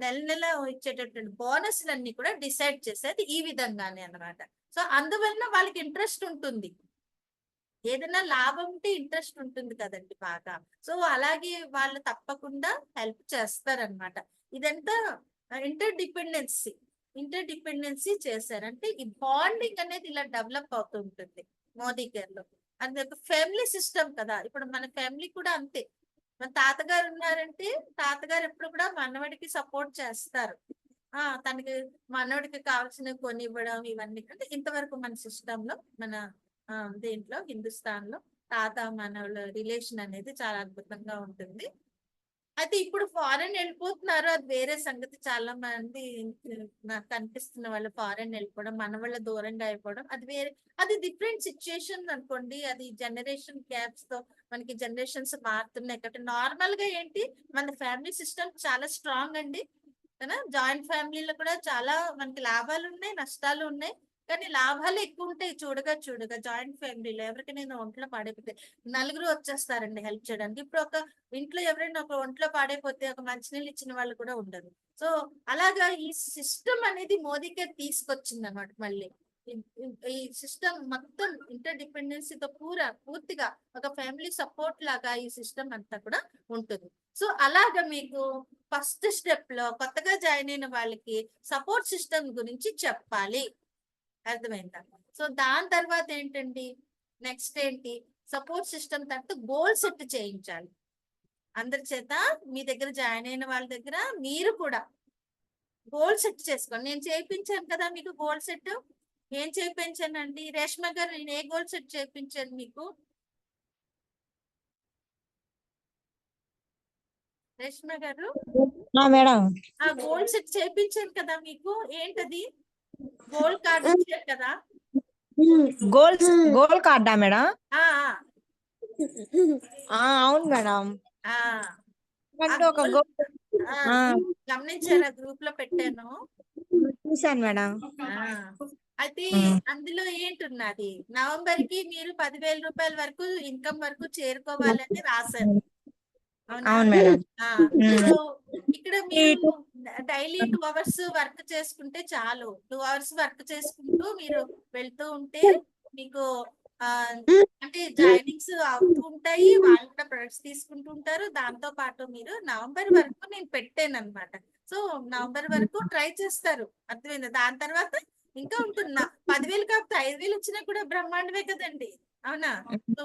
నెల నెల ఇచ్చేటటువంటి బోనస్లన్నీ కూడా డిసైడ్ చేసేది ఈ విధంగానే అన్నమాట. సో అందువలన వాళ్ళకి ఇంట్రెస్ట్ ఉంటుంది, ఏదైనా లాభం ఉంటే ఇంట్రెస్ట్ ఉంటుంది కదండి బాగా. సో అలాగే వాళ్ళు తప్పకుండా హెల్ప్ చేస్తారనమాట. ఇదంతా ఇంటర్ డిపెండెన్సీ చేశారు అంటే ఈ బాండింగ్ అనేది ఇలా డెవలప్ అవుతూ ఉంటుంది మోదీ కేర్ లో. అది ఒక ఫ్యామిలీ సిస్టమ్ కదా. ఇప్పుడు మన ఫ్యామిలీ కూడా అంతే. మన తాతగారు ఉన్నారంటే తాతగారు ఎప్పుడు కూడా మనవడికి సపోర్ట్ చేస్తారు. తనకి మనవడికి కావాల్సినవి కొనివ్వడం ఇవన్నీ అంటే ఇంతవరకు మన సిస్టమ్ లో, మన దీంట్లో హిందుస్థాన్ లో తాత మనవల రిలేషన్ అనేది చాలా అద్భుతంగా ఉంటుంది. అయితే ఇప్పుడు ఫారెన్ వెళ్ళిపోతున్నారు, అది వేరే సంగతి. చాలా మంది నాకు కనిపిస్తున్న వాళ్ళు ఫారెన్ వెళ్ళిపోవడం, మన వాళ్ళ దూరంగా అయిపోవడం, అది వేరే, అది డిఫరెంట్ సిచ్యుయేషన్ అనుకోండి. అది జనరేషన్ గ్యాప్స్ తో మనకి జనరేషన్స్ మారుతున్నాయి కాబట్టి నార్మల్ గా ఏంటి, మన ఫ్యామిలీ సిస్టమ్ చాలా స్ట్రాంగ్ అండి. జాయింట్ ఫ్యామిలీలో కూడా చాలా మనకి లాభాలు ఉన్నాయి, నష్టాలు ఉన్నాయి. కానీ లాభాలు ఎక్కువ ఉంటాయి. చూడగా జాయింట్ ఫ్యామిలీలో ఎవరికైనా ఒంట్లో పాడైపోతే నలుగురు వచ్చేస్తారండి హెల్ప్ చేయడానికి. ఇప్పుడు ఒక ఇంట్లో ఎవరైనా ఒక ఒంట్లో పాడైపోతే ఒక మంచినీళ్ళు ఇచ్చిన వాళ్ళు కూడా ఉండరు. సో అలాగా ఈ సిస్టమ్ అనేది మోదీ గారు తీసుకొచ్చింది అనమాట. మళ్ళీ ఈ సిస్టమ్ మొత్తం ఇంటర్ డిపెండెన్సీతో పూర్తిగా ఒక ఫ్యామిలీ సపోర్ట్ లాగా ఈ సిస్టమ్ అంతా కూడా ఉంటుంది. సో అలాగా మీకు ఫస్ట్ స్టెప్ లో కొత్తగా జాయిన్ అయిన వాళ్ళకి సపోర్ట్ సిస్టమ్ గురించి చెప్పాలి. అర్థమైందా? సో దాని తర్వాత ఏంటండి, నెక్స్ట్ ఏంటి, సపోర్ట్ సిస్టమ్ తర్వాత గోల్ సెట్ చేయించాలి అందరి చేత. మీ దగ్గర జాయిన్ అయిన వాళ్ళ దగ్గర మీరు కూడా గోల్ సెట్ చేసుకోండి. నేను చేయించాను కదా మీకు గోల్ సెట్. ఏం చేయించానండి రేష్మ గారు, నేను ఏ గోల్ సెట్ చేయించాను మీకు? రేష్మ గారు మేడం ఆ గోల్ సెట్ చేయించాను కదా మీకు. ఏంటది? గోల్ కార్డ్ ఇచ్చారు కదా. Goal కార్డా madam? ఆ అవును మేడం. ఆ అంటే ఒక గోల్ గమనించారా? గ్రూప్ లో పెట్టాను. చూసాను మేడం. అయితే అందులో ఏంటున్నది, నవంబర్ కి మీరు 10,000 రూపాయల వరకు ఇన్కమ్ వరకు చేరుకోవాలని రాశారు. అవునా? అవును మేడం. సో ఇక్కడ మీరు డైలీ 2 అవర్స్ వర్క్ చేసుకుంటే చాలు. 2 అవర్స్ వర్క్ చేసుకుంటూ మీరు వెళ్తూ ఉంటే మీకు అంటే జాయినింగ్స్ అవుతూ ఉంటాయి. వాళ్ళు కూడా ప్రొడక్ట్స్ తీసుకుంటూ ఉంటారు. దాంతో పాటు మీరు నవంబర్ వరకు నేను పెట్టాను అనమాట. సో నవంబర్ వరకు ట్రై చేస్తారు. అర్థమైంది? దాని తర్వాత ఇంకా ఉంటున్నా 10,000 కాకపోతే 5,000 వచ్చినా కూడా బ్రహ్మాండమే కదండి. అవునా? సో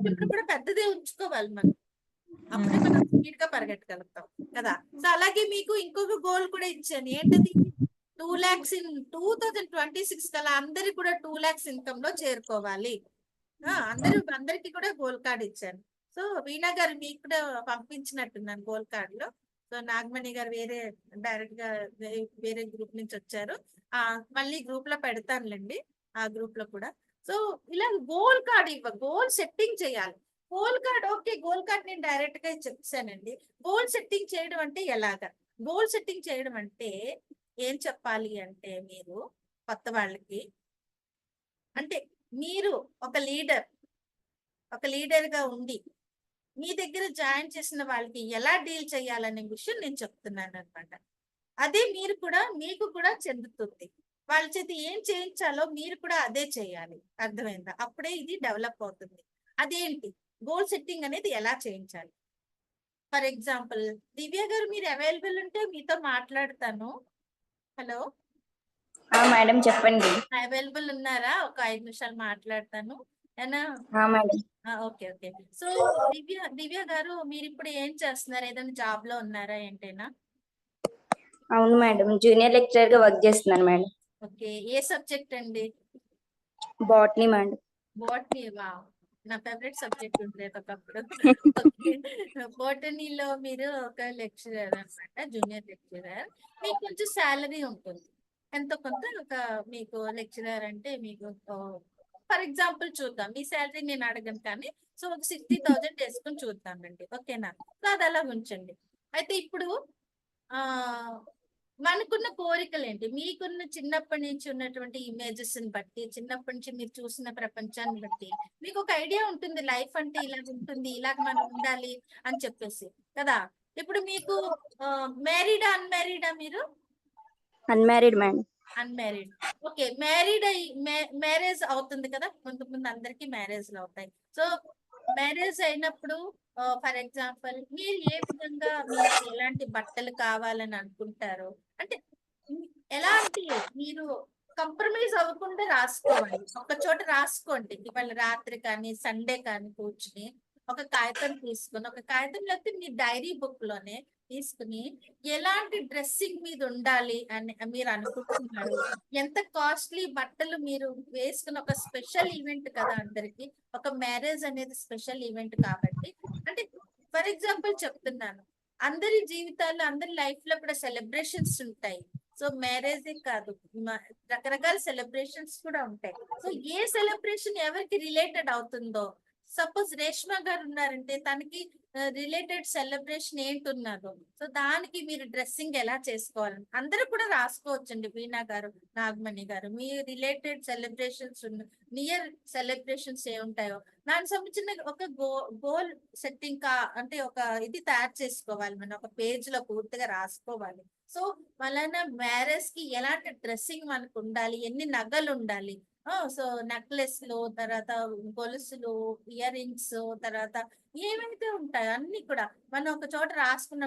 ఇప్పుడు కూడా పెద్దదే ఉంచుకోవాలి మనం. అప్పుడే మనం స్పీడ్ గా పరిగెట్టగలుగుతాం కదా. సో అలాగే మీకు ఇంకొక గోల్ కూడా ఇచ్చాను. ఏంటది? 2 lakhs ఇన్ 2026 కల్లా అందరికి కూడా 2 lakhs ఇన్కమ్ లో చేరుకోవాలి. అందరికి కూడా గోల్ కార్డ్ ఇచ్చాను. సో వీణా గారు మీకు కూడా పంపించినట్టున్నాను గోల్ కార్డ్ లో. సో నాగమణి గారు డైరెక్ట్ గా వేరే గ్రూప్ నుంచి వచ్చారు. మళ్ళీ గ్రూప్ లో పెడతానులేండి, ఆ గ్రూప్ లో కూడా. సో ఇలా గోల్ కార్డ్ గోల్ సెట్టింగ్ చేయాలి. Goal card okay, goal card నేను డైరెక్ట్ గా చెప్పానండి. గోల్ సెట్టింగ్ చేయడం అంటే ఎలాగా? గోల్ సెట్టింగ్ చేయడం అంటే ఏం చెప్పాలి అంటే, మీరు కొత్త వాళ్ళకి అంటే మీరు ఒక లీడర్ గా ఉండి మీ దగ్గర జాయిన్ చేసిన వాళ్ళకి ఎలా డీల్ చేయాలనే విషయం నేను చెప్తున్నాను అనమాట. అదే మీకు కూడా చెందుతుంది. వాళ్ళ చేత ఏం చేయించాలో మీరు కూడా అదే చేయాలి. అర్థమైందా? అప్పుడే ఇది డెవలప్ అవుతుంది. అదేంటి గోల్ సెట్టింగ్ అనేది ఎలా చేయించాలి? ఫర్ ఎగ్జాంపుల్ దివ్య గారు మీరు అవైలబుల్ ఉంటే మీతో మాట్లాడతాను. హలో మేడం చెప్పండి. అవైలబుల్ ఉన్నారా? ఒక 5 నిమిషాలు మాట్లాడతాను. మేడం. ఓకే. సో దివ్య గారు మీరు ఇప్పుడు ఏం చేస్తున్నారు? ఏదైనా జాబ్ లో ఉన్నారా ఏంటైనా? అవును మేడం, జూనియర్ లెక్చరర్ గా వర్క్ చేస్తున్నాను మేడం. ఓకే. ఏ సబ్జెక్ట్ అండి? Botany madam. బాటనీ. వా, నా ఫేవరెట్ సబ్జెక్ట్ ఉంటుంది ఒకప్పుడు. బాటనీలో మీరు ఒక లెక్చరర్ అన్నమాట, జూనియర్ లెక్చరర్. మీకు కొంచెం శాలరీ ఉంటుంది ఎంతో కొంత. మీకు లెక్చరర్ అంటే మీకు ఫర్ ఎగ్జాంపుల్ చూద్దాం, మీ శాలరీ నేను అడగను కానీ సో ఒక 60,000 వేసుకొని చూద్దామండి. ఓకేనా? సో అది అలా ఉంచండి. అయితే ఇప్పుడు మనకున్న కోరికలు ఏంటి? మీకున్న చిన్నప్పటి నుంచి ఉన్నటువంటి ఇమేజెస్ ని బట్టి, చిన్నప్పటి నుంచి మీరు చూసిన ప్రపంచాన్ని బట్టి మీకు ఒక ఐడియా ఉంటుంది, లైఫ్ అంటే ఇలా ఉంటుంది, ఇలాగ మనం ఉండాలి అని చెప్పేసి కదా. ఇప్పుడు మీకు మ్యారీడా అన్మ్యారీడా? మీరు unmarried madam. Unmarried. Okay. Marriage అవుతుంది కదా, ముందు అందరికి మ్యారేజ్లు అవుతాయి. సో మ్యారేజ్ అయినప్పుడు ఫర్ ఎగ్జాంపుల్ మీరు ఏ విధంగా, మీకు ఎలాంటి బట్టలు కావాలని అనుకుంటారు అంటే ఎలాంటి, మీరు కంప్రమైజ్ అవ్వకుండా రాసుకోవాలి. ఒక చోట రాసుకోండి. ఇవాళ రాత్రి కానీ సండే కానీ కూర్చుని ఒక కాగితం తీసుకుని, ఒక కాగితం లేకపోతే మీ డైరీ బుక్ లోనే తీసుకుని ఎలాంటి డ్రెస్సింగ్ మీద ఉండాలి అని మీరు అనుకుంటున్నారు, ఎంత కాస్ట్లీ బట్టలు మీరు వేసుకున్న, ఒక స్పెషల్ ఈవెంట్ కదా అందరికి, ఒక మ్యారేజ్ అనేది స్పెషల్ ఈవెంట్ కాబట్టి. అంటే ఫర్ ఎగ్జాంపుల్ చెప్తున్నాను, అందరి జీవితాల్లో అందరి లైఫ్ లో కూడా సెలబ్రేషన్స్ ఉంటాయి. సో మ్యారేజ్ కాదు, రకరకాల సెలబ్రేషన్స్ కూడా ఉంటాయి. సో ఏ సెలబ్రేషన్ ఎవరికి రిలేటెడ్ అవుతుందో సపోజ్ రేష్మా గారు ఉన్నారంటే తనకి రిలేటెడ్ సెలబ్రేషన్ ఏంటి ఉన్నదో సో దానికి మీరు డ్రెస్సింగ్ ఎలా చేసుకోవాలి అందరూ కూడా రాసుకోవచ్చండి. వీణా గారు, నాగమణి గారు, మీ రిలేటెడ్ సెలబ్రేషన్స్ నియర్ సెలబ్రేషన్స్ ఏముంటాయో దానికి సంబంధించిన ఒక గోల్ సెట్టింగ్ అంటే ఒక ఇది తయారు చేసుకోవాలి. మనం ఒక పేజ్ లో పూర్తిగా రాసుకోవాలి. సో మళ్ళా మ్యారేజ్ కి ఎలాంటి డ్రెస్సింగ్ మనకు ఉండాలి, ఎన్ని నగలు ఉండాలి, సో నెక్లెస్లు, తర్వాత గొలుసులు, ఇయర్ రింగ్స్, తర్వాత ఏవైతే ఉంటాయో అన్ని కూడా మనం ఒక చోట రాసుకున్న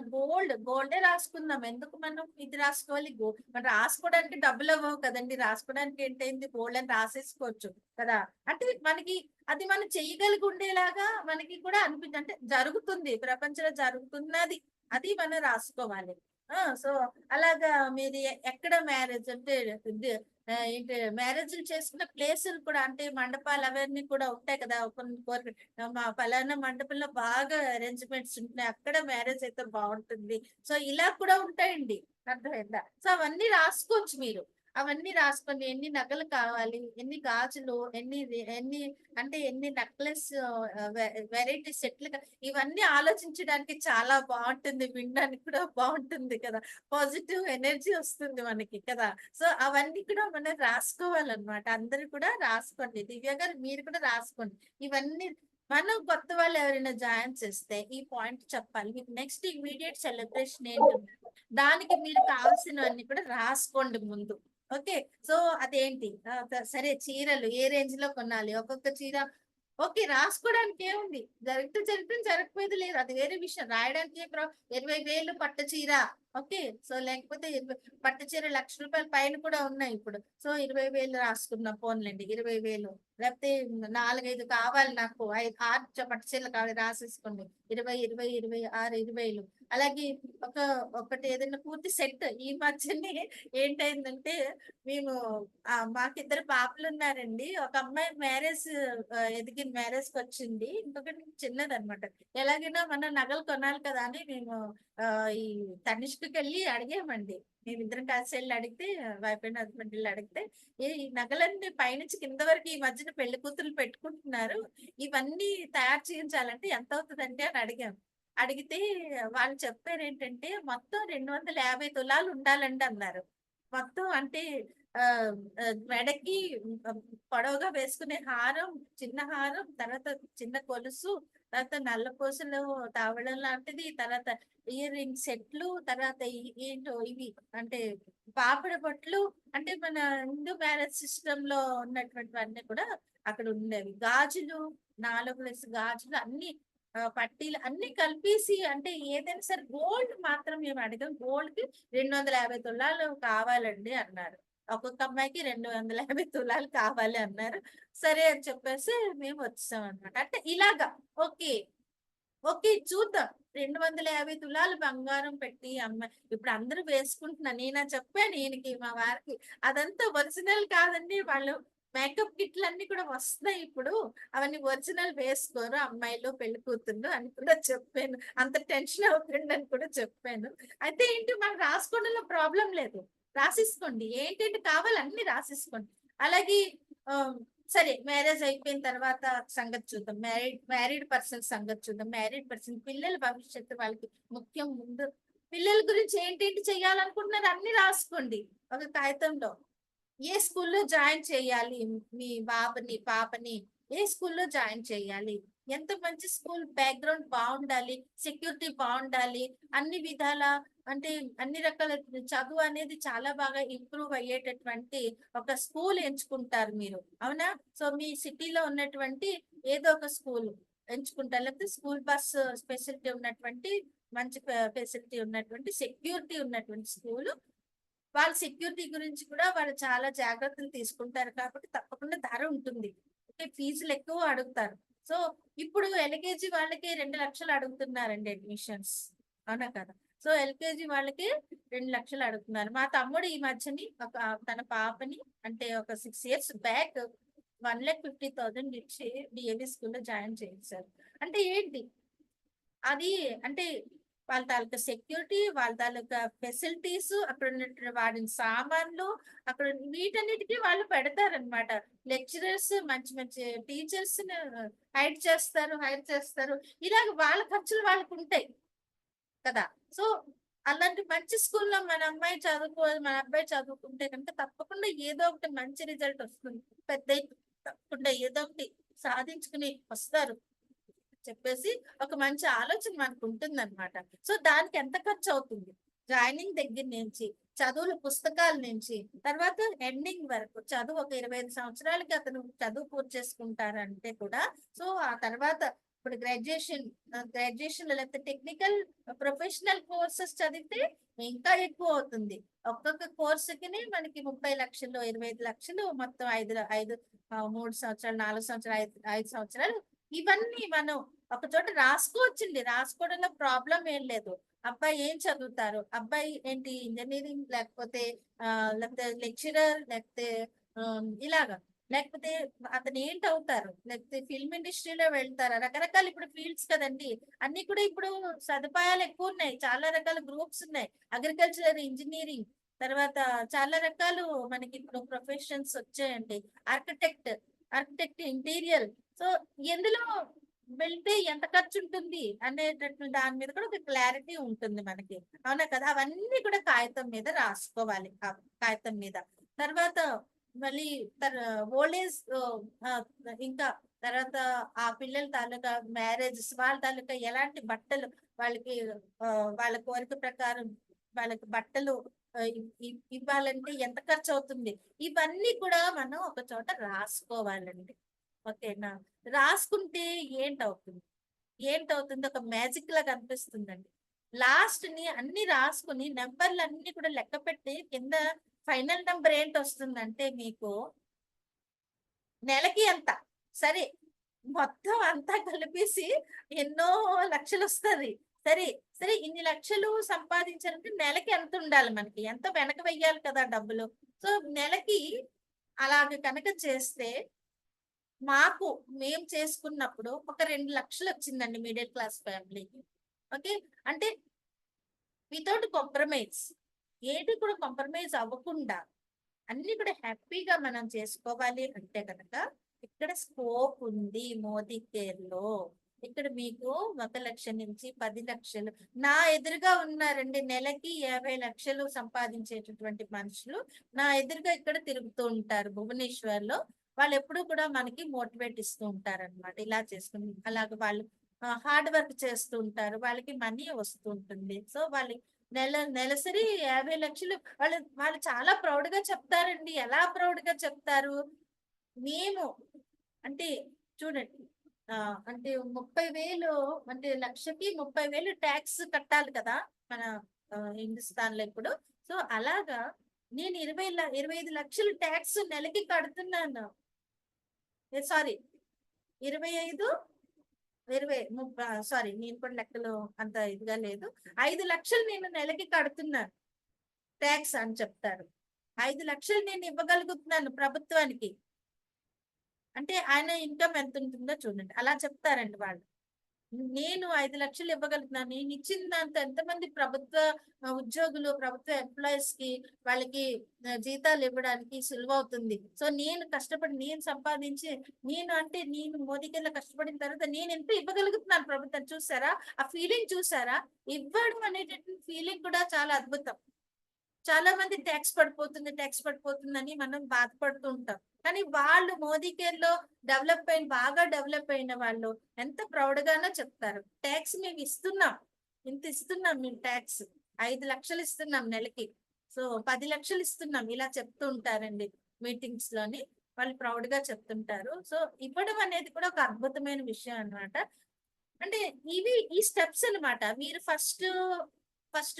గోల్డే రాసుకుందాం. ఎందుకు మనం ఇది రాసుకోవాలి? మనం రాసుకోవడానికి డబ్బులు అవ్వవు కదండి. రాసుకోవడానికి ఏంటైంది, గోల్డ్ అని రాసేసుకోవచ్చు కదా. అంటే మనకి అది మనం చేయగలిగి ఉండేలాగా మనకి కూడా అంటే జరుగుతుంది, ప్రపంచంలో జరుగుతున్నది అది మనం రాసుకోవాలి. సో అలాగా మీరు ఎక్కడ మ్యారేజ్ అంటే ఏంటి మ్యారేజ్లు చేసుకున్న ప్లేసులు కూడా అంటే మండపాలు అవన్నీ కూడా ఉంటాయి కదా. కొన్ని మా ఫలానా మండపంలో బాగా అరేంజ్మెంట్స్ ఉంటున్నాయి, అక్కడ మ్యారేజ్ అయితే బాగుంటుంది. సో ఇలా కూడా ఉంటాయండి, అర్థమైందా? సో అవన్నీ రాసుకోవచ్చు మీరు. అవన్నీ రాసుకొని ఎన్ని నగలు కావాలి, ఎన్ని గాజులు, ఎన్ని అంటే ఎన్ని నెక్లెస్ వెరైటీ సెట్లు, ఇవన్నీ ఆలోచించడానికి చాలా బాగుంటుంది, వినడానికి కూడా బాగుంటుంది కదా. పాజిటివ్ ఎనర్జీ వస్తుంది మనకి కదా. సో అవన్నీ కూడా మనం రాసుకోవాలన్నమాట. అందరూ కూడా రాసుకోండి. దివ్య గారు మీరు కూడా రాసుకోండి. ఇవన్నీ మనం కొత్త వాళ్ళు ఎవరైనా జాయిన్ చేస్తే ఈ పాయింట్ చెప్పాలి. మీకు నెక్స్ట్ ఇమీడియట్ సెలబ్రేషన్ ఏంటి, దానికి మీరు కావాల్సినవన్నీ కూడా రాసుకోండి ముందు. ఓకే. సో అదేంటి, సరే చీరలు ఏ రేంజ్ లో కొనాలి, ఒక్కొక్క చీర ఓకే రాసుకోవడానికి ఏముంది, జరగడం జరగకపోయేది లేదు, అది వేరే విషయం. రాయడానికి 20,000 పట్టు చీర, ఓకే. సో లేకపోతే పట్టు చీర ₹1,00,000 పైన కూడా ఉన్నాయి ఇప్పుడు. సో 20,000 రాసుకున్నాం పోన్లేండి, 20,000. లేకపోతే 4-5 కావాలి నాకు, 6 పట్టు చీరలు కావాలి, రాసేసుకోండి. 20, 20, 26, 20,000. అలాగే ఒకటి ఏదైనా పూర్తి సెట్. ఈ మధ్యనే ఏంటైందంటే మేము మాకిద్దరు పాపలు ఉన్నారండి. ఒక అమ్మాయి ఎదిగిన మ్యారేజ్ కి వచ్చింది, ఇంకొకటి చిన్నదన్నమాట. ఎలాగైనా మనం నగలు కొనాలి కదా అని మేము ఈ తనిష్కకి వెళ్ళి అడిగామండి. మేమిద్దరం కలిసి వెళ్ళి అడిగితే, వైఫ్ అండ్ హస్బెండ్ వెళ్ళి అడిగితే, ఈ నగలన్నీ పైనుంచి కింద వరకు ఈ మధ్యన పెళ్లి కూతురు పెట్టుకుంటున్నారు, ఇవన్నీ తయారు చేయించాలంటే ఎంత అవుతుందంటే అని అడిగాం. అడిగితే వాళ్ళు చెప్పారు ఏంటంటే మొత్తం 250 తులాలు ఉండాలండి అన్నారు. మొత్తం అంటే మెడకి పొడవుగా వేసుకునే హారం, చిన్న హారం, తర్వాత చిన్న కొలుసు, తర్వాత నల్ల పూసలు తావడం లాంటిది, తర్వాత ఇయర్ రింగ్ సెట్లు, తర్వాత ఏంటో ఇవి అంటే పాపడ బొట్లు, అంటే మన హిందూ మ్యారేజ్ సిస్టమ్ లో ఉన్నటువంటివన్నీ కూడా అక్కడ ఉండేవి. గాజులు, 4 గాజులు, అన్ని పట్టీలు అన్ని కలిపేసి, అంటే ఏదైనా సరే గోల్డ్ మాత్రం మేము అడిగాం, గోల్డ్ కి 250 తులాలు కావాలండి అన్నారు. ఒక్కొక్క అమ్మాయికి 250 తులాలు కావాలి అన్నారు. సరే అని చెప్పేసి మేము వచ్చాం అనమాట. అంటే ఇలాగా ఓకే ఓకే చూద్దాం. 250 తులాలు బంగారం పెట్టి అమ్మాయి ఇప్పుడు అందరూ వేసుకుంటున్నా, నేనా చెప్పాను ఈయనకి మా వారికి, అదంతా ఒరిజినల్ కాదండి. వాళ్ళు మేకప్ కిట్లు అన్ని కూడా వస్తున్నాయి ఇప్పుడు, అవన్నీ ఒరిజినల్ వేసుకోరు అమ్మాయిలు, పెళ్లి కూతుర్లు అని కూడా చెప్పాను. అంత టెన్షన్ అవుతుంది అని కూడా చెప్పాను. అయితే ఏంటి, మనం రాసుకోవడంలో ప్రాబ్లం లేదు, రాసేసుకోండి. ఏంటంటే కావాలి అన్ని రాసేసుకోండి. అలాగే సరే మ్యారేజ్ అయిపోయిన తర్వాత సంగతి చూద్దాం. మ్యారీడ్ పర్సన్ సంగతి చూద్దాం. మ్యారీడ్ పర్సన్ పిల్లల భవిష్యత్తు వాళ్ళకి ముఖ్యం. ముందు పిల్లల గురించి ఏంటేంటి చెయ్యాలనుకుంటున్నారు అన్ని రాసుకోండి ఒక కాగితంలో. ఏ స్కూల్లో జాయిన్ చేయాలి మీ బాబుని, పాపని, ఏ స్కూల్లో జాయిన్ చేయాలి, ఎంత మంచి స్కూల్, బ్యాక్గ్రౌండ్ బాగుండాలి, సెక్యూరిటీ బాగుండాలి, అన్ని విధాల అంటే అన్ని రకాల చదువు అనేది చాలా బాగా ఇంప్రూవ్ అయ్యేటటువంటి ఒక స్కూల్ ఎంచుకుంటారు మీరు, అవునా? సో మీ సిటీలో ఉన్నటువంటి ఏదో ఒక స్కూల్ ఎంచుకుంటారు. లేకపోతే స్కూల్ బస్ ఫెసిలిటీ ఉన్నటువంటి, మంచి ఫెసిలిటీ ఉన్నటువంటి, సెక్యూరిటీ ఉన్నటువంటి స్కూల్. వాళ్ళ సెక్యూరిటీ గురించి కూడా వాళ్ళు చాలా జాగ్రత్తలు తీసుకుంటారు కాబట్టి తప్పకుండా ధర ఉంటుంది. ఫీజులు ఎక్కువ అడుగుతారు. సో ఇప్పుడు ఎల్కేజీ వాళ్ళకి 2 లక్షలు అడుగుతున్నారండి అడ్మిషన్స్, అవునా కదా? సో ఎల్కేజీ వాళ్ళకి 2 లక్షలు అడుగుతున్నారు. మా తమ్ముడు ఈ మధ్యని తన పాపని అంటే ఒక 6 years బ్యాక్ 1,50,000 ఇచ్చి డిఏవి స్కూల్లో జాయిన్ చేయించారు. అంటే ఏంటి అది, అంటే వాళ్ళ తాలూకా సెక్యూరిటీ, వాళ్ళ తాలూకా ఫెసిలిటీస్, అక్కడ ఉన్నటువంటి వాడిన సామాన్లు, అక్కడ వీటన్నిటికీ వాళ్ళు పెడతారనమాట. లెక్చరర్స్, మంచి మంచి టీచర్స్ హైర్ చేస్తారు. ఇలాగ వాళ్ళ ఖర్చులు వాళ్ళకు ఉంటాయి కదా. సో అలాంటి మంచి స్కూల్లో మన అబ్బాయి చదువుకుంటే కనుక తప్పకుండా ఏదో ఒకటి మంచి రిజల్ట్ వస్తుంది. పెద్ద తప్పకుండా ఏదో ఒకటి సాధించుకుని వస్తారు చెప్పేసి ఒక మంచి ఆలోచన మనకు ఉంటుంది అనమాట. సో దానికి ఎంత ఖర్చు అవుతుంది, జాయినింగ్ దగ్గర నుంచి, చదువుల పుస్తకాల నుంచి, తర్వాత ఎండింగ్ వరకు చదువు ఒక 25 సంవత్సరాలకి అతను చదువు పూర్తి చేసుకుంటారంటే కూడా, సో ఆ తర్వాత ఇప్పుడు గ్రాడ్యుయేషన్ లేకపోతే టెక్నికల్ ప్రొఫెషనల్ కోర్సెస్ చదివితే ఇంకా ఎక్కువ అవుతుంది. ఒక్కొక్క కోర్సుకి మనకి 30 లక్షలు, 25 లక్షలు, మొత్తం 3 సంవత్సరాలు, 4 సంవత్సరాలు, 5 సంవత్సరాలు. ఇవన్నీ మనం ఒక చోట రాసుకోవచ్చండి. రాసుకోవడంలో ప్రాబ్లం ఏం లేదు. అబ్బాయి ఏం చదువుతారు, అబ్బాయి ఏంటి ఇంజనీరింగ్, లేకపోతే లెక్చరర్, లేకపోతే ఇలాగా, లేకపోతే అతను ఏంటి అవుతారు, లేకపోతే ఫిల్మ్ ఇండస్ట్రీలో వెళ్తారా, రకరకాల ఇప్పుడు ఫీల్డ్స్ కదండి. అన్ని కూడా ఇప్పుడు సదుపాయాలు ఎక్కువ ఉన్నాయి, చాలా రకాల గ్రూప్స్ ఉన్నాయి. అగ్రికల్చర్, ఇంజనీరింగ్, తర్వాత చాలా రకాలు మనకి ఇప్పుడు ప్రొఫెషన్స్ వచ్చాయండి. Architect, interior. సో ఎందులో వెళ్తే ఎంత ఖర్చు ఉంటుంది అనేటటువంటి దాని మీద కూడా ఒక క్లారిటీ ఉంటుంది మనకి, అవునా కదా. అవన్నీ కూడా కాగితం మీద రాసుకోవాలి, కాగితం మీద. తర్వాత మళ్ళీ ఓల్డ్ ఏజ్, ఇంకా తర్వాత ఆ పిల్లల తాలూకా మ్యారేజెస్, వాళ్ళ తాలూకా ఎలాంటి బట్టలు వాళ్ళకి, వాళ్ళ కోరిక ప్రకారం వాళ్ళకి బట్టలు ఇవ్వాలంటే ఎంత ఖర్చు అవుతుంది, ఇవన్నీ కూడా మనం ఒక చోట రాసుకోవాలండి. ఓకేనా. రాసుకుంటే ఏంటవుతుంది, ఒక మ్యాజిక్ లాగా అనిపిస్తుందండి. లాస్ట్ ని అన్ని రాసుకుని నెంబర్లు అన్ని కూడా లెక్క పెట్టి కింద ఫైనల్ నెంబర్ ఏంటి వస్తుందంటే మీకు నెలకి ఎంత, సరే మొత్తం అంతా కలిపేసి ఎన్నో లక్షలు వస్తుంది. సరే ఇన్ని లక్షలు సంపాదించాలంటే నెలకి ఎంత ఉండాలి, మనకి ఎంత వెనక వెయ్యాలి కదా డబ్బులు. సో నెలకి అలాగే కనుక చేస్తే మేము చేసుకున్నప్పుడు ఒక 2 లక్షలు వచ్చిందండి మిడిల్ క్లాస్ ఫ్యామిలీకి. ఓకే. అంటే వితౌట్ కాంప్రమైజ్, ఏది కూడా కాంప్రమైజ్ అవ్వకుండా అన్ని కూడా హ్యాపీగా మనం చేసుకోవాలి అంటే కనుక ఇక్కడ స్కోప్ ఉంది మోదీ కేర్ లో. ఇక్కడ మీకు 1 లక్ష నుంచి 10 లక్షలు, నా ఎదురుగా ఉన్నారండి, నెలకి 50 లక్షలు సంపాదించేటటువంటి మనుషులు నా ఎదురుగా ఇక్కడ తిరుగుతూ ఉంటారు భువనేశ్వర్ లో. వాళ్ళు ఎప్పుడు కూడా మనకి మోటివేట్ ఇస్తూ ఉంటారు అనమాట. ఇలా చేసుకుని అలాగ వాళ్ళు హార్డ్ వర్క్ చేస్తూ ఉంటారు, వాళ్ళకి మనీ వస్తూ ఉంటుంది. సో వాళ్ళు నెలసరి 50 లక్షలు వాళ్ళు చాలా ప్రౌడ్ గా చెప్తారండి. ఎలా ప్రౌడ్ గా చెప్తారు, మేము అంటే చూడండి, అంటే 30,000, అంటే లక్షకి 30,000 ట్యాక్స్ కట్టాలి కదా మన హిందుస్థాన్ లో ఇప్పుడు. సో అలాగా నేను 25 లక్షలు ట్యాక్స్ నెలకి కడుతున్నాను. సారీ 25, 20, సారీ నేను కూడా లెక్కలు అంత ఇదిగా లేదు. 5 లక్షలు నేను నెలకి కడుతున్నాను ట్యాక్స్ అని చెప్తారు. 5 లక్షలు నేను ఇవ్వగలుగుతున్నాను ప్రభుత్వానికి అంటే ఆయన ఇన్కమ్ ఎంత ఉంటుందో చూడండి. అలా చెప్తారండి వాళ్ళు. నేను 5 లక్షలు ఇవ్వగలుగుతున్నాను, నేను ఇచ్చిన దాంతో ఎంతమంది ప్రభుత్వ ఉద్యోగులు, ప్రభుత్వ ఎంప్లాయీస్ కి వాళ్ళకి జీతాలు ఇవ్వడానికి సులువు అవుతుంది. సో నేను కష్టపడి, నేను సంపాదించి, నేను మోదీకి కష్టపడిన తర్వాత నేను ఎంత ఇవ్వగలుగుతున్నాను ప్రభుత్వం. చూసారా ఆ ఫీలింగ్, చూసారా ఇవ్వడం అనేటటువంటి ఫీలింగ్ కూడా చాలా అద్భుతం. చాలా మంది ట్యాక్స్ పడిపోతుందని మనం బాధపడుతూ ఉంటాం. కానీ వాళ్ళు మోదీ కేర్ లో బాగా డెవలప్ అయిన వాళ్ళు ఎంత ప్రౌడ్ గానో చెప్తారు. ట్యాక్స్ మేము ఇస్తున్నాం, ఇంత ఇస్తున్నాం మేము ట్యాక్స్, 5 లక్షలు ఇస్తున్నాం నెలకి, సో 10 లక్షలు ఇస్తున్నాం, ఇలా చెప్తూ ఉంటారండి మీటింగ్స్ లోని. వాళ్ళు ప్రౌడ్ గా చెప్తుంటారు. సో ఇవ్వడం అనేది కూడా ఒక అద్భుతమైన విషయం అన్నమాట. అంటే ఈ స్టెప్స్ అన్నమాట. మీరు ఫస్ట్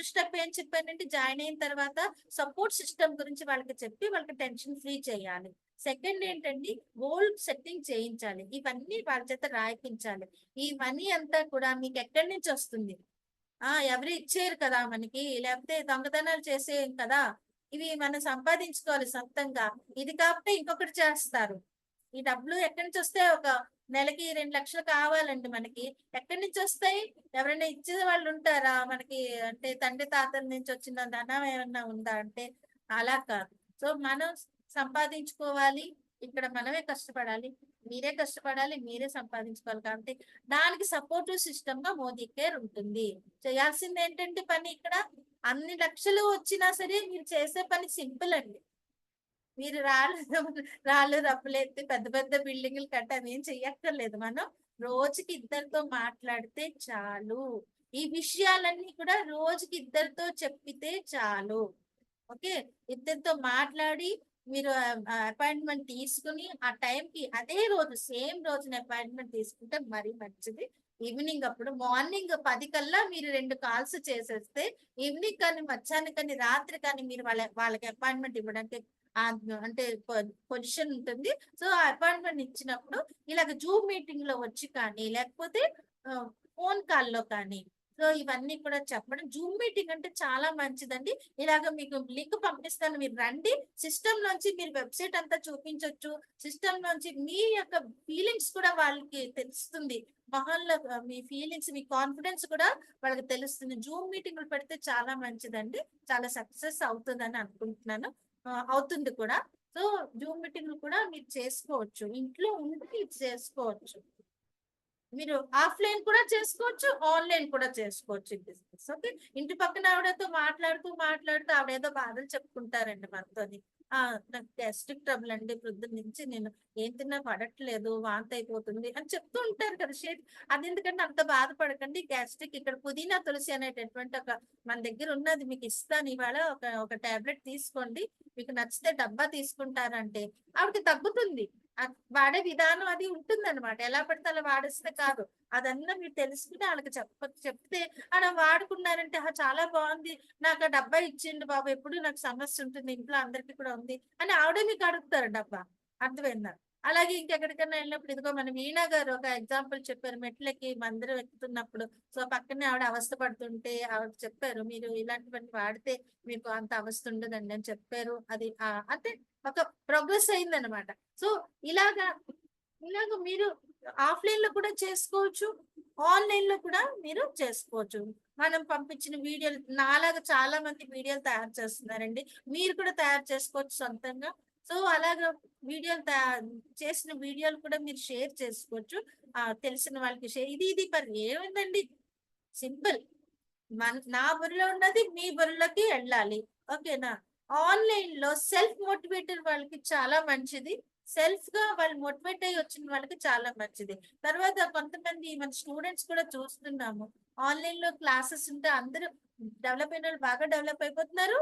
స్టెప్ ఏం చెప్పానంటే, జాయిన్ అయిన తర్వాత సపోర్ట్ సిస్టమ్ గురించి వాళ్ళకి చెప్పి వాళ్ళకి టెన్షన్ ఫ్రీ చేయాలి. సెకండ్ ఏంటండి, గోల్ సెట్టింగ్ చేయించాలి. ఇవన్నీ వాళ్ళ చేత రాయిపించాలి. ఈ మనీ అంతా కూడా మీకు ఎక్కడి నుంచి వస్తుంది, ఎవరు ఇచ్చేరు కదా మనకి, లేకపోతే దొంగతనాలు చేసేయం కదా, ఇవి మనం సంపాదించుకోవాలి సొంతంగా. ఇది కాకపోతే ఇంకొకటి చేస్తారు. ఈ డబ్బులు ఎక్కడి నుంచి వస్తాయి? ఒక నెలకి 2 లక్షలు కావాలండి మనకి. ఎక్కడి నుంచి వస్తాయి? ఎవరైనా ఇచ్చే వాళ్ళు ఉంటారా మనకి? అంటే తండ్రి తాతల నుంచి వచ్చిన ధనం ఏమన్నా ఉందా అంటే అలా కాదు. సో మనం సంపాదించుకోవాలి. ఇక్కడ మనమే కష్టపడాలి. మీరే కష్టపడాలి. మీరే సంపాదించుకోవాలి. కాబట్టి దానికి సపోర్టివ్ సిస్టమ్ గా మోదీ కేర్ ఉంటుంది. చేయాల్సింది ఏంటంటే పని ఇక్కడ అన్ని లక్షలు వచ్చినా సరే మీరు చేసే పని సింపుల్ అండి. మీరు రాళ్ళు రప్పలేస్తే పెద్ద పెద్ద బిల్డింగ్లు కట్ట అవేం చెయ్యక్కర్లేదు. మనం రోజుకి ఇద్దరితో మాట్లాడితే చాలు. ఈ విషయాలన్నీ కూడా రోజుకి ఇద్దరితో చెప్పితే చాలు. ఓకే, ఇద్దరితో మాట్లాడి మీరు అపాయింట్మెంట్ తీసుకుని ఆ టైంకి అదే రోజు సేమ్ రోజున అపాయింట్మెంట్ తీసుకుంటే మరీ మంచిది. ఈవినింగ్ అప్పుడు మార్నింగ్ 10 కల్లా మీరు 2 కాల్స్ చేసేస్తే ఈవినింగ్ కానీ మధ్యాహ్నం కానీ రాత్రి కానీ మీరు వాళ్ళకి అపాయింట్మెంట్ ఇవ్వడానికి అంటే పొజిషన్ ఉంటుంది. సో ఆ అపాయింట్మెంట్ ఇచ్చినప్పుడు ఇలాగ జూమ్ మీటింగ్ లో వచ్చి కానీ లేకపోతే ఫోన్ కాల్లో కానీ సో ఇవన్నీ కూడా చెప్పడం. జూమ్ మీటింగ్ అంటే చాలా మంచిదండి. ఇలాగ మీకు లింక్ పంపిస్తాను, మీరు రండి. సిస్టమ్ నుంచి మీరు వెబ్సైట్ అంతా చూపించవచ్చు. సిస్టమ్ నుంచి మీ యొక్క ఫీలింగ్స్ కూడా వాళ్ళకి తెలుస్తుంది. మొహంలో మీ ఫీలింగ్స్, మీ కాన్ఫిడెన్స్ కూడా వాళ్ళకి తెలుస్తుంది. జూమ్ మీటింగ్లు పెడితే చాలా మంచిదండి. చాలా సక్సెస్ అవుతుందని అనుకుంటున్నాను. అవుతుంది కూడా. సో జూమ్ మీటింగ్లు కూడా మీరు చేసుకోవచ్చు. ఇంట్లో ఉండి చేసుకోవచ్చు. మీరు ఆఫ్లైన్ కూడా చేసుకోవచ్చు, ఆన్లైన్ కూడా చేసుకోవచ్చు ఈ బిజినెస్. ఓకే, ఇంటి పక్కన ఆవిడతో మాట్లాడుతూ ఆవిడేదో బాధలు చెప్పుకుంటారండి మనతోని. నాకు గ్యాస్ట్రిక్ ట్రబుల్ అండి, ప్రొద్దున నుంచి నేను ఏం తిన్నా పడట్లేదు, వాంతి అయిపోతుంది అని చెప్తూ ఉంటారు కదా. అది ఎందుకంటే అంత బాధపడకండి. గ్యాస్ట్రిక్ ఇక్కడ పుదీనా తులసి అనేటటువంటి ఒక మన దగ్గర ఉన్నది మీకు ఇస్తాను ఇవాళ. ఒక టాబ్లెట్ తీసుకోండి, మీకు నచ్చితే డబ్బా తీసుకుంటారంటే ఆవిడకి తగ్గుతుంది. వాడే విధానం అది ఉంటుందన్నమాట. ఎలా పడితే అలా వాడిస్తే కాదు. అదన్నా మీరు తెలుసుకుని వాళ్ళకి చెప్తే అలా వాడుకున్నారంటే చాలా బాగుంది, నాకు ఆ డబ్బా ఇచ్చిండు బాబు, ఎప్పుడు నాకు సమస్య ఉంటుంది, ఇంట్లో అందరికీ కూడా ఉంది అని ఆవిడే మీకు అడుగుతారు డబ్బా. అర్థమైందా? అలాగే ఇంకెక్కడికైనా వెళ్ళినప్పుడు ఇదిగో మన వీణా గారు ఒక ఎగ్జాంపుల్ చెప్పారు. మెట్లకి మందిరం ఎక్కుతున్నప్పుడు సో పక్కనే ఆవిడ అవస్థ పడుతుంటే ఆవిడ చెప్పారు, మీరు ఇలాంటివన్నీ వాడితే మీకు అంత అవస్థ ఉండదండి అని చెప్పారు. అది అంటే ఒక ప్రోగ్రెస్ అయిందనమాట. సో ఇలాగా మీరు ఆఫ్లైన్ లో కూడా చేసుకోవచ్చు, ఆన్లైన్ లో కూడా మీరు చేసుకోవచ్చు. మనం పంపించిన వీడియోలు నాలాగా చాలా మంది వీడియోలు తయారు చేస్తున్నారండి. మీరు కూడా తయారు చేసుకోవచ్చు సొంతంగా. సో అలాగా వీడియోలు చేసిన వీడియోలు కూడా మీరు షేర్ చేసుకోవచ్చు. తెలిసిన వాళ్ళకి షేర్. ఇది మరి ఏముందండి, సింపుల్. నా బుర్రలో ఉన్నది మీ బుర్రలోకి వెళ్ళాలి. ఓకేనా? ఆన్లైన్ లో సెల్ఫ్ మోటివేటర్ వాళ్ళకి చాలా మంచిది. సెల్ఫ్ గా వాళ్ళు మోటివేట్ అయ్యి వచ్చిన వాళ్ళకి చాలా మంచిది. తర్వాత కొంతమంది మన స్టూడెంట్స్ కూడా చూస్తున్నాము, ఆన్లైన్ లో క్లాసెస్ ఉంటే అందరూ డెవలప్ అయిన వాళ్ళు బాగా డెవలప్ అయిపోతున్నారు,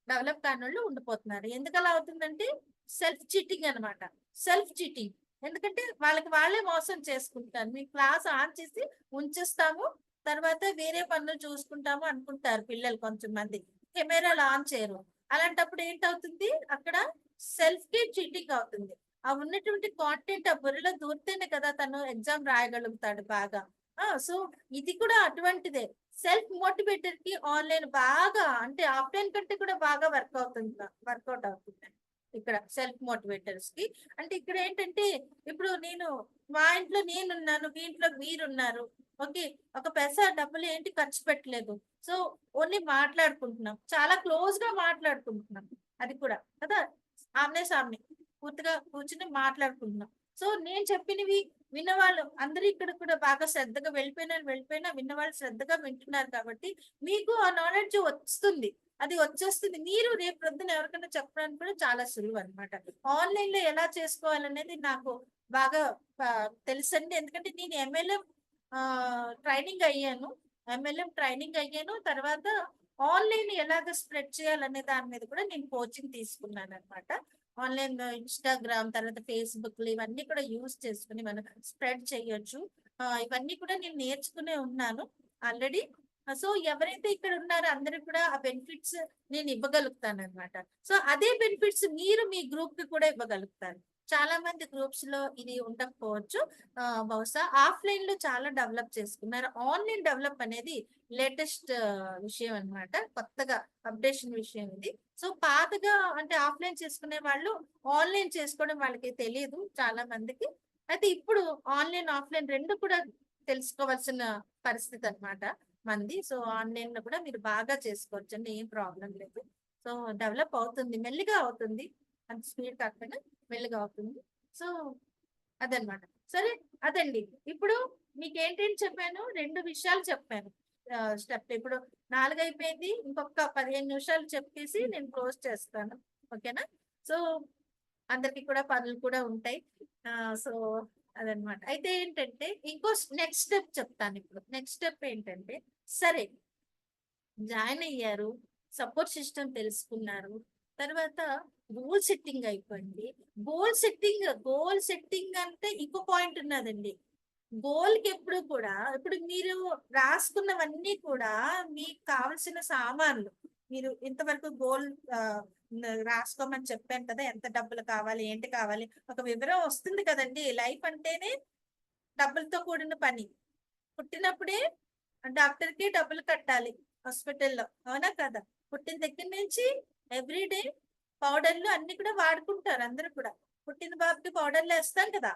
డెవలప్ కాని వాళ్ళు ఉండిపోతున్నారు. ఎందుకు అలా అవుతుందంటే సెల్ఫ్ చీటింగ్ అన్నమాట. సెల్ఫ్ చీటింగ్ ఎందుకంటే వాళ్ళకి వాళ్ళే మోసం చేసుకుంటారు. మీ క్లాస్ ఆన్ చేసి ఉంచేస్తాము, తర్వాత వేరే పనులు చూసుకుంటాము అనుకుంటారు పిల్లలు. కొంచెం మంది కెమెరాలు ఆన్ చేయరు. అలాంటప్పుడు ఏంటవుతుంది, అక్కడ సెల్ఫ్ కి చీటింగ్ అవుతుంది. ఆ ఉన్నటువంటి కాంటెంట్ ఆ బుర్రలో దూరితేనే కదా తను ఎగ్జామ్ రాయగలుగుతాడు బాగా. సో ఇది కూడా అటువంటిదే. సెల్ఫ్ మోటివేటర్ కి ఆన్లైన్ బాగా, అంటే ఆఫ్లైన్ కంటే కూడా బాగా వర్కౌట్ అవుతుంది ఇక్కడ సెల్ఫ్ మోటివేటర్స్ కి. అంటే ఇక్కడ ఏంటంటే ఇప్పుడు మా ఇంట్లో నేనున్నాను, మీ ఇంట్లో మీరున్నారు. ఓకే, ఒక పైసా డబ్బులు ఏంటి ఖర్చు పెట్టలేదు. సో ఓన్లీ మాట్లాడుకుంటున్నాం, చాలా క్లోజ్ గా మాట్లాడుకుంటున్నాం. అది కూడా కదా, ఆమ్నే సామ్నే పూర్తిగా కూర్చుని మాట్లాడుకుంటున్నాం. సో నేను చెప్పినవి విన్నవాళ్ళు అందరూ ఇక్కడ కూడా బాగా శ్రద్ధగా వెళ్ళిపోయినా విన్నవాళ్ళు శ్రద్ధగా వింటున్నారు కాబట్టి మీకు ఆ నాలెడ్జ్ వస్తుంది, అది వచ్చేస్తుంది. మీరు రేపు ప్రొద్దున ఎవరికైనా చెప్పడానికి కూడా చాలా సులువు అనమాట. ఆన్లైన్ లో ఎలా చేసుకోవాలనేది నాకు బాగా తెలుసండి. ఎందుకంటే నేను MLM ట్రైనింగ్ అయ్యాను. తర్వాత ఆన్లైన్ ఎలాగ స్ప్రెడ్ చేయాలనే దాని మీద కూడా నేను కోచింగ్ తీసుకున్నాను అనమాట. ఆన్లైన్ ఇన్స్టాగ్రామ్, తర్వాత ఫేస్బుక్ ఇవన్నీ కూడా యూజ్ చేసుకుని మనం స్ప్రెడ్ చేయొచ్చు. ఇవన్నీ కూడా నేను నేర్చుకునే ఉన్నాను ఆల్రెడీ. సో ఎవరైతే ఇక్కడ ఉన్నారో అందరికి కూడా ఆ బెనిఫిట్స్ నేను ఇవ్వగలుగుతాను అనమాట. సో అదే బెనిఫిట్స్ మీరు మీ గ్రూప్ కి కూడా ఇవ్వగలుగుతారు. చాలా మంది గ్రూప్స్ లో ఇది ఉండకపోవచ్చు. బహుశా ఆఫ్లైన్ లో చాలా డెవలప్ చేసుకున్నారు. ఆన్లైన్ డెవలప్ అనేది లేటెస్ట్ విషయం అన్నమాట. కొత్తగా అప్డేషన్ విషయం ఇది. సో పాతగా అంటే ఆఫ్లైన్ చేసుకునే వాళ్ళు ఆన్లైన్ చేసుకోవడం వాళ్ళకి తెలియదు చాలా మందికి. అయితే ఇప్పుడు ఆన్లైన్ ఆఫ్లైన్ రెండు కూడా తెలుసుకోవాల్సిన పరిస్థితి అన్నమాట మంది. సో ఆన్లైన్ లో కూడా మీరు బాగా చేసుకోవచ్చు అండి, ఏం ప్రాబ్లం లేదు. సో డెవలప్ అవుతుంది, మెల్లిగా అవుతుంది, అంత స్పీడ్ కాకపోయినా మెల్లిగా అవుతుంది. సో అదనమాట. సరే, అదండి. ఇప్పుడు మీకు ఏంటేంటి చెప్పాను, 2 విషయాలు చెప్పాను. స్టెప్ ఇప్పుడు 4 అయిపోయింది. ఇంకొక 15 నిమిషాలు చెప్పేసి నేను క్లోజ్ చేస్తాను. ఓకేనా? సో అందరికి కూడా పనులు కూడా ఉంటాయి. సో అదనమాట. అయితే ఏంటంటే ఇంకో నెక్స్ట్ స్టెప్ చెప్తాను ఇప్పుడు. నెక్స్ట్ స్టెప్ ఏంటంటే, సరే జాయిన్ అయ్యారు, సపోర్ట్ సిస్టమ్ తెలుసుకున్నారు, తర్వాత గోల్ సెట్టింగ్ అయిపోయింది. గోల్ సెట్టింగ్ అంటే ఇంకో పాయింట్ ఉన్నదండి. గోల్ కి ఎప్పుడు కూడా ఇప్పుడు మీరు రాసుకున్నవన్నీ కూడా మీకు కావలసిన సామాన్లు, మీరు ఇంతవరకు గోల్ రాసుకోమని చెప్పాను కదా, ఎంత డబ్బులు కావాలి ఏంటి కావాలి ఒక వివరం వస్తుంది కదండి. లైఫ్ అంటేనే డబ్బులతో కూడిన పని. పుట్టినప్పుడే డాక్టర్ కి డబ్బులు కట్టాలి హాస్పిటల్లో, అవునా కదా? పుట్టిన దగ్గర నుంచి ఎవ్రీడే పౌడర్లు అన్ని కూడా వాడుకుంటారు అందరూ కూడా. పుట్టిన బాబుకి పౌడర్లు వేస్తాం కదా.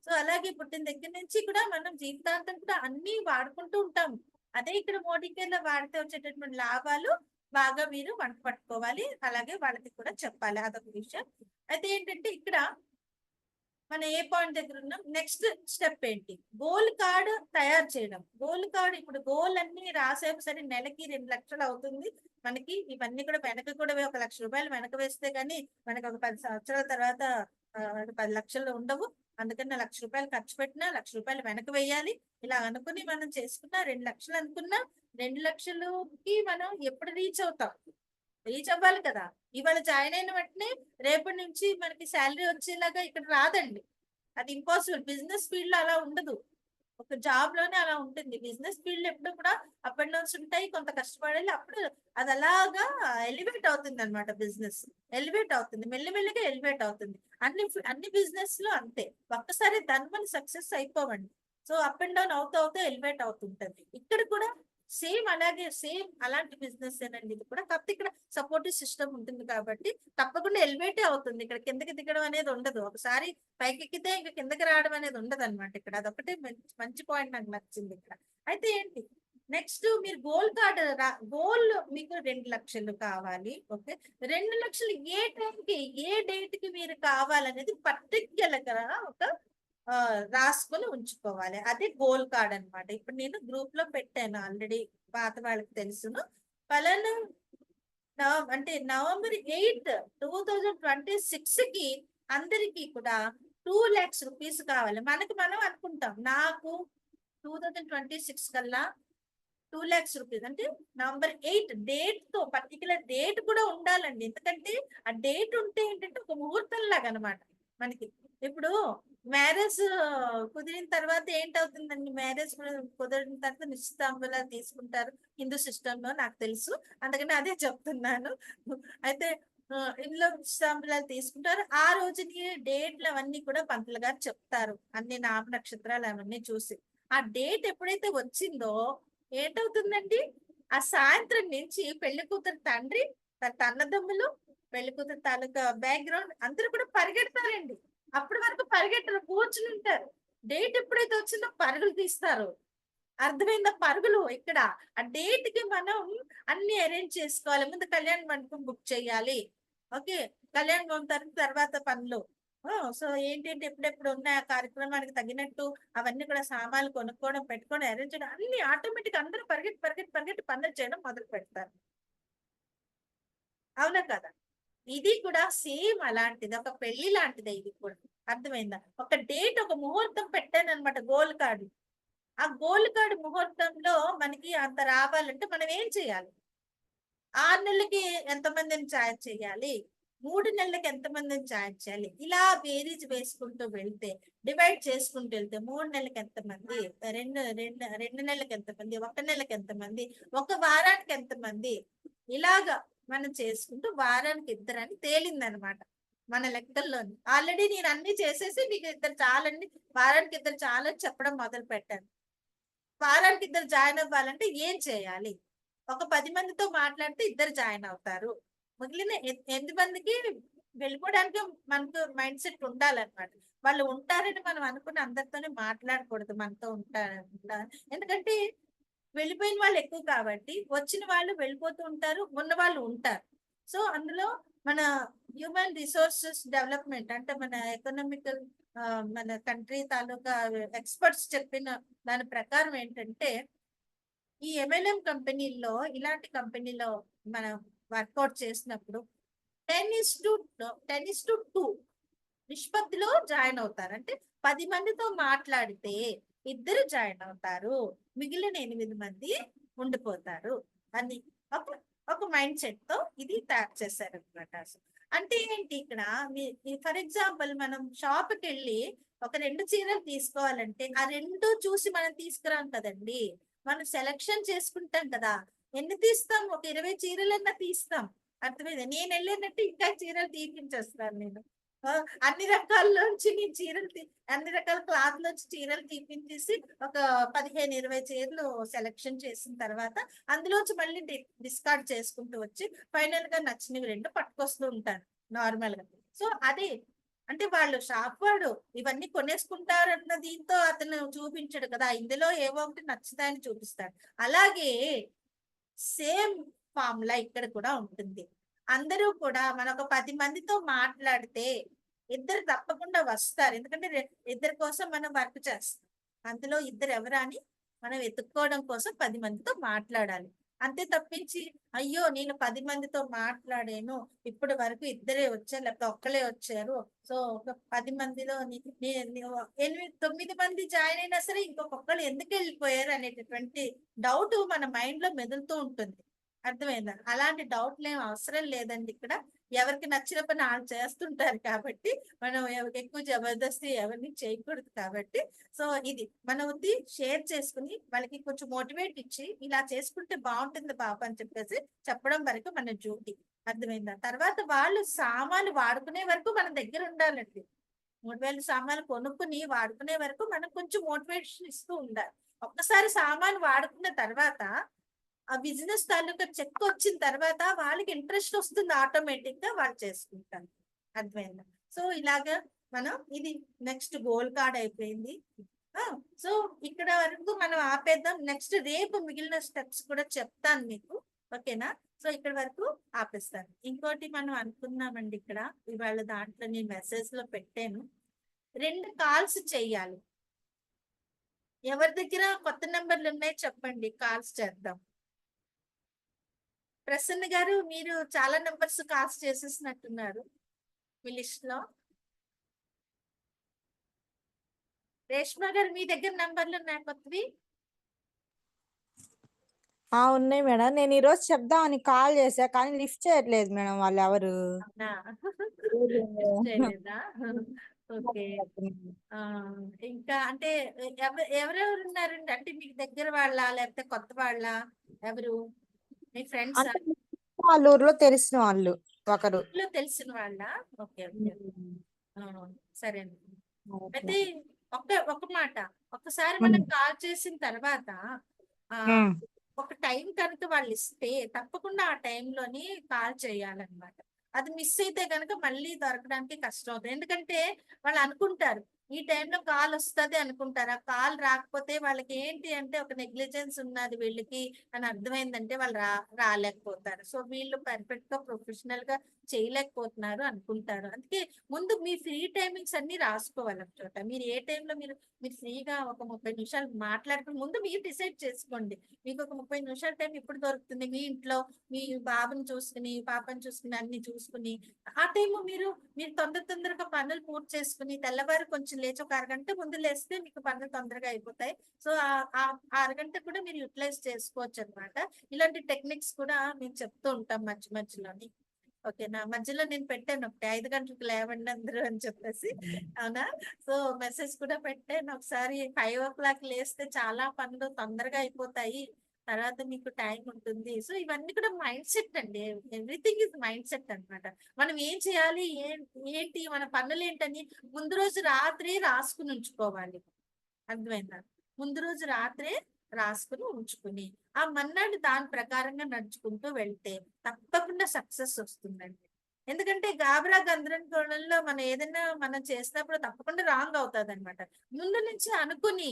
సో అలాగే పుట్టిన దగ్గర నుంచి కూడా మనం జీవితాంతం కూడా అన్ని వాడుకుంటూ ఉంటాం. అదే ఇక్కడ మోడీ కేర్ లో వాడితే వచ్చేటటువంటి లాభాలు బాగా మీరు వంట పట్టుకోవాలి, అలాగే వాళ్ళకి కూడా చెప్పాలి, అదొక విషయం. అయితే ఏంటంటే ఇక్కడ మనం ఏ పాయింట్ దగ్గర ఉన్నాం, నెక్స్ట్ స్టెప్ ఏంటి, గోల్ కార్డ్ తయారు చేయడం. గోల్ కార్డ్ ఇప్పుడు గోల్ అన్ని రాసేపు, సరే నెలకి 2 లక్షలు అవుతుంది మనకి. ఇవన్నీ కూడా వెనక కూడా 1 లక్ష రూపాయలు వెనక వేస్తే కానీ మనకి ఒక 10 సంవత్సరాల తర్వాత 10 లక్షలు ఉండవు. అందుకని 1 లక్ష రూపాయలు ఖర్చు పెట్టినా 1 లక్ష రూపాయలు వెనక వేయాలి. ఇలా అనుకుని మనం చేసుకున్నా 2 లక్షలు అనుకున్నా, 2 లక్షలకి మనం ఎప్పుడు రీచ్ అవుతాం? రీచ్ అవ్వాలి కదా. ఇవాళ జాయిన్ అయిన వెంటనే రేపటి నుంచి మనకి శాలరీ వచ్చేలాగా ఇక్కడ రాదండి, అది ఇంపాసిబుల్. బిజినెస్ ఫీల్డ్ లో అలా ఉండదు, ఒక జాబ్ లోనే అలా ఉంటుంది. బిజినెస్ ఫీల్డ్ లో ఎప్పుడు కూడా అప్ అండ్ డౌన్స్ ఉంటాయి, కొంత కష్టపడాలి, అప్పుడు అది అలాగా ఎలివేట్ అవుతుంది అనమాట. బిజినెస్ ఎలివేట్ అవుతుంది, మెల్లిమెల్లిగా ఎలివేట్ అవుతుంది. అన్ని బిజినెస్ లో అంతే, ఒక్కసారి దాని సక్సెస్ అయిపోవండి. సో అప్ అండ్ డౌన్ అవుతూ అవుతూ ఎలివేట్ అవుతుంటది. ఇక్కడ కూడా సేమ్ అలాగే, సేమ్ అలాంటి బిజినెస్ ఏనండి ఇది కూడా. కాకపోతే ఇక్కడ సపోర్టివ్ సిస్టమ్ ఉంటుంది కాబట్టి తప్పకుండా ఎలివేటే అవుతుంది. ఇక్కడ కిందకి దిగడం అనేది ఉండదు. ఒకసారి పైకి ఎక్కితే ఇంకా కిందకి రావడం అనేది ఉండదు అనమాట. ఇక్కడ అదొకటే మంచి పాయింట్ నాకు నచ్చింది ఇక్కడ. అయితే ఏంటి నెక్స్ట్, మీరు గోల్ కార్డ్ గోల్ మీకు 2 లక్షలు కావాలి. ఓకే, 2 లక్షలు ఏ టైంకి ఏ డేట్ కి మీరు కావాలనేది పర్టిక్యులర్ గా ఒక రాసుకొని ఉంచుకోవాలి. అదే గోల్ కార్డ్ అన్నమాట. ఇప్పుడు నేను గ్రూప్ లో పెట్టాను ఆల్రెడీ, పాత వాళ్ళకి తెలుసును. పలానా అంటే నవంబర్ 8, 2026 కి అందరికీ కూడా 2 lakhs రూపీస్ కావాలి. మనం అనుకుంటాం నాకు 2026 కల్లా 2 lakhs రూపీస్ అంటే నవంబర్ 8 డేట్ తో, పర్టికులర్ డేట్ కూడా ఉండాలండి. ఎందుకంటే ఆ డేట్ ఉంటే ఏంటంటే ఒక ముహూర్తం లాగా అనమాట మనకి. ఇప్పుడు మ్యారేజ్ కుదిరిన తర్వాత ఏంటవుతుందండి, మ్యారేజ్ కుదిరిన తర్వాత నిశ్చితాంబూలాలు తీసుకుంటారు హిందూ సిస్టమ్ లో, నాకు తెలుసు, అందుకని అదే చెప్తున్నాను. అయితే ఇందులో నిశ్చితాంబూలాలు తీసుకుంటారు. ఆ రోజుకి డేట్లు అవన్నీ కూడా పంతులు గారు చెప్తారు, అన్ని నామ నక్షత్రాలు అవన్నీ చూసి. ఆ డేట్ ఎప్పుడైతే వచ్చిందో ఏంటవుతుందండి, ఆ సాయంత్రం నుంచి పెళ్లి కూతురు తండ్రి, అన్నదమ్ములు, పెళ్లి కూతురు తాలూకా బ్యాక్గ్రౌండ్ అందరూ కూడా పరిగెడతారండి. అప్పటి వరకు పరిగెట్టరు, కూర్చుని ఉంటారు. డేట్ ఎప్పుడైతే వచ్చిందో పరుగులు తీస్తారు. అర్థమైందా? పరుగులు. ఇక్కడ ఆ డేట్ కి మనం అన్ని అరేంజ్ చేసుకోవాలి. ముందు కళ్యాణ మండపం బుక్ చేయాలి. ఓకే, కళ్యాణ మండపం తర్వాత పనులు. సో ఏంటంటే ఎప్పుడెప్పుడు ఉన్న ఆ కార్యక్రమానికి తగినట్టు అవన్నీ కూడా సామాన్లు కొనుక్కోవడం, పెట్టుకోవడం, అరేంజ్ చేయడం అన్ని ఆటోమేటిక్ అందరూ పరిగెట్టి పనులు చేయడం మొదలు పెడతారు, అవునా కదా? ఇది కూడా సేమ్ అలాంటిది, ఒక పెళ్లి లాంటిదే ఇది కూడా. అర్థమైందా? ఒక డేట్, ఒక ముహూర్తం పెట్టాను అనమాట గోల్ కార్డు. ఆ గోల్ కార్డు ముహూర్తంలో మనకి అంత రావాలంటే మనం ఏం చేయాలి? 6 నెలలకి ఎంతమందిని ఛార్జ్ చేయాలి, 3 నెలలకి ఎంతమందిని ఛార్జ్ చేయాలి, ఇలా బేరీజ్ వేసుకుంటూ వెళ్తే, డివైడ్ చేసుకుంటూ వెళ్తే 3 నెలలకు ఎంతమంది, రెండు నెలలకు ఎంతమంది, 1 నెలకి ఎంతమంది, 1 వారానికి ఎంతమంది, ఇలాగా మనం చేసుకుంటూ వారానికి 2 అని తేలిందనమాట. మన లెక్కల్లోని. ఆల్రెడీ నేను అన్ని చేసేసి మీకు ఇద్దరు చాలండి, వారానికి ఇద్దరు చాలని చెప్పడం మొదలు పెట్టాను. వారానికి ఇద్దరు జాయిన్ అవ్వాలంటే ఏం చేయాలి? ఒక 10 మందితో మాట్లాడితే ఇద్దరు జాయిన్ అవుతారు. మిగిలిన 8 మందికి వెళ్ళిపోవడానికి మనకు మైండ్ సెట్ ఉండాలన్నమాట. వాళ్ళు ఉంటారని మనం అనుకుని అందరితోనే మాట్లాడకూడదు. మనతో ఎందుకంటే వెళ్ళిపోయిన వాళ్ళు ఎక్కువ కాబట్టి వచ్చిన వాళ్ళు వెళ్ళిపోతూ ఉంటారు, ఉన్న వాళ్ళు ఉంటారు. సో అందులో మన హ్యూమన్ రిసోర్సెస్ డెవలప్మెంట్ అంటే మన ఎకనామికల్ మన కంట్రీ తాలూకా ఎక్స్పర్ట్స్ చెప్పిన దాని ప్రకారం ఏంటంటే ఈ MLM కంపెనీల్లో ఇలాంటి కంపెనీలో మనం వర్కౌట్ చేసినప్పుడు 10:2 నిష్పత్తిలో జాయిన్ అవుతారు. అంటే 10 మందితో మాట్లాడితే ఇద్దరు జాయిన్ అవుతారు, మిగిలిన 8 మంది ఉండిపోతారు అని ఒక ఒక మైండ్ సెట్ తో ఇది తయారు చేశారు అనమాట. అంటే ఏంటి ఇక్కడ ఫర్ ఎగ్జాంపుల్ మనం షాప్ కి వెళ్ళి ఒక 2 చీరలు తీసుకోవాలంటే ఆ 2 చూసి మనం తీసుకురాం కదండి, మనం సెలెక్షన్ చేసుకుంటాం కదా. ఎన్ని తీస్తాం? ఒక 20 చీరలన్నా తీస్తాం. అర్థమైంది. నేను వెళ్ళినట్టు ఇంకా చీరలు తీపించేస్తాను నేను. అన్ని రకాల్లోంచి నేను అన్ని రకాల క్లాత్ లోంచి చీరలు తీపించేసి ఒక 15-20 చీరలు సెలెక్షన్ చేసిన తర్వాత అందులోంచి మళ్ళీ డిస్కార్డ్ చేసుకుంటూ వచ్చి ఫైనల్ గా నచ్చినవి 2 పట్టుకొస్తూ ఉంటాను నార్మల్ గా. సో అదే అంటే వాళ్ళు షాప్ వాడు ఇవన్నీ కొనేసుకుంటారన్న దీంతో అతను చూపించడు కదా, ఇందులో ఏవో ఒకటి నచ్చుతాయని చూపిస్తాడు. అలాగే సేమ్ ఫార్ములా ఇక్కడ కూడా ఉంటుంది. అందరూ కూడా మన ఒక 10 మందితో మాట్లాడితే ఇద్దరు తప్పకుండా వస్తారు. ఎందుకంటే ఇద్దరి కోసం మనం వర్క్ చేస్తాం. అందులో ఇద్దరు ఎవరా అని మనం వెతుక్కోవడం కోసం 10 మందితో మాట్లాడాలి. అంతే తప్పించి అయ్యో నేను 10 మందితో మాట్లాడాను, ఇప్పటి వరకు ఇద్దరే వచ్చారు లేకపోతే ఒక్కలే వచ్చారు, సో ఒక 10 మందిలో 9 మంది జాయిన్ అయినా సరే ఇంకొకళ్ళు ఎందుకు వెళ్ళిపోయారు అనేటటువంటి డౌట్ మన మైండ్ లో మెదులుతూ ఉంటుంది. అర్థమైందా? అలాంటి డౌట్లు ఏం అవసరం లేదండి. ఇక్కడ ఎవరికి నచ్చిన పని వాళ్ళు చేస్తుంటారు కాబట్టి మనం ఎక్కువ జబర్దస్తి ఎవరిని చేయకూడదు కాబట్టి. సో ఇది మన ఉంది షేర్ చేసుకుని వాళ్ళకి కొంచెం మోటివేట్ ఇచ్చి ఇలా చేసుకుంటే బాగుంటుంది బాబు అని చెప్పేసి చెప్పడం వరకు మన డ్యూటీ. అర్థమైందా? తర్వాత వాళ్ళు సామాన్లు వాడుకునే వరకు మన దగ్గర ఉండాలండి. 3000 సామాన్లు కొనుక్కుని వాడుకునే వరకు మనం కొంచెం మోటివేషన్ ఇస్తూ ఉండాలి. ఒక్కసారి సామాన్ వాడుకున్న తర్వాత ఆ బిజినెస్ తాలూకా చెక్ వచ్చిన తర్వాత వాళ్ళకి ఇంట్రెస్ట్ వస్తుంది, ఆటోమేటిక్ గా వాళ్ళు చేసుకుంటారు. అర్థమైందా? సో ఇలాగా మనం ఇది నెక్స్ట్ గోల్ కార్డ్ అయిపోయింది. సో ఇక్కడ వరకు మనం ఆపేద్దాం. నెక్స్ట్ రేపు మిగిలిన స్టెప్స్ కూడా చెప్తాను మీకు. ఓకేనా? సో ఇక్కడ వరకు ఆపేస్తాను. ఇంకోటి మనం అనుకున్నామండి ఇక్కడ ఇవాళ దాంట్లో నేను మెసేజ్ లో పెట్టాను, 2 కాల్స్ చెయ్యాలి. ఎవరి దగ్గర కొత్త నెంబర్లు ఉన్నాయి చెప్పండి, కాల్స్ చేద్దాం. ప్రసన్న గారు మీరు చాలా నెంబర్స్ కాల్స్ చేసేసినట్టున్నారు మీ లిస్ట్ లో. రేష్మా గారు మీ దగ్గర నెంబర్లు ఉన్నాయి కొత్తవి? ఉన్నాయి మేడం. నేను ఈ రోజు చెప్దామని కాల్ చేసా కానీ లిఫ్ట్ చేయట్లేదు మేడం వాళ్ళు ఎవరు. అవునా? Lift చేయలేదా? ఓకే. ఇంకా అంటే ఎవరెవరు ఉన్నారండి? అంటే మీకు దగ్గర వాళ్ళ లేకపోతే కొత్త వాళ్ళ, ఎవరు మీ ఫ్రెండ్స్? అంటే వాళ్ళ ఊర్లో తెలిసిన వాళ్ళు ఒకరు. తెలిసిన వాళ్ళ? Okay okay. సరే అండి. అయితే ఒక మాట, ఒకసారి మనం కాల్ చేసిన తర్వాత ఒక టైం కనుక వాళ్ళు ఇస్తే తప్పకుండా ఆ టైంలోని కాల్ చేయాలన్నమాట. అది మిస్ అయితే కనుక మళ్ళీ దొరకడానికి కష్టం అవుతుంది. ఎందుకంటే వాళ్ళు అనుకుంటారు ఈ టైంలో కాల్ వస్తుంది అనుకుంటారు, ఆ కాల్ రాకపోతే వాళ్ళకి ఏంటి అంటే ఒక నెగ్లిజెన్స్ ఉన్నది వీళ్ళకి అని అర్థమైందంటే వాళ్ళు రాలేకపోతారు. సో వీళ్ళు పర్ఫెక్ట్ గా ప్రొఫెషనల్ గా చేయలేకపోతున్నారు అనుకుంటారు. అందుకే ముందు మీ ఫ్రీ టైమింగ్స్ అన్ని రాసుకోవాలి ఒక చోట. మీరు ఏ టైంలో మీరు ఫ్రీగా ఒక 30 నిమిషాలు మాట్లాడుకుని ముందు మీరు డిసైడ్ చేసుకోండి. మీకు ఒక 30 నిమిషాల టైం ఇప్పుడు దొరుకుతుంది మీ ఇంట్లో, మీ బాబుని చూసుకుని పాపని చూసుకుని అన్ని చూసుకుని ఆ టైము మీరు తొందరగా పనులు పూర్తి చేసుకుని తెల్లవారు కొంచెం లేచి ఒక అరగంట ముందు లేస్తే మీకు పనులు తొందరగా అయిపోతాయి. సో ఆ అరగంట కూడా మీరు యూటిలైజ్ చేసుకోవచ్చు అనమాట. ఇలాంటి టెక్నిక్స్ కూడా మేము చెప్తూ ఉంటాం మధ్యలోని. ఓకేనా? మధ్యలో నేను పెట్టాను ఒకటి 5 గంటలకు లేవండి అందరూ అని చెప్పేసి. అవునా? సో మెసేజ్ కూడా పెట్టాను ఒకసారి. 5 o'clock లేస్తే చాలా పనులు తొందరగా అయిపోతాయి, తర్వాత మీకు టైం ఉంటుంది. సో ఇవన్నీ కూడా మైండ్ సెట్ అండి. ఎవ్రీథింగ్ ఇస్ మైండ్ సెట్ అన్నమాట. మనం ఏం చేయాలి, ఏంటి మన పనులు ఏంటని ముందు రోజు రాత్రి రాసుకుని ఉంచుకోవాలి. అర్థమైందా? ముందు రోజు రాత్రే రాసుకుని ఉంచుకుని ఆ మన్నాడు దాని ప్రకారంగా నడుచుకుంటూ వెళ్తే తప్పకుండా సక్సెస్ వస్తుందండి. ఎందుకంటే గాబరా గందరగోళంలో మనం ఏదైనా మనం చేసినప్పుడు తప్పకుండా రాంగ్ అవుతుంది అనమాట. ముందు నుంచి అనుకుని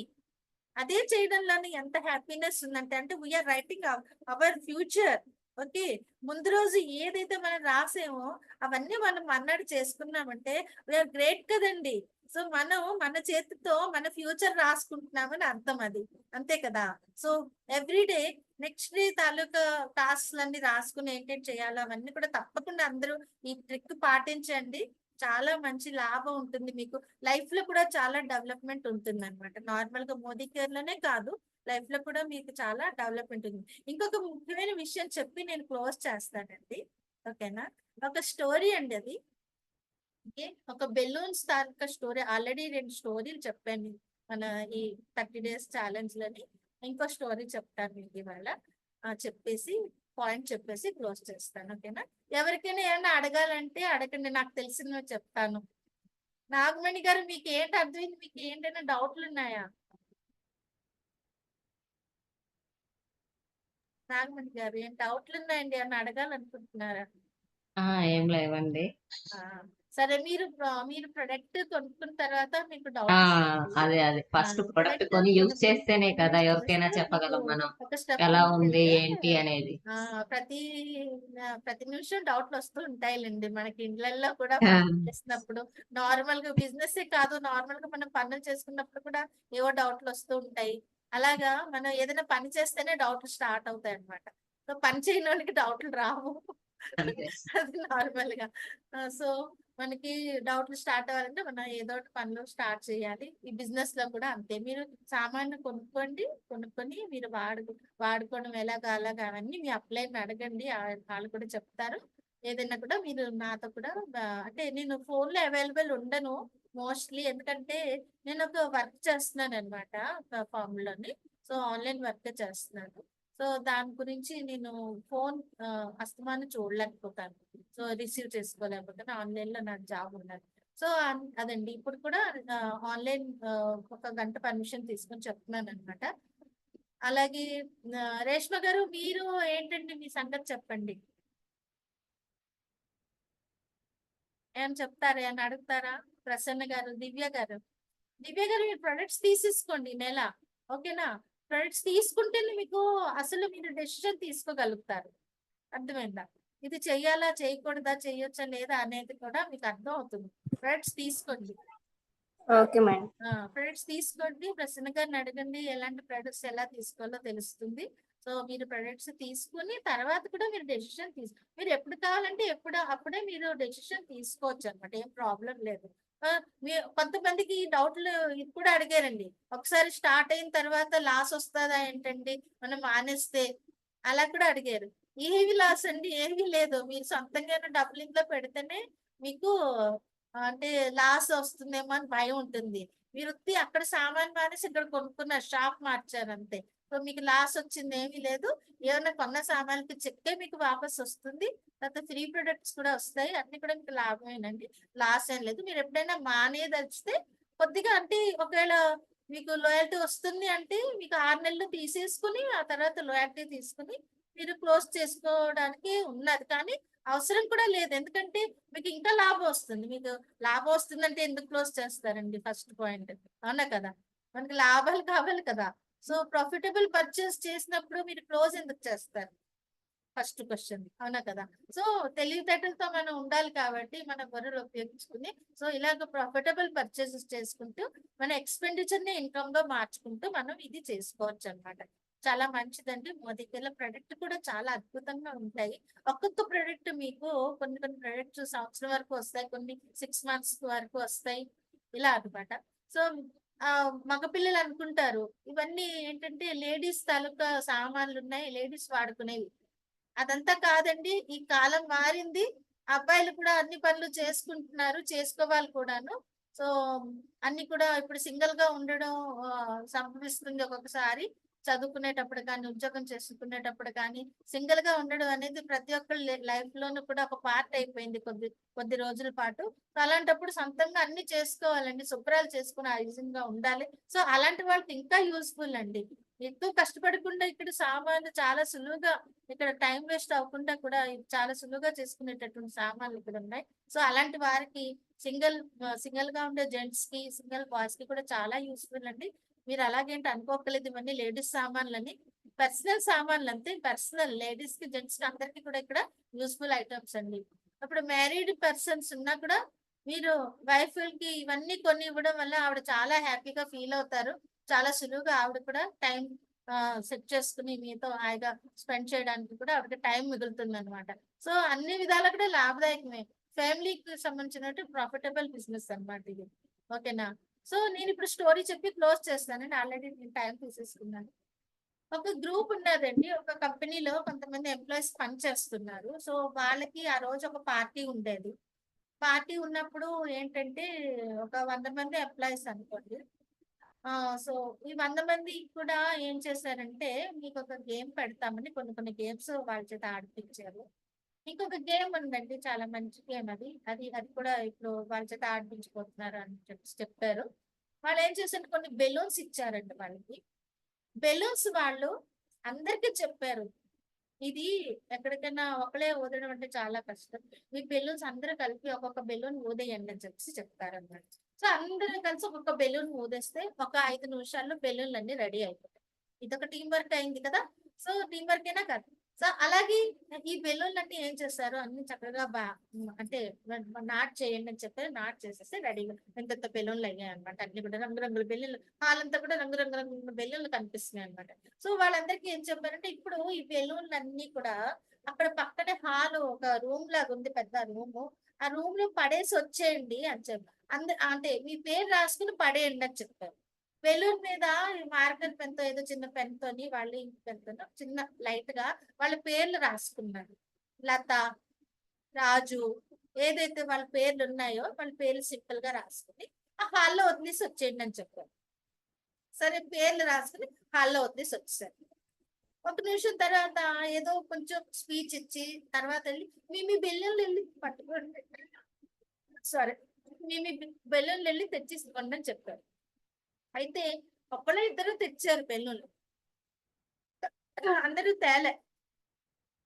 అదే చేయడంలోనే ఎంత హ్యాపీనెస్ ఉందంటే, అంటే we're writing our future. Okay, ముందు రోజు ఏదైతే మనం రాసేమో అవన్నీ మనం మన్నాడు చేసుకున్నామంటే వీఆర్ గ్రేట్ కదండి. సో మనం మన చేతితో మన ఫ్యూచర్ రాసుకుంటున్నామని అర్థం అది, అంతే కదా. సో ఎవ్రీడే నెక్స్ట్ డే తాలూకా టాస్క్ అన్ని రాసుకుని ఏంటంటే చేయాలో అవన్నీ కూడా తప్పకుండా అందరూ ఈ ట్రిక్ పాటించండి. చాలా మంచి లాభం ఉంటుంది మీకు. లైఫ్ లో కూడా చాలా డెవలప్మెంట్ ఉంటుంది అనమాట. నార్మల్ గా మోదీ కేర్ లోనే కాదు, లైఫ్ లో కూడా మీకు చాలా డెవలప్మెంట్ ఉంది. ఇంకొక ముఖ్యమైన విషయం చెప్పి నేను క్లోజ్ చేస్తానండి, ఓకేనా. ఒక స్టోరీ అండి అది. ఓకే, ఒక బెలూన్స్ తాలూకా స్టోరీ. ఆల్రెడీ 2 స్టోరీలు చెప్పాను మన ఈ 30 days ఛాలెంజ్ లని. ఇంకో స్టోరీ చెప్తాను మీకు ఇవాళ. చెప్పేసి పాయింట్ చెప్పేసి క్లోజ్ చేస్తాను, ఓకేనా. ఎవరికైనా ఏమైనా అడగాలంటే అడగండి, నాకు తెలిసినవి చెప్తాను. నాగమణి గారు మీకు ఏంటి అర్థమైంది? మీకు ఏంటైనా డౌట్లు ఉన్నాయా? నాగమణి గారు ఏం డౌట్లు ఉన్నాయండి? ఏమన్నా అడగాలనుకుంటున్నారా? ఏం లేవండి. ఆ, సరే, మీరు ప్రొడక్ట్ కొనుక్కున్న తర్వాత మీకు ఆ డౌట్ అదే ఫస్ట్ ప్రొడక్ట్ కొని యూజ్ చేస్తేనే కదా ఎవరికైనా చెప్పగలం మనం ఒక స్టెప్ ఎలా ఉంది ఏంటి అనేది. ప్రతి ప్రతి నిమిషం డౌట్లు వస్తూ ఉంటాయిలేండి మనకి ఇండ్లలో కూడా. ఆ, పనులు చేసినప్పుడు నార్మల్ గా బిజినెస్ కాదు, నార్మల్ గా మనం పనులు చేసుకున్నప్పుడు కూడా ఏవో డౌట్లు వస్తూ ఉంటాయి. అలాగా మనం ఏదైనా పని చేస్తేనే డౌట్లు స్టార్ట్ అవుతాయి అన్నమాట. సో పని చేయని వాళ్ళకి డౌట్లు రావు, అంతే. అది నార్మల్ గా. సో మనకి డౌట్లు స్టార్ట్ అవ్వాలంటే మనం ఏదో ఒకటి పనులు స్టార్ట్ చేయాలి. ఈ బిజినెస్ లో కూడా అంతే. మీరు సామాన్లు కొనుక్కొని మీరు వాడుకోవడం ఎలాగా అలాగా అవన్నీ మీ అప్లైని అడగండి, వాళ్ళు కూడా చెప్తారు. ఏదైనా కూడా మీరు నాతో కూడా అంటే నేను ఫోన్ లో అవైలబుల్ ఉండను మోస్ట్లీ, ఎందుకంటే నేను ఒక వర్క్ చేస్తున్నాను అనమాట ఫామ్ లోని. సో ఆన్లైన్ వర్క్ చేస్తున్నాను. సో దాని గురించి నేను ఫోన్ అస్తమానం చూడలేకపోతాను. సో రిసీవ్ చేసుకోలేకపోతాను. ఆన్లైన్ లో నాకు జాబ్ ఉన్నది. సో అదండి, ఇప్పుడు కూడా ఆన్లైన్ ఒక గంట పర్మిషన్ తీసుకొని చెప్తున్నాను అనమాట. అలాగే రేష్మ గారు మీరు ఏంటండి మీ సంగతి చెప్పండి. ఏమని చెప్తారా, ఏమని అడుగుతారా? ప్రసన్న గారు, దివ్య గారు మీరు ప్రొడక్ట్స్ తీసేసుకోండి ఈ నెల, ఓకేనా. ప్రొడక్ట్స్ తీసుకుంటేనే మీకు అసలు మీరు డెసిషన్ తీసుకోగలుగుతారు. అర్థమైందా? ఇది చెయ్యాలా చేయకూడదా, చెయ్యొచ్చా లేదా అనేది కూడా మీకు అర్థం అవుతుంది. ప్రొడక్ట్స్ తీసుకోండి. Okay madam. ప్రొడక్ట్స్ తీసుకోండి, ప్రసన్న గారిని అడగండి ఎలాంటి ప్రొడక్ట్స్ ఎలా తీసుకోవాలో తెలుస్తుంది. సో మీరు ప్రొడక్ట్స్ తీసుకుని తర్వాత కూడా మీరు డెసిషన్ మీరు ఎప్పుడు కావాలంటే అప్పుడే మీరు డెసిషన్ తీసుకోవచ్చు అనమాట. ఏం ప్రాబ్లం లేదు. కొంతమందికి డౌట్లు ఇది కూడా అడిగారండి, ఒకసారి స్టార్ట్ అయిన తర్వాత లాస్ వస్తుందా ఏంటండి మనం మానేస్తే, అలా కూడా అడిగారు. ఏవి లాస్ అండి? ఏమీ లేదు. మీరు సొంతంగా డబ్బులు ఇంట్లో పెడితేనే మీకు అంటే లాస్ వస్తుందేమో అని భయం ఉంటుంది. మీరు అక్కడ సామాన్ మానేసి ఇక్కడ కొనుక్కున్నారు, షాప్ మార్చారు అంతే. సో మీకు లాస్ వచ్చింది ఏమీ లేదు. ఏమైనా కొన్న సామాన్లకి చెక్కే మీకు వాపస్ వస్తుంది. తర్వాత ఫ్రీ ప్రొడక్ట్స్ కూడా వస్తాయి. అన్ని కూడా మీకు లాభమేనండి, లాస్ ఏం లేదు. మీరు ఎప్పుడైనా మానేదలిస్తే కొద్దిగా అంటే ఒకవేళ మీకు లాయల్టీ వస్తుంది అంటే మీకు 6 నెలలు తీసేసుకుని ఆ తర్వాత లాయల్టీ తీసుకుని మీరు క్లోజ్ చేసుకోవడానికి ఉన్నది. కానీ అవసరం కూడా లేదు, ఎందుకంటే మీకు ఇంకా లాభం వస్తుంది. మీకు లాభం వస్తుందంటే ఎందుకు క్లోజ్ చేస్తారండి? ఫస్ట్ పాయింట్, అవునా కదా. మనకి లాభాలు కావాలి కదా. సో ప్రాఫిటబుల్ పర్చేస్ చేసినప్పుడు మీరు క్లోజ్ ఎందుకు చేస్తారు? ఫస్ట్ క్వశ్చన్, అవునా కదా. సో తెలివితేటలతో మనం ఉండాలి కాబట్టి మన బుర్రలు ఉపయోగించుకుని సో ఇలాగ ప్రాఫిటబుల్ పర్చేసెస్ చేసుకుంటూ మన ఎక్స్పెండిచర్ ని ఇన్కమ్ గా మార్చుకుంటూ మనం ఇది చేసుకోవచ్చు అనమాట. చాలా మంచిదండి. మోదీకేర్ల ప్రొడక్ట్ కూడా చాలా అద్భుతంగా ఉంటాయి. ఒక్కొక్క ప్రొడక్ట్ మీకు కొన్ని ప్రొడక్ట్స్ సంవత్సరం వరకు వస్తాయి, కొన్ని 6 months వరకు వస్తాయి, ఇలా అనమాట. సో మగపిల్లలు అనుకుంటారు ఇవన్నీ ఏంటంటే లేడీస్ తాలూకా సామాన్లు ఉన్నాయి, లేడీస్ వాడుకునేవి. అదంతా కాదండి, ఈ కాలం మారింది. అబ్బాయిలు కూడా అన్ని పనులు చేసుకుంటున్నారు, చేసుకోవాలి కూడాను. సో అన్ని కూడా ఇప్పుడు సింగిల్ గా ఉండడం సంభవిస్తుంది ఒక్కొక్కసారి. చదువుకునేటప్పుడు కానీ, ఉద్యోగం చేసుకునేటప్పుడు కానీ, సింగిల్ గా ఉండడం అనేది ప్రతి ఒక్కళ్ళ లైఫ్ లోనూ కూడా ఒక పార్ట్ అయిపోయింది కొద్ది కొద్ది రోజుల పాటు. సో అలాంటప్పుడు సొంతంగా అన్ని చేసుకోవాలండి. శుభ్రాలు చేసుకుని హైజీన్ గా ఉండాలి. సో అలాంటి వాళ్ళకి ఇంకా యూస్ఫుల్ అండి. ఎక్కువ కష్టపడకుండా ఇక్కడ సామాన్లు చాలా సులువుగా, ఇక్కడ టైం వేస్ట్ అవ్వకుండా కూడా చాలా సులువుగా చేసుకునేటటువంటి సామాన్లు ఇక్కడ ఉన్నాయి. సో అలాంటి వారికి సింగిల్ గా ఉండే జెంట్స్ కి, సింగిల్ బాయ్స్ కి కూడా చాలా యూస్ఫుల్ అండి. మీరు అలాగేంటి అనుకోకలేదు, ఇవన్నీ లేడీస్ సామాన్లని, పర్సనల్ సామాన్లు అంతే. పర్సనల్ లేడీస్ కి, జెంట్స్ కి అందరికి కూడా ఇక్కడ యూస్ఫుల్ ఐటమ్స్ అండి. ఇప్పుడు మ్యారీడ్ పర్సన్స్ ఉన్నా కూడా మీరు వైఫ్ కి ఇవన్నీ కొని ఇవ్వడం వల్ల ఆవిడ చాలా హ్యాపీగా ఫీల్ అవుతారు. చాలా సులువుగా ఆవిడ కూడా టైం సెట్ చేసుకుని మీతో హాయిగా స్పెండ్ చేయడానికి కూడా ఆవిడకి టైం మిగులుతుంది అనమాట. సో అన్ని విధాలా కూడా లాభదాయకమే. ఫ్యామిలీకి సంబంధించినట్టు ప్రాఫిటబుల్ బిజినెస్ అన్నమాట ఇది. ఓకేనా? సో నేను ఇప్పుడు స్టోరీ చెప్పి క్లోజ్ చేస్తానండి. ఆల్రెడీ నేను టైం తీసేసుకున్నాను. ఒక గ్రూప్ ఉన్నదండి. ఒక కంపెనీలో కొంతమంది ఎంప్లాయీస్ పని చేస్తున్నారు. సో వాళ్ళకి ఆ రోజు ఒక పార్టీ ఉండేది. పార్టీ ఉన్నప్పుడు ఏంటంటే ఒక 100 మంది ఎంప్లాయీస్ అనుకోండి. సో ఈ 100 మంది కూడా ఏం చేశారంటే, మీకు ఒక గేమ్ పెడతామని కొన్ని కొన్ని గేమ్స్ వాళ్ళ చేత ఆడిపించారు. ఇంకొక గేమ్ ఉందండి, చాలా మంచి గేమ్ అది. అది అది కూడా ఇప్పుడు వాళ్ళ చేత ఆడిపించబోతున్నారు అని చెప్పారు. వాళ్ళు ఏం చేశారు, కొన్ని బెలూన్స్ ఇచ్చారండి వాళ్ళకి. బెలూన్స్ వాళ్ళు అందరికీ చెప్పారు, ఇది ఎక్కడికైనా ఒకలే ఊదడం అంటే చాలా కష్టం. మీ బెలూన్స్ అందరూ కలిపి ఒక్కొక్క బెలూన్ ఊదేయండి అని చెప్తారన్నమాట. సో అందరూ కలిసి ఒక్కొక్క బెలూన్ ఊదేస్తే ఒక 5 నిమిషాల్లో బెలూన్లు అన్ని రెడీ అయిపోతాయి. ఇదొక టీం వర్క్ అయింది కదా. సో టీం వర్క్ అయినా కాదు. సో అలాగే ఈ బెలూన్లు అన్ని ఏం చేస్తారు, అన్ని చక్కగా అంటే నాట్ చేయండి అని చెప్పారు. నాట్ చేసేస్తే రెడీగా ఎంత బెలూన్లు అయ్యాయి అనమాట. అన్ని కూడా రంగురంగుల బెలూన్లు, హాల్ అంతా కూడా రంగురంగుల బెలూన్లు కనిపిస్తున్నాయి అనమాట. సో వాళ్ళందరికీ ఏం చెప్పారంటే, ఇప్పుడు ఈ బెలూన్లు అన్ని కూడా అక్కడ పక్కనే హాల్ ఒక రూమ్ లాగా ఉంది, పెద్ద రూమ్. ఆ రూమ్ లో పడేసి వచ్చేయండి అని చెప్పారు. అంటే మీ పేరు రాసుకుని పడేయండి అని చెప్పారు. బెలూన్ మీద మార్కర్ పెన్ తో, ఏదో చిన్న పెన్ తోని, వాళ్ళు ఇంక్ పెన్ తో చిన్న లైట్ గా వాళ్ళ పేర్లు రాసుకున్నారు. లత, రాజు, ఏదైతే వాళ్ళ పేర్లు ఉన్నాయో వాళ్ళ పేర్లు సింపుల్ గా రాసుకుని ఆ హాల్లో వదిలేసి వచ్చేయండి అని చెప్పారు. సరే పేర్లు రాసుకుని హాల్లో వదిలేసి వచ్చేసారు. ఒక నిమిషం తర్వాత ఏదో కొంచెం స్పీచ్ ఇచ్చి తర్వాత వెళ్ళి మీ బెలూన్లు వెళ్ళి పట్టుకోండి, సారీ మీ బెలూన్లు వెళ్ళి తెచ్చిసుకోండి అని చెప్పారు. అయితే ఒకళ్ళ ఇద్దరు తెచ్చారు బెలూన్లు, అందరూ తేలే.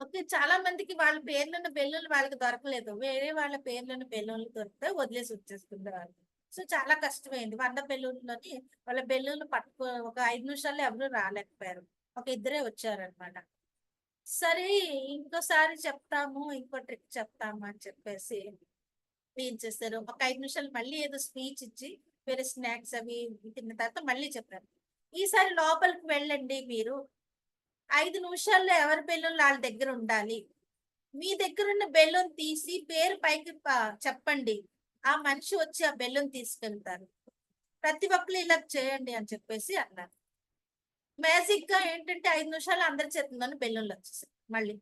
ఓకే, చాలా మందికి వాళ్ళ పేర్లున్న బెలూన్లు వాళ్ళకి దొరకలేదు. వేరే వాళ్ళ పేర్లున్న బెలూన్లు దొరికితే వదిలేసి వచ్చేస్తుంది వాళ్ళు. సో చాలా కష్టమైంది. 100 బెలూన్లోని వాళ్ళ బెలూన్లు పట్టుకో ఒక 5 నిమిషాల్లో ఎవరు రాలేకపోయారు. ఒక ఇద్దరే వచ్చారనమాట. సరే ఇంకోసారి చెప్తాము, ఇంకో ట్రిక్ చెప్తాము అని చెప్పేసి ఏం చేస్తారు, ఒక 5 నిమిషాలు మళ్ళీ ఏదో స్పీచ్ ఇచ్చి వేరే స్నాక్స్ అవి తిన్న తర్వాత మళ్ళీ చెప్పారు, ఈసారి లోపలికి వెళ్ళండి, మీరు 5 నిమిషాల్లో ఎవరి బెలూన్ వాళ్ళ దగ్గర ఉండాలి. మీ దగ్గర ఉన్న బెలూన్ తీసి పేరు పైకి చెప్పండి, ఆ మనిషి వచ్చి ఆ బెలూన్ తీసుకెళ్తారు. ప్రతి ఒక్కరు ఇలా చేయండి అని చెప్పేసి అన్నారు. మ్యాజిక్ గా ఏంటంటే 5 నిమిషాలు అందరి చేతుల్లోనే బెలూన్లు వచ్చేసాయి. మళ్ళీ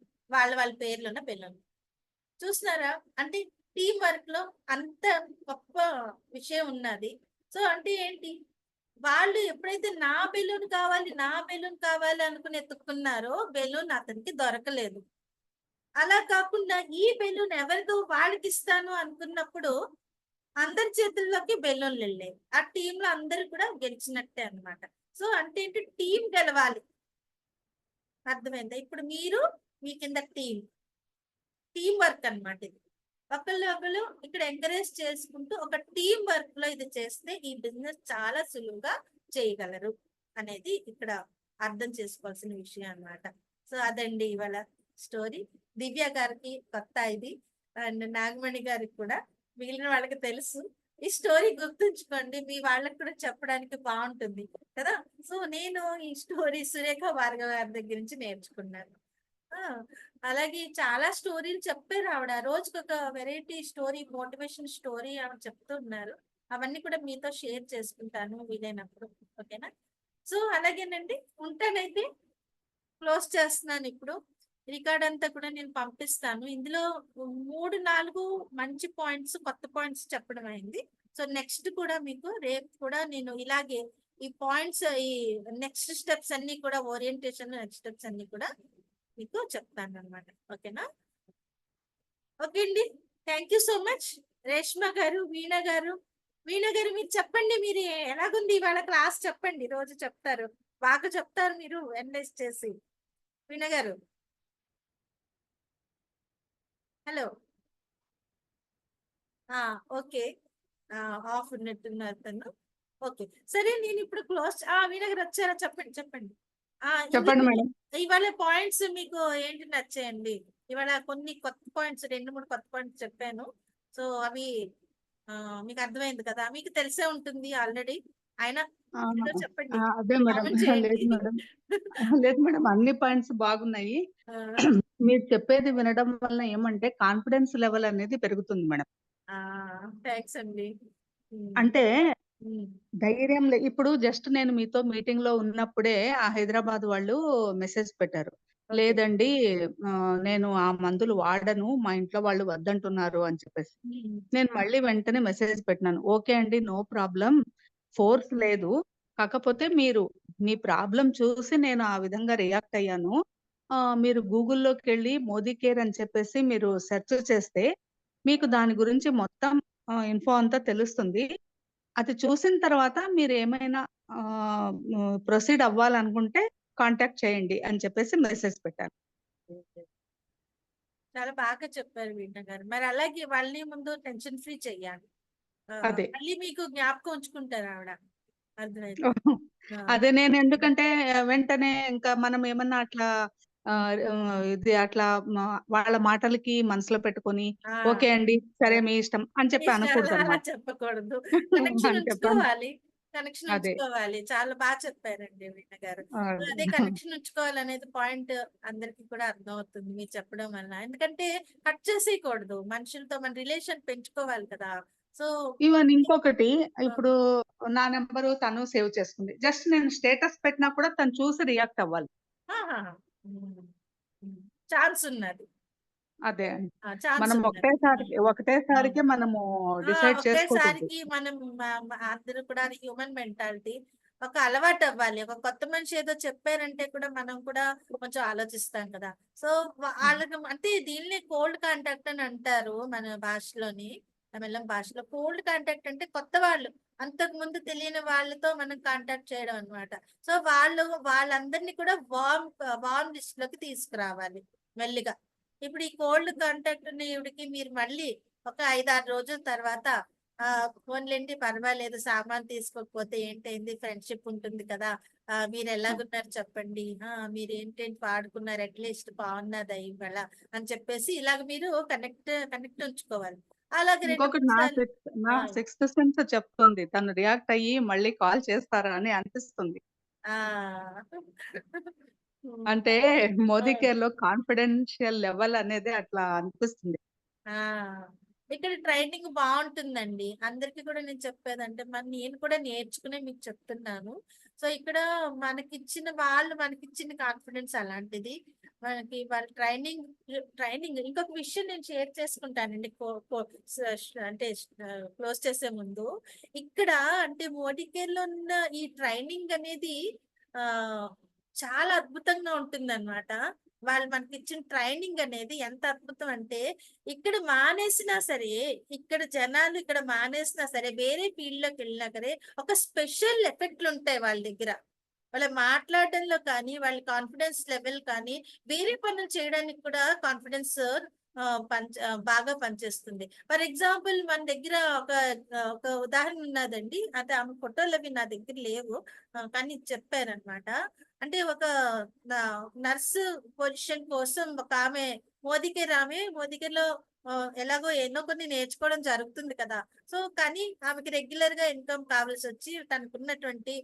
వాళ్ళ పేర్లు ఉన్న బెలూన్ చూస్తున్నారా. అంటే టీం వర్క్ లో అంత గొప్ప విషయం ఉన్నది. సో అంటే ఏంటి, వాళ్ళు ఎప్పుడైతే నా బెలూన్ కావాలి అనుకుని ఎత్తుక్కున్నారో బెలూన్ అతనికి దొరకలేదు. అలా కాకుండా ఈ బెలూన్ ఎవరిదో వాళ్ళకి ఇస్తాను అనుకున్నప్పుడు అందరి చేతుల్లోకి బెలూన్లు వెళ్ళాయి. ఆ టీమ్ లో అందరు కూడా గెలిచినట్టే అన్నమాట. సో అంటే ఏంటి, టీం గెలవాలి. అర్థమైందా? ఇప్పుడు మీరు మీ కింద టీం వర్క్ అన్నమాట. ఇది ఒకళ్ళు ఇక్కడ ఎంకరేజ్ చేసుకుంటూ ఒక టీం వర్క్ లో ఇది చేస్తే ఈ బిజినెస్ చాలా సులువుగా చేయగలరు అనేది ఇక్కడ అర్థం చేసుకోవాల్సిన విషయం అన్నమాట. సో అదండి ఇవాళ స్టోరీ. దివ్య గారికి కొత్త ఇది, అండ్ నాగమణి గారికి కూడా, మిగిలిన వాళ్ళకి తెలుసు. ఈ స్టోరీ గుర్తుంచుకోండి, మీ వాళ్ళకి కూడా చెప్పడానికి బాగుంటుంది కదా. సో నేను ఈ స్టోరీ సురేఖ భార్గవ గారి దగ్గర నుంచి నేర్చుకున్నాను. అలాగే చాలా స్టోరీలు చెప్పారు ఆవిడ. రోజుకొక వెరైటీ స్టోరీ, మోటివేషన్ స్టోరీ ఆవిడ చెప్తున్నారు. అవన్నీ కూడా మీతో షేర్ చేసుకుంటాను వీలైనప్పుడు. ఓకేనా? సో అలాగేనండి, ఉంటానైతే క్లోజ్ చేస్తున్నాను. ఇప్పుడు రికార్డ్ అంతా కూడా నేను పంపిస్తాను. ఇందులో 3-4 మంచి పాయింట్స్, కొత్త పాయింట్స్ చెప్పడం అయింది. సో నెక్స్ట్ కూడా మీకు రేపు కూడా నేను ఇలాగే ఈ పాయింట్స్, ఈ నెక్స్ట్ స్టెప్స్ అన్ని కూడా ఓరియంటేషన్ నెక్స్ట్ స్టెప్స్ అన్ని కూడా మీకు చెప్తాను అనమాట. ఓకేనా? ఓకే అండి, thank you so much. Reshma గారు, వీణా గారు మీరు చెప్పండి, మీరు ఎలాగుంది ఇవాళ క్లాస్ చెప్పండి. రోజు చెప్తారు, బాగా చెప్తారు మీరు ఎనలైజ్ చేసి. వీణా గారు, హలో. ఓకే, ఆఫ్ ఉన్నట్టున్నారు తను. ఓకే, సరే, నేను ఇప్పుడు క్లోజ్. వీణా గారు వచ్చారా? చెప్పండి చెప్పండి. చెప్పండి మేడం. ఇవాళ పాయింట్స్ మీకు ఏంటి నచ్చాయండి? ఇవాళ కొన్ని కొత్త పాయింట్స్, 2-3 కొత్త పాయింట్స్ చెప్పాను. సో అవి మీకు అర్థమైంది కదా, మీకు తెలిసే ఉంటుంది ఆల్రెడీ. అయినా ఏదో చెప్పండి, అదే మేడం. కామెంట్ చేయండి. లేదు మేడం, లేదు మేడం, అన్ని పాయింట్స్ బాగున్నాయి. ఆ, మీరు చెప్పేది వినడం వల్ల ఏమంటే కాన్ఫిడెన్స్ లెవెల్ అనేది పెరుగుతుంది మేడం. థ్యాంక్స్ అండి. అంటే ఉమ్, ధైర్యం ఇప్పుడు జస్ట్ నేను మీతో మీటింగ్ లో ఉన్నప్పుడే ఆ హైదరాబాద్ వాళ్ళు మెసేజ్ పెట్టారు. ఓకే. లేదండి, నేను ఆ మందులు వాడను, మా ఇంట్లో వాళ్ళు వద్దంటున్నారు అని చెప్పేసి. ఉమ్, నేను మళ్ళీ వెంటనే మెసేజ్ పెట్టినాను. ఓకే అండి, నో ప్రాబ్లం, ఫోర్స్ లేదు. కాకపోతే మీరు మీ ప్రాబ్లం చూసి నేను ఆ విధంగా రియాక్ట్ అయ్యాను. మీరు గూగుల్లోకి వెళ్ళి మోదీ కేర్ అని చెప్పేసి మీరు సెర్చ్ చేస్తే మీకు దాని గురించి మొత్తం ఇన్ఫో అంతా తెలుస్తుంది. అది చూసిన తర్వాత మీరు ఏమైనా ప్రొసీడ్ అవ్వాలనుకుంటే కాంటాక్ట్ చేయండి అని చెప్పేసి మెసేజ్ పెట్టాను. చాలా బాగా చెప్పారు వీణ గారు. మరి అలాగే వాళ్ళని ముందు టెన్షన్ ఫ్రీ చెయ్యాలి. అదే. మళ్ళీ మీకు జ్ఞాపకం ఉంచుకుంటారు ఆవిడ. అర్థమైంది. అదే, నేను ఎందుకంటే వెంటనే ఇంకా మనం ఏమన్నా అట్లా ఇది అట్లా వాళ్ళ మాటలకి మనసులో పెట్టుకొని ఓకే అండి, సరే మీ ఇష్టం అని చెప్పి అనకూడదు అలా అన్నమాట. చెప్పకూడదు. కనెక్షన్ అని చెప్పాను. ఉంచుకోవాలి, కనెక్షన్ అదే. ఉంచుకోవాలి. చాలా బాగా చెప్పారండి వీణ గారు. ఆ, అదే కనెక్షన్ ఉంచుకోవాలనేది పాయింట్ అందరికి కూడా అర్థం అవుతుంది మీరు చెప్పడం వల్ల. ఎందుకంటే కట్ చేసేయకూడదు, మనుషులతో మన రిలేషన్ పెంచుకోవాలి కదా. సో ఈవెన్ ఇంకొకటి, ఇప్పుడు నా నెంబరు తను సేవ్ చేసుకుంది. జస్ట్ నేను స్టేటస్ పెట్టినా కూడా తను చూసి రియాక్ట్ అవ్వాలి. ఛాన్స్ ఉన్నది. అదే అండి. ఛాన్స్ మనం ఉన్నది. ఒకటేసారికి మనము డిసైడ్ చేసుకోకూడదు. ఒకేసారికి మనం అందరూ కూడా హ్యూమన్ మెంటాలిటీ, ఒక అలవాటు అవ్వాలి. ఒక కొత్త మనిషి ఏదో చెప్పారంటే కూడా మనం కూడా కొంచెం ఆలోచిస్తాం కదా. సో వాళ్ళకి అంటే దీనిని కోల్డ్ కాంటాక్ట్ అని అంటారు మన భాషలోని, తమిళం భాషలో. కోల్డ్ కాంటాక్ట్ అంటే కొత్త వాళ్ళు, అంతకు ముందు తెలియని వాళ్ళతో మనం కాంటాక్ట్ చేయడం అన్నమాట. సో వాళ్ళందరినీ కూడా వార్మ్ లిస్ట్ లోకి తీసుకురావాలి మెల్లిగా. ఇప్పుడు ఈ కోల్డ్ కాంటాక్ట్ ఈవిడికి మీరు మళ్ళీ ఒక 5-6 రోజుల తర్వాత ఫోన్లేంటి, పర్వాలేదు, సామాన్ తీసుకోకపోతే ఏంటైంది, ఫ్రెండ్షిప్ ఉంటుంది కదా, మీరు ఎలాగున్నారు చెప్పండి, మీరు ఏంటేంటి వాడుకున్నారు, అట్లీస్ట్ బాగున్నదా ఇవాళ అని చెప్పేసి ఇలాగ మీరు కనెక్ట్ ఉంచుకోవాలి. అలాగే 2 ఇంకొకటి, 3 నా సార్లు. సిక్స్త్ సెన్స్ చెప్తుంది, తను రియాక్ట్ అయ్యి మళ్ళీ కాల్ చేస్తారా అని అనిపిస్తుంది. ఆ అంటే మోదీ కేర్ లో కాన్ఫిడెన్షియల్ లెవెల్ అనేది అట్లా అనిపిస్తుంది. ఇక్కడ ట్రైనింగ్ బాగుంటుందండి. అందరికి కూడా నేను చెప్పేదంటే నేను కూడా నేర్చుకునే మీకు చెప్తున్నాను. సో ఇక్కడ మనకిచ్చిన కాన్ఫిడెన్స్ అలాంటిది. మనకి వాళ్ళ ట్రైనింగ్ ఇంకొక విషయం నేను షేర్ చేసుకుంటానండి. అంటే క్లోజ్ చేసే ముందు, ఇక్కడ అంటే మోడీ కేర్ లో ఉన్న ఈ ట్రైనింగ్ అనేది ఆ చాలా అద్భుతంగా ఉంటుంది అనమాట. వాళ్ళు మనకి ఇచ్చిన ట్రైనింగ్ అనేది ఎంత అద్భుతం అంటే, ఇక్కడ జనాలు ఇక్కడ మానేసినా సరే, వేరే ఫీల్డ్ లోకి వెళ్ళినా సరే, ఒక స్పెషల్ ఎఫెక్ట్లు ఉంటాయి వాళ్ళ దగ్గర. వాళ్ళ మాట్లాడడంలో కానీ, వాళ్ళ కాన్ఫిడెన్స్ లెవెల్ కానీ, వేరే పనులు చేయడానికి కూడా కాన్ఫిడెన్స్ బాగా పనిచేస్తుంది. ఫర్ ఎగ్జాంపుల్, మన దగ్గర ఒక ఉదాహరణ ఉన్నదండి. అంటే ఆమె ఫోటోలు అవి నా దగ్గర లేవు, కానీ చెప్పారనమాట. అంటే ఒక నర్సు పొజిషన్ కోసం ఒక ఆమె మోదికేలో ఎలాగో ఎన్నో కొన్ని నేర్చుకోవడం జరుగుతుంది కదా. సో కానీ ఆమెకి రెగ్యులర్ గా ఇన్కమ్ కావాల్సి వచ్చి తనకున్నటువంటి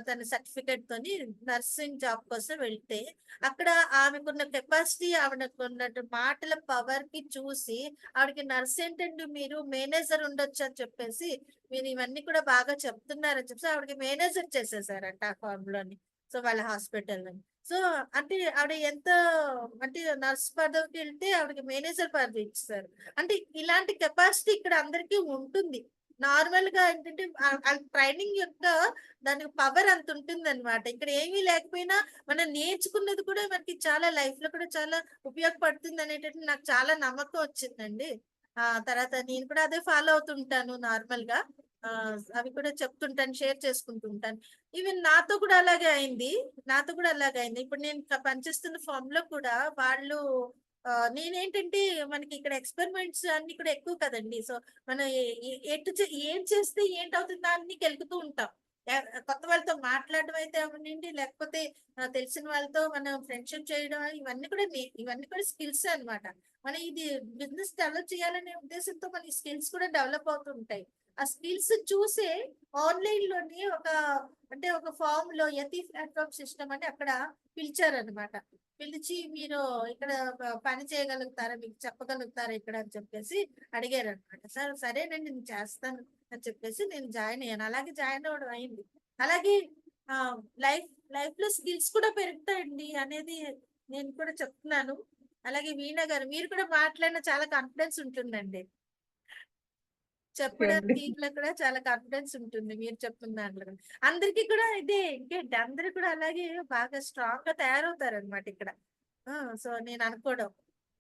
తన సర్టిఫికేట్ తోని నర్సింగ్ జాబ్ కోసం వెళ్తే, అక్కడ ఆమెకున్న కెపాసిటీ, ఆవిడకున్న మాటల పవర్ కి చూసి ఆవిడకి నర్స్ ఏంటండి, మీరు మేనేజర్ ఉండొచ్చు అని చెప్పేసి, మీరు ఇవన్నీ కూడా బాగా చెప్తున్నారని చెప్పేసి ఆవిడకి మేనేజర్ చేసేసారంట ఆ ఫార్మ్ లోని. సో వాళ్ళ హాస్పిటల్. సో అంటే ఆవిడ ఎంత అంటే నర్స్ పదవికి వెళ్తే ఆవిడకి మేనేజర్ పదవి ఇచ్చారు. అంటే ఇలాంటి కెపాసిటీ ఇక్కడ అందరికీ ఉంటుంది. నార్మల్ గా ఏంటంటే ట్రైనింగ్ యొక్క దానికి పవర్ అంత ఉంటుంది అనమాట. ఇక్కడ ఏమీ లేకపోయినా మనం నేర్చుకున్నది కూడా మనకి చాలా లైఫ్ లో కూడా చాలా ఉపయోగపడుతుంది అనేటట్టు నాకు చాలా నమ్మకం వచ్చిందండి. తర్వాత నేను కూడా అదే ఫాలో అవుతుంటాను నార్మల్ గా. అవి కూడా చెప్తుంటాను, షేర్ చేసుకుంటుంటాను. ఈవెన్ నాతో కూడా అలాగే అయింది. ఇప్పుడు నేను పనిచేస్తున్న ఫామ్ లో కూడా వాళ్ళు నేనేంటంటే మనకి ఇక్కడ ఎక్స్పెరిమెంట్స్ అన్ని కూడా ఎక్కువ కదండి. సో మనం ఏం చేస్తే ఏంటవుతుందా అన్ని కెలుకుతూ ఉంటాం. కొత్త వాళ్ళతో మాట్లాడడం అయితే అవనండి, లేకపోతే తెలిసిన వాళ్ళతో మనం ఫ్రెండ్షిప్ చేయడం, ఇవన్నీ కూడా స్కిల్స్ అన్నమాట. మనం ఇది బిజినెస్ డెవలప్ చేయాలనే ఉద్దేశంతో మన స్కిల్స్ కూడా డెవలప్ అవుతుంటాయి. ఆ స్కిల్స్ చూసే ఆన్లైన్ లోని ఒక ఫామ్ లో యతి ప్లాట్ఫామ్ సిస్టమ్ అని అక్కడ పిలిచారనమాట. పిలిచి మీరు ఇక్కడ పని చేయగలుగుతారా, మీకు చెప్పగలుగుతారా ఇక్కడ అని చెప్పేసి అడిగారు అనమాట. సార్ సరేనండి నేను చేస్తాను అని చెప్పేసి నేను జాయిన్ అయ్యాను. అలాగే జాయిన్ అవ్వడం అయింది. అలాగే లైఫ్ లో స్కిల్స్ కూడా పెరుగుతాయండి అనేది నేను కూడా చెప్తున్నాను. అలాగే వీణా గారు మీరు కూడా మాట్లాడిన చాలా కాన్ఫిడెన్స్ ఉంటుందండి. చెప్పడం అండి. దీంట్లో కూడా చాలా కాన్ఫిడెన్స్ ఉంటుంది మీరు చెప్తున్న దాంట్లో కూడా. అందరికీ కూడా ఇదే ఇంకేంటి, అందరూ కూడా అలాగే బాగా స్ట్రాంగ్ గా తయారవుతారు అనమాట ఇక్కడ. సో నేను అనుకోవడం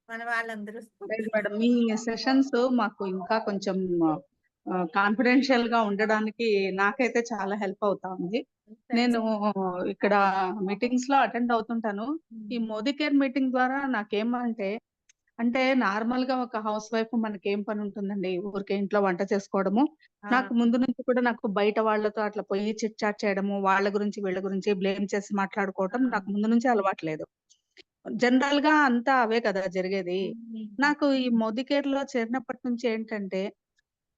మన వాళ్ళందరూ. లేదు మేడం, మీ సెషన్స్ మాకు ఇంకా కొంచెం కాన్ఫిడెన్షియల్ గా ఉండడానికి నాకైతే చాలా హెల్ప్ అవుతా ఉంది. నేను ఇక్కడ మీటింగ్స్ లో అటెండ్ అవుతుంటాను. ఈ మోదీ కేర్ మీటింగ్ ద్వారా అంటే నార్మల్ గా ఒక హౌస్ వైఫ్ మనకేం పని ఉంటుందండి, ఊరికే ఇంట్లో వంట చేసుకోవడము. నాకు ముందు నుంచి కూడా నాకు బయట వాళ్ళతో అట్లా పోయి చిట్ చాట్ చేయడము, వాళ్ళ గురించి వీళ్ళ గురించి బ్లేమ్ చేసి మాట్లాడుకోవటం నాకు ముందు నుంచి అలవాట్లేదు. జనరల్ గా అంతా అవే కదా జరిగేది. నాకు ఈ మోదీ కేర్ లో చేరినప్పటి నుంచి ఏంటంటే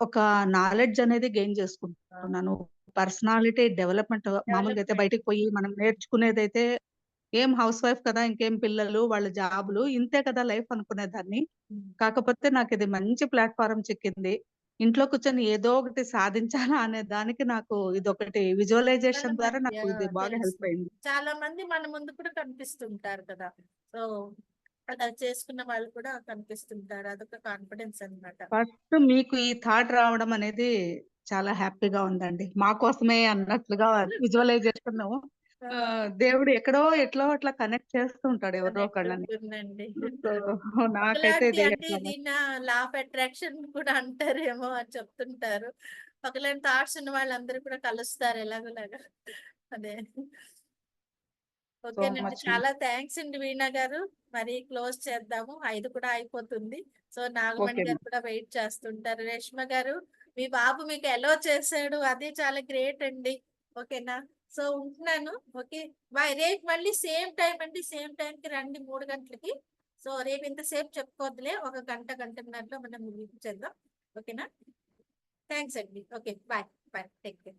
ఒక నాలెడ్జ్ అనేది గెయిన్ చేసుకుంటున్నాను. పర్సనాలిటీ డెవలప్‌మెంట్ మామూలుగా అయితే బయటికి పోయి మనం నేర్చుకునేదైతే ఏం హౌస్ వైఫ్ కదా! ఇంకేం పిల్లలు, వాళ్ళ జాబ్‌లు ఇంతే కదా లైఫ్ అనుకునేదాన్ని. కాకపోతే నాకిది మంచి ప్లాట్‌ఫార్మ్ చిక్కింది. ఇంట్లో కూర్చొని ఏదో ఒకటి సాధించాలా అనే దానికి నాకు ఇదొకటి చాలా విజువలైజేషన్ ద్వారా మంది నాకు ఇది బాగా హెల్ప్ తెలుస్తుంది. అయింది. చాలా మంది మన ముందు కూడా కనిపిస్తుంటారు కదా. సో అలా చేసుకున్న వాళ్ళు కూడా కనిపిస్తుంటారు. అదొక కాన్ఫిడెన్స్ అన్నమాట. ఫస్ట్ మీకు ఈ థాట్ రావడం అనేది చాలా హ్యాపీగా ఉందండి. మా కోసమే అన్నట్లుగా విజువలైజేషన్ దేవుడు ఎక్కడో ఎట్లో అట్లా కనెక్ట్ చేస్తూ ఉంటాడు ఎవరో Connect ఒకళ్ళని. ఉంటుందండి. సో నాకైతే ఒకలాంటి ఇది అంటే దీన్న లా ఆఫ్ అట్రాక్షన్ కూడా అంటారేమో అని చెప్తుంటారు. ఒకలాంటి థాట్స్ ఉన్న వాళ్ళందరూ కూడా కలుస్తారు ఎలాగోలాగా. అదే. సో ఓకేనండి. మచ్. చాలా థ్యాంక్స్ అండి వీణా గారు. మరి క్లోజ్ చేద్దాము. 5 కూడా అయిపోతుంది. సో నాగమణి ఓకే గారు కూడా వెయిట్ చేస్తుంటారు. రేష్మ గారు మీ బాబు మీకు ఎలో చేశాడు. అదే చాలా గ్రేట్ అండి. ఓకేనా? సో ఉంటున్నాను. ఓకే. బాయ్. రేపు మళ్ళీ సేమ్ టైం అండి. సేమ్ టైంకి రండి 3 గంటలకి. సో రేపు ఇంతసేపు చెప్పుకోవద్దులే. ఒక గంట గంటన్నరలో మనం ముగించేద్దాం. ఓకేనా? థ్యాంక్స్ అండి. Okay. Bye. Bye. Take care.